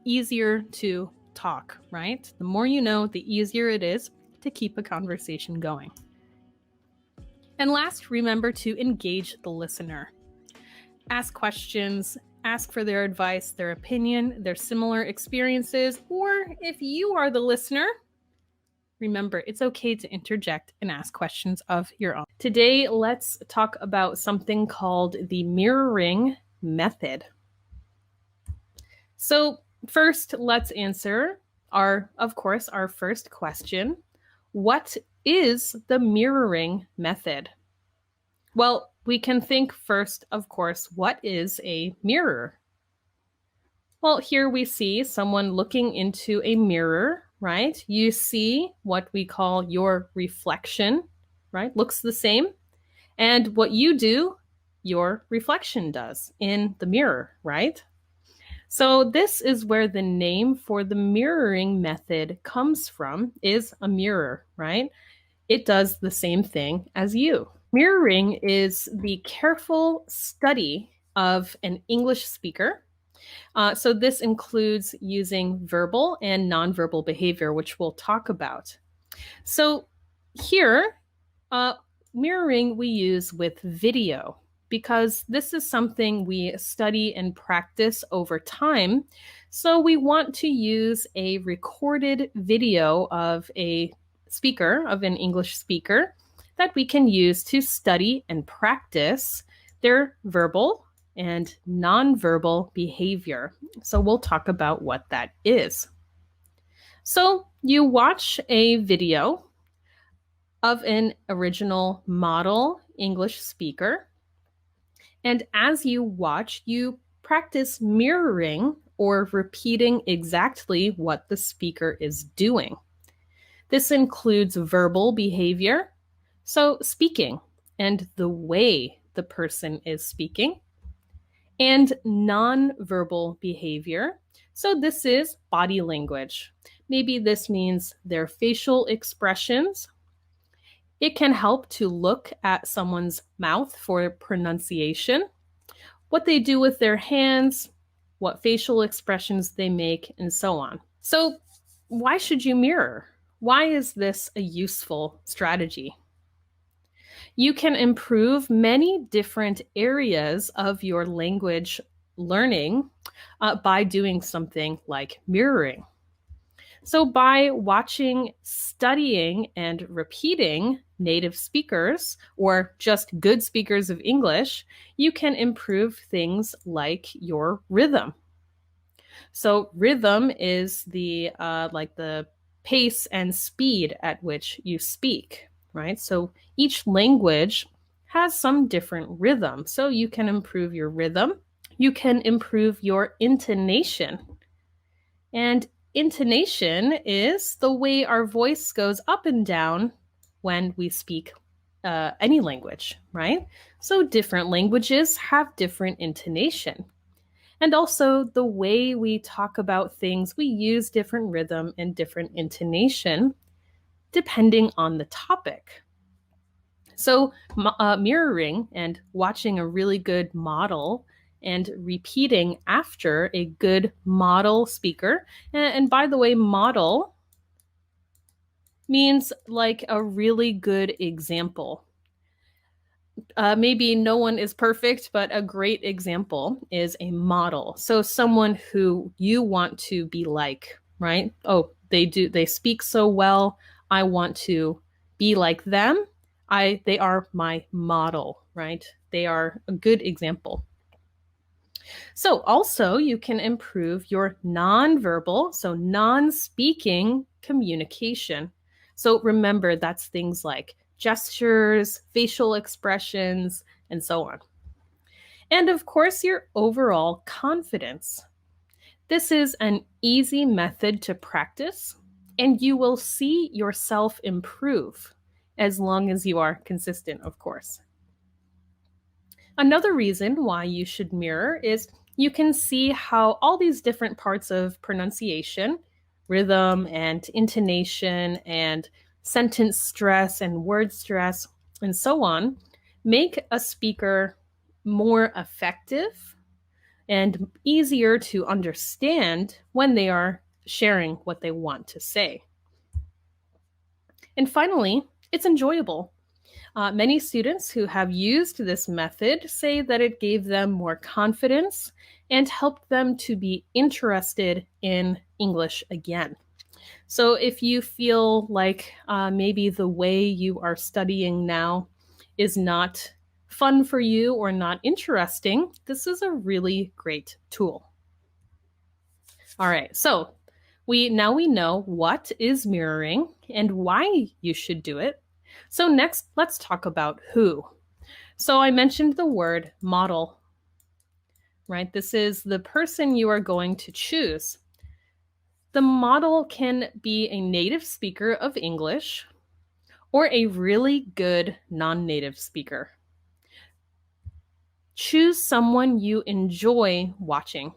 easier to talk, right? The more you know, the easier it is to keep a conversation going. And last, remember to engage the listener. Ask questions, ask for their advice, their opinion, their similar experiences, or if you are the listener, remember it's okay to interject and ask questions of your own. Today, let's talk about something called the mirroring method. So first, let's answer our first question. What is the mirroring method? Well, we can think first, of course, what is a mirror? Well, here we see someone looking into a mirror, right? You see what we call your reflection, right? Looks the same. And what you do, your reflection does in the mirror, right? So this is where the name for the mirroring method comes from, is a mirror, right? It does the same thing as you. Mirroring is the careful study of an English speaker. So this includes using verbal and nonverbal behavior, which we'll talk about. So here, mirroring we use with video, because this is something we study and practice over time. So we want to use a recorded video of a speaker, of an English speaker, that we can use to study and practice their verbal and nonverbal behavior. So we'll talk about what that is. So you watch a video of an original model English speaker, and as you watch, you practice mirroring or repeating exactly what the speaker is doing. This includes verbal behavior, so speaking and the way the person is speaking, and nonverbal behavior. So this is body language. Maybe this means their facial expressions. It can help to look at someone's mouth for pronunciation, what they do with their hands, what facial expressions they make, and so on. So why should you mirror? Why is this a useful strategy? You can improve many different areas of your language learning by doing something like mirroring. So by watching, studying, and repeating native speakers or just good speakers of English, you can improve things like your rhythm. So rhythm is the pace and speed at which you speak, right? So each language has some different rhythm. So you can improve your rhythm. You can improve your intonation. And intonation is the way our voice goes up and down when we speak any language, right? So different languages have different intonation. And also the way we talk about things, we use different rhythm and different intonation depending on the topic. So mirroring and watching a really good model and repeating after a good model speaker. And by the way, model means like a really good example. maybe no one is perfect, but a great example is a model. So someone who you want to be like, right? Oh, they speak so well. I want to be like them. They are my model, right? They are a good example. So also you can improve your nonverbal, so non-speaking communication. So remember that's things like gestures, facial expressions, and so on. And of course, your overall confidence. This is an easy method to practice, and you will see yourself improve as long as you are consistent, of course. Another reason why you should mirror is you can see how all these different parts of pronunciation, rhythm and intonation and sentence stress and word stress and so on, make a speaker more effective and easier to understand when they are sharing what they want to say. And finally, it's enjoyable. Many students who have used this method say that it gave them more confidence and helped them to be interested in English again. So, if you feel like maybe the way you are studying now is not fun for you or not interesting, this is a really great tool. All right, so we know what is mirroring and why you should do it. So next, let's talk about who. So I mentioned the word model, right? This is the person you are going to choose. The model can be a native speaker of English or a really good non-native speaker. Choose someone you enjoy watching.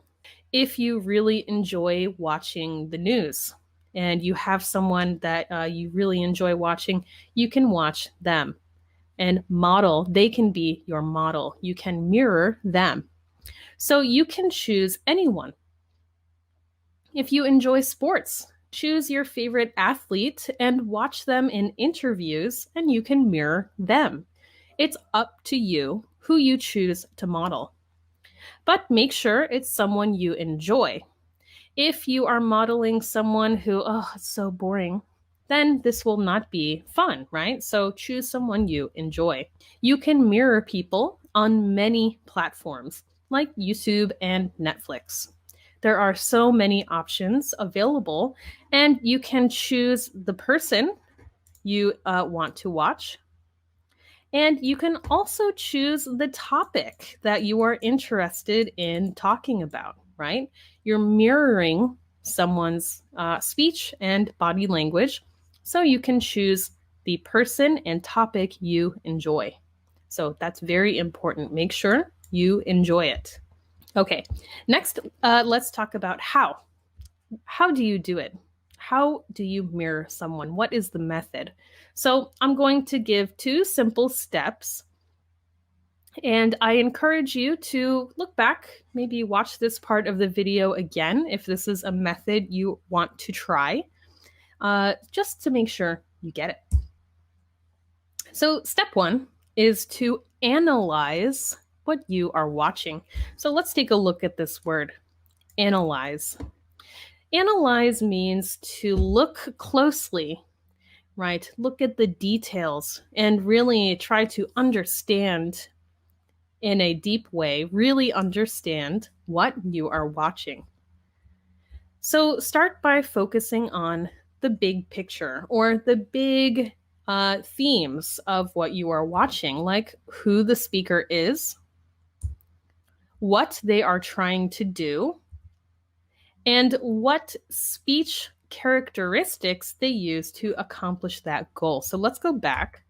If you really enjoy watching the news and you have someone that you really enjoy watching, you can watch them and model. They can be your model. You can mirror them. So you can choose anyone. If you enjoy sports, choose your favorite athlete and watch them in interviews, and you can mirror them. It's up to you who you choose to model. But make sure it's someone you enjoy. If you are modeling someone who, oh, it's so boring, then this will not be fun, right? So choose someone you enjoy. You can mirror people on many platforms like YouTube and Netflix. There are so many options available, and you can choose the person you want to watch. And you can also choose the topic that you are interested in talking about, right? You're mirroring someone's speech and body language, so you can choose the person and topic you enjoy. So that's very important. Make sure you enjoy it. Okay, next, let's talk about how. How do you do it? How do you mirror someone? What is the method? So I'm going to give 2 simple steps. And I encourage you to look back, maybe watch this part of the video again if this is a method you want to try, just to make sure you get it. So, step 1 is to analyze what you are watching. So, let's take a look at this word, analyze. Analyze means to look closely, right? Look at the details and really try to understand in a deep way, really understand what you are watching. So start by focusing on the big picture or the big themes of what you are watching, like who the speaker is, what they are trying to do, and what speech characteristics they use to accomplish that goal. So let's go back.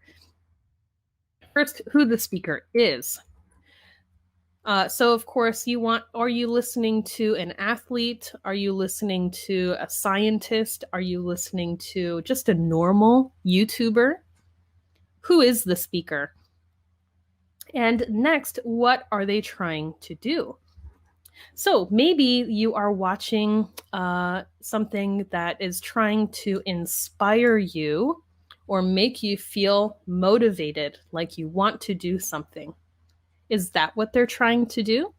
First, who the speaker is. So of course are you listening to an athlete? Are you listening to a scientist? Are you listening to just a normal YouTuber? Who is the speaker? And next, what are they trying to do? So maybe you are watching something that is trying to inspire you or make you feel motivated, like you want to do something. Is that what they're trying to do?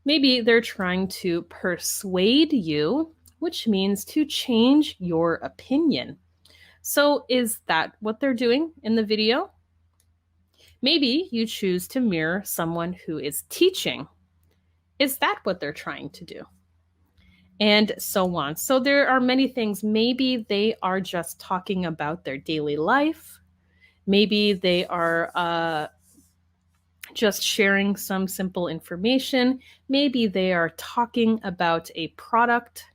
Maybe they're trying to persuade you, which means to change your opinion. So, is that what they're doing in the video? Maybe you choose to mirror someone who is teaching. Is that what they're trying to do? And so on. So, there are many things. Maybe they are just talking about their daily life. Maybe they are just sharing some simple information. Maybe they are talking about a product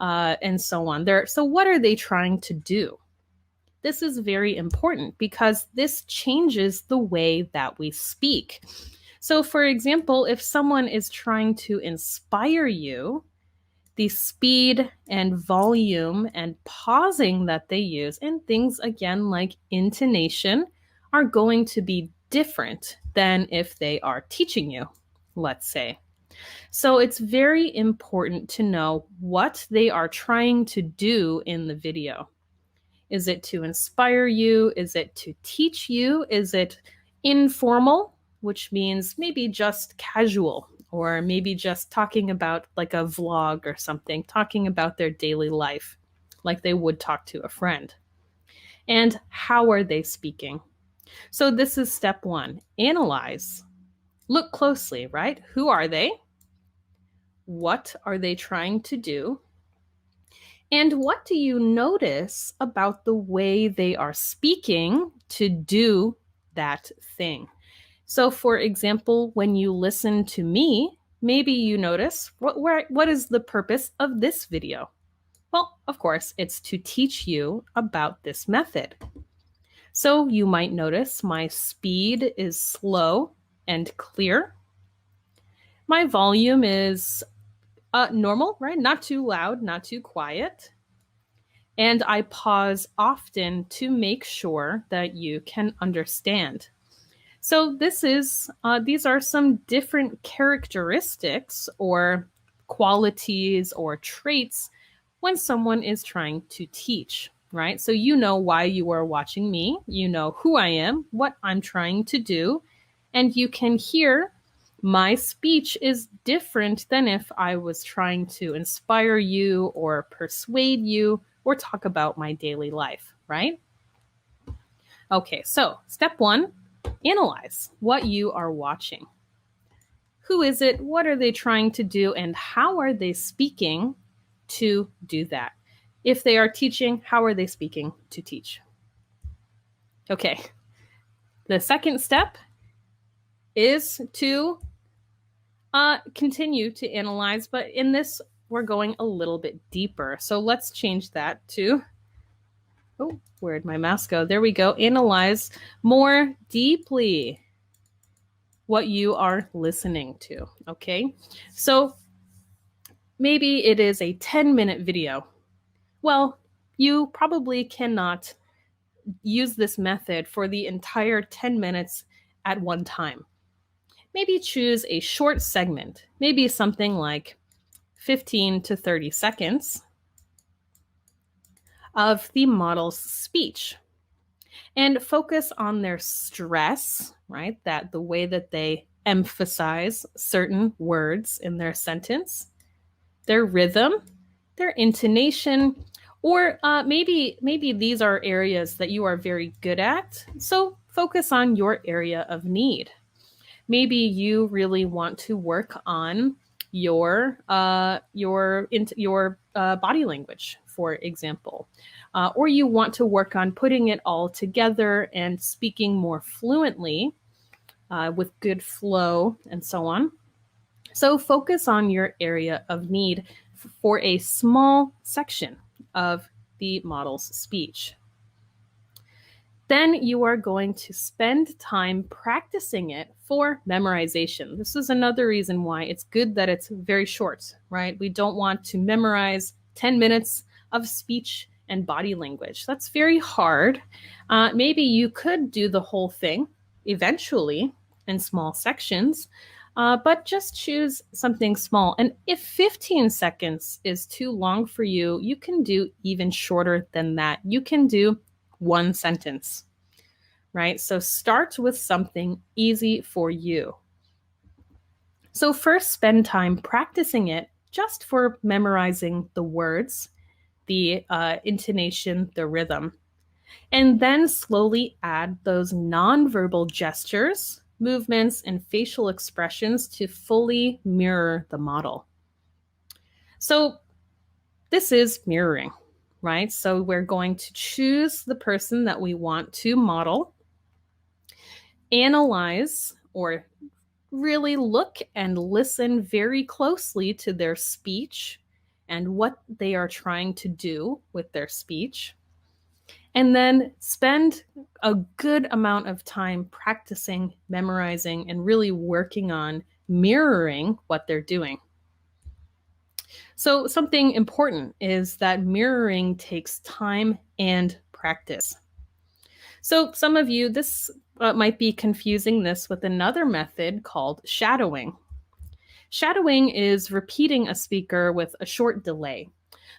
and so on. So, what are they trying to do? This is very important because this changes the way that we speak. So, for example, if someone is trying to inspire you, the speed and volume and pausing that they use, and things again like intonation, are going to be different than if they are teaching you, let's say. So it's very important to know what they are trying to do in the video. Is it to inspire you? Is it to teach you? Is it informal, which means maybe just casual, or maybe just talking about like a vlog or something, talking about their daily life like they would talk to a friend? And how are they speaking? So this is step one. Analyze. Look closely, right? Who are they? What are they trying to do? And what do you notice about the way they are speaking to do that thing? So, for example, when you listen to me, maybe you notice what is the purpose of this video? Well, of course, it's to teach you about this method. So you might notice my speed is slow and clear. My volume is normal, right? Not too loud, not too quiet. And I pause often to make sure that you can understand. So these are some different characteristics or qualities or traits when someone is trying to teach, right? So you know why you are watching me, you know who I am, what I'm trying to do, and you can hear my speech is different than if I was trying to inspire you or persuade you or talk about my daily life, right? Okay, so step one, analyze what you are watching. Who is it? What are they trying to do? And how are they speaking to do that? If they are teaching, how are they speaking to teach? Okay, the second step is to continue to analyze, but in this, we're going a little bit deeper. So let's change that to, oh, where'd my mouse go? There we go. Analyze more deeply what you are listening to, okay? So maybe it is a 10-minute video. Well, you probably cannot use this method for the entire 10 minutes at one time. Maybe choose a short segment, maybe something like 15 to 30 seconds of the model's speech, and focus on their stress, right? That the way that they emphasize certain words in their sentence, their rhythm, their intonation, or maybe these are areas that you are very good at. So focus on your area of need. Maybe you really want to work on your body language, for example, or you want to work on putting it all together and speaking more fluently with good flow and so on. So focus on your area of need for a small section of the model's speech. Then you are going to spend time practicing it for memorization. This is another reason why it's good that it's very short, right? We don't want to memorize 10 minutes of speech and body language. That's very hard. Maybe you could do the whole thing eventually in small sections, but just choose something small. And if 15 seconds is too long for you, you can do even shorter than that. You can do one sentence, right? So start with something easy for you. So first, spend time practicing it just for memorizing the words, the intonation, the rhythm. And then slowly add those nonverbal gestures, movements, and facial expressions to fully mirror the model. So this is mirroring, right? So we're going to choose the person that we want to model, analyze or really look and listen very closely to their speech and what they are trying to do with their speech. And then spend a good amount of time practicing, memorizing, and really working on mirroring what they're doing. So, something important is that mirroring takes time and practice. So, some of you, this might be confusing this with another method called shadowing. Shadowing is repeating a speaker with a short delay.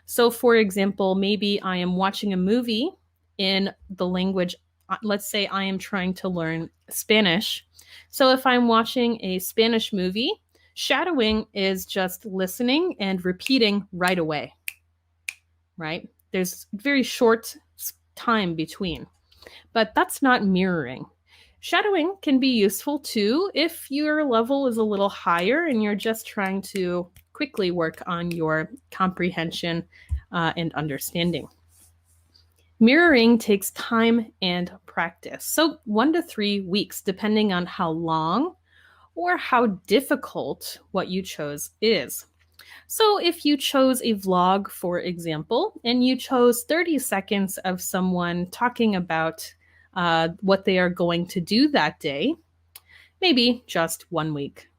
So, for example, maybe I am watching a movie in the language, let's say I am trying to learn Spanish. So, if I'm watching a Spanish movie, shadowing is just listening and repeating right away, right? There's very short time between, but that's not mirroring. Shadowing can be useful too if your level is a little higher and you're just trying to quickly work on your comprehension and understanding. Mirroring takes time and practice, so 1 to 3 weeks, depending on how long or how difficult what you chose is. So, if you chose a vlog, for example, and you chose 30 seconds of someone talking about what they are going to do that day, maybe just 1 week.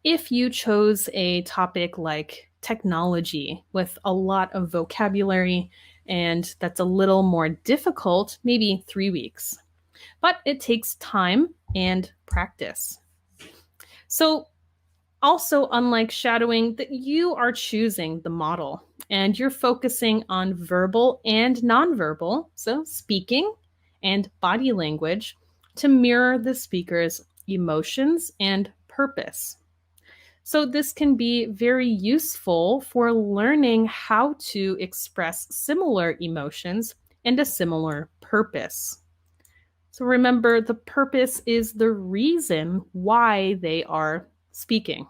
If you chose a topic like technology with a lot of vocabulary and that's a little more difficult, maybe 3 weeks. But it takes time and practice. So, also, unlike shadowing, that you are choosing the model and you're focusing on verbal and nonverbal, so speaking and body language, to mirror the speaker's emotions and purpose. So, this can be very useful for learning how to express similar emotions and a similar purpose. So, remember, the purpose is the reason why they are speaking.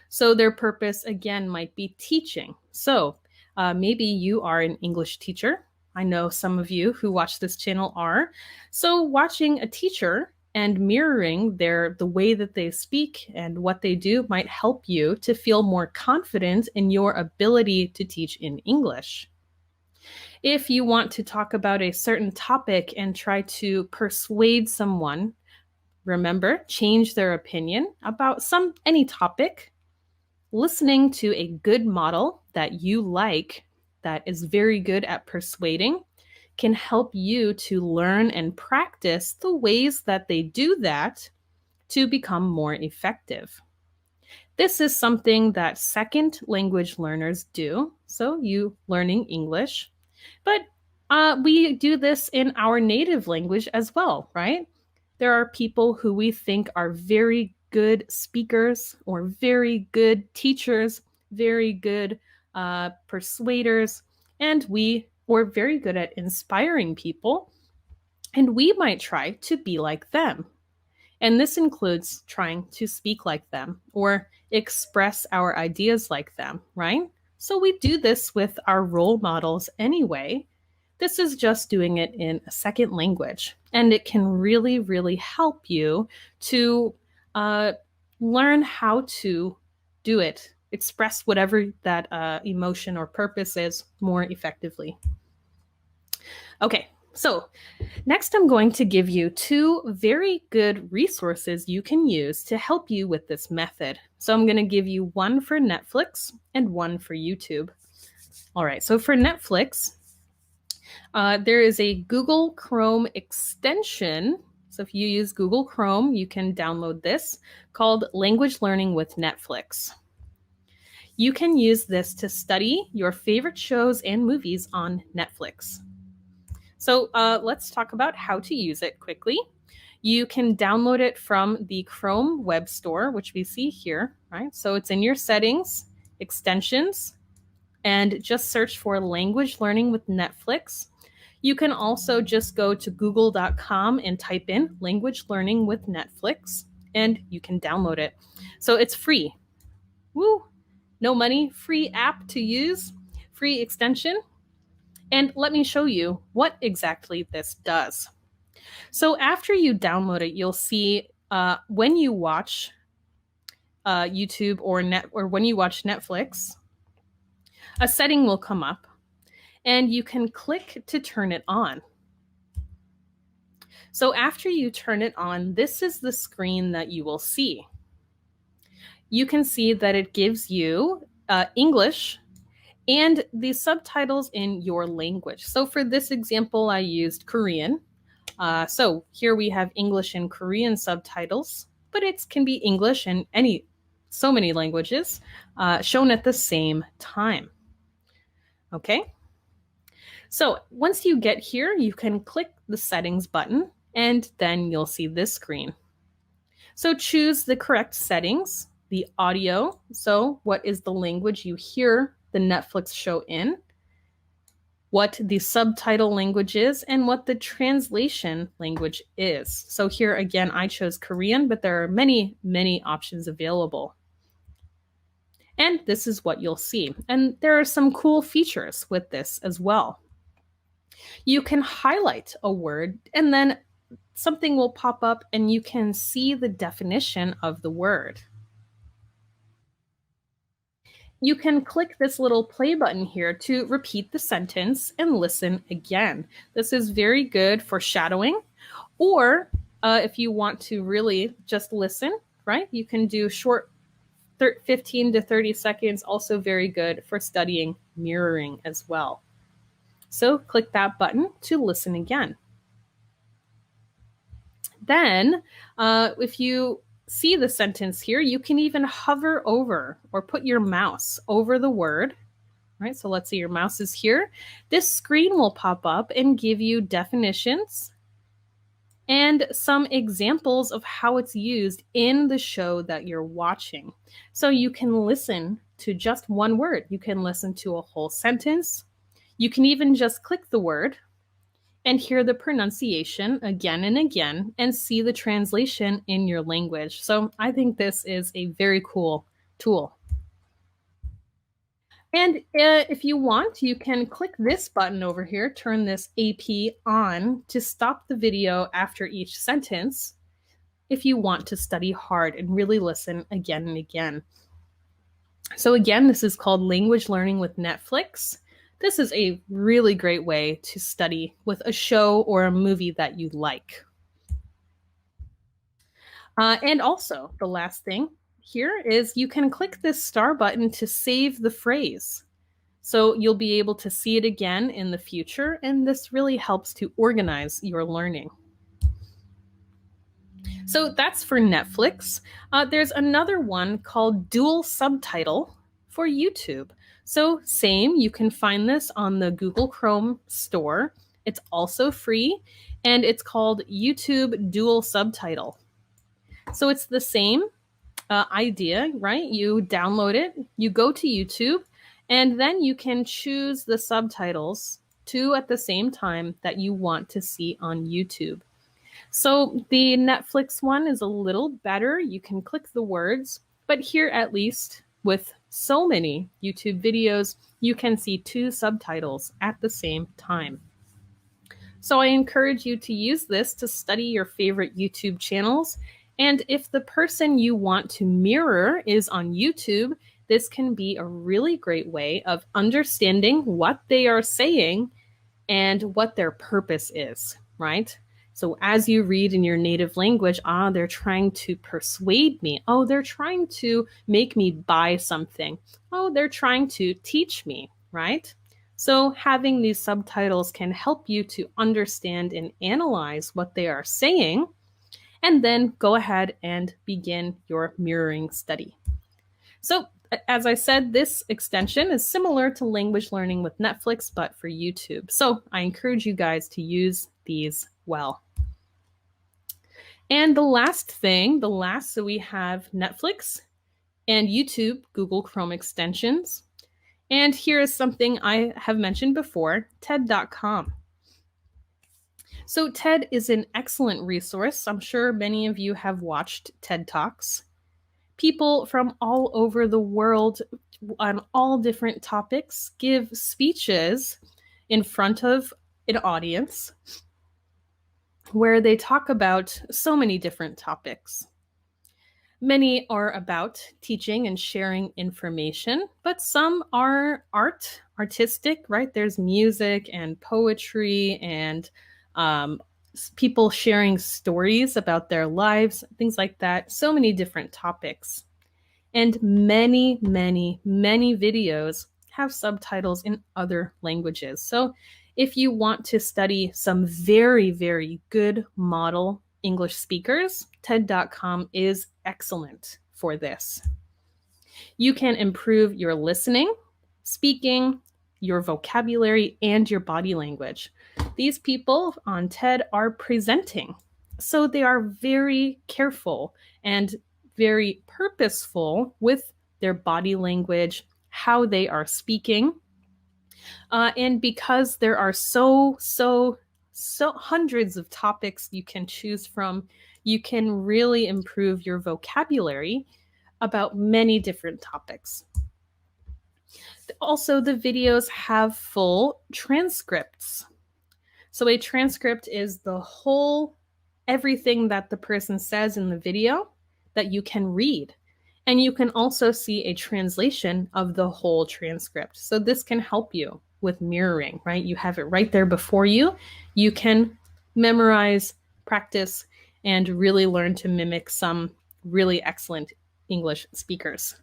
So their purpose, again, might be teaching. So maybe you are an English teacher. I know some of you who watch this channel are. So watching a teacher and mirroring the way that they speak and what they do might help you to feel more confident in your ability to teach in English. If you want to talk about a certain topic and try to persuade someone, remember, change their opinion about any topic. Listening to a good model that you like, that is very good at persuading, can help you to learn and practice the ways that they do that to become more effective. This is something that second language learners do, so you learning English, but we do this in our native language as well, right? There are people who we think are very good speakers or very good teachers, very good persuaders, and we're very good at inspiring people, and we might try to be like them. And this includes trying to speak like them or express our ideas like them, right? So we do this with our role models anyway. This is just doing it in a second language, and it can really, really help you to learn how to do it, express whatever that emotion or purpose is more effectively. Okay, so next I'm going to give you 2 very good resources you can use to help you with this method. So I'm going to give you one for Netflix and one for YouTube. All right, so for Netflix, there is a Google Chrome extension So if you use Google Chrome, you can download this called Language Learning with Netflix. You can use this to study your favorite shows and movies on Netflix. So let's talk about how to use it quickly. You can download it from the Chrome Web Store, which we see here, right? So it's in your settings, extensions, and just search for Language Learning with Netflix. You can also just go to google.com and type in Language Learning with Netflix, and you can download it. So it's free. Woo! No money, free app to use, free extension. And let me show you what exactly this does. So after you download it, you'll see when you watch YouTube or when you watch Netflix, a setting will come up and you can click to turn it on. So after you turn it on, this is the screen that you will see. You can see that it gives you English and the subtitles in your language. So for this example, I used Korean. So here we have English and Korean subtitles, but it can be English and so many languages shown at the same time. Okay. So once you get here, you can click the settings button and then you'll see this screen. So choose the correct settings, the audio. So what is the language you hear the Netflix show in, what the subtitle language is, and what the translation language is. So here again, I chose Korean, but there are many, many options available. And this is what you'll see. And there are some cool features with this as well. You can highlight a word and then something will pop up and you can see the definition of the word. You can click this little play button here to repeat the sentence and listen again. This is very good for shadowing, or if you want to really just listen, right? You can do short 15 to 30 seconds, also very good for studying mirroring as well. So click that button to listen again. Then if you see the sentence here, you can even hover over or put your mouse over the word, right? So let's say your mouse is here. This screen will pop up and give you definitions and some examples of how it's used in the show that you're watching. So you can listen to just one word. You can listen to a whole sentence. You can even just click the word and hear the pronunciation again and again and see the translation in your language. So I think this is a very cool tool. And if you want, you can click this button over here, turn this AP on to stop the video after each sentence if you want to study hard and really listen again and again. So again, this is called Language Learning with Netflix. This is a really great way to study with a show or a movie that you like. And also, the last thing here is you can click this star button to save the phrase. So you'll be able to see it again in the future, and this really helps to organize your learning. So that's for Netflix. There's another one called Dual Subtitle for YouTube. So same, you can find this on the Google Chrome store. It's also free, and it's called YouTube Dual Subtitle. So it's the same idea, right? You download it, you go to YouTube, and then you can choose the subtitles two at the same time that you want to see on YouTube. So the Netflix one is a little better. You can click the words, but here at least with so many YouTube videos, you can see two subtitles at the same time. So I encourage you to use this to study your favorite YouTube channels. And if the person you want to mirror is on YouTube, this can be a really great way of understanding what they are saying and what their purpose is, right? So as you read in your native language, they're trying to persuade me. Oh, they're trying to make me buy something. Oh, they're trying to teach me, right? So having these subtitles can help you to understand and analyze what they are saying and then go ahead and begin your mirroring study. So, as I said, this extension is similar to language learning with Netflix, but for YouTube. So I encourage you guys to use these well. And the last, so we have Netflix and YouTube Google Chrome extensions. And here is something I have mentioned before, TED.com. So TED is an excellent resource. I'm sure many of you have watched TED Talks. People from all over the world on all different topics give speeches in front of an audience where they talk about so many different topics. Many are about teaching and sharing information, but some are artistic, right? There's music and poetry and people sharing stories about their lives, things like that. So many different topics. And many, many, many videos have subtitles in other languages. So if you want to study some very, very good model English speakers, TED.com is excellent for this. You can improve your listening, speaking, your vocabulary, and your body language. These people on TED are presenting, so they are very careful and very purposeful with their body language, how they are speaking. And because there are so hundreds of topics you can choose from, you can really improve your vocabulary about many different topics. Also, the videos have full transcripts. So a transcript is the whole, everything that the person says in the video that you can read. And you can also see a translation of the whole transcript. So this can help you with mirroring, right? You have it right there before you. You can memorize, practice, and really learn to mimic some really excellent English speakers.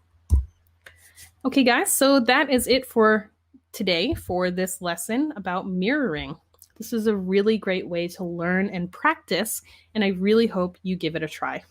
Okay, guys, so that is it for today for this lesson about mirroring. This is a really great way to learn and practice, and I really hope you give it a try.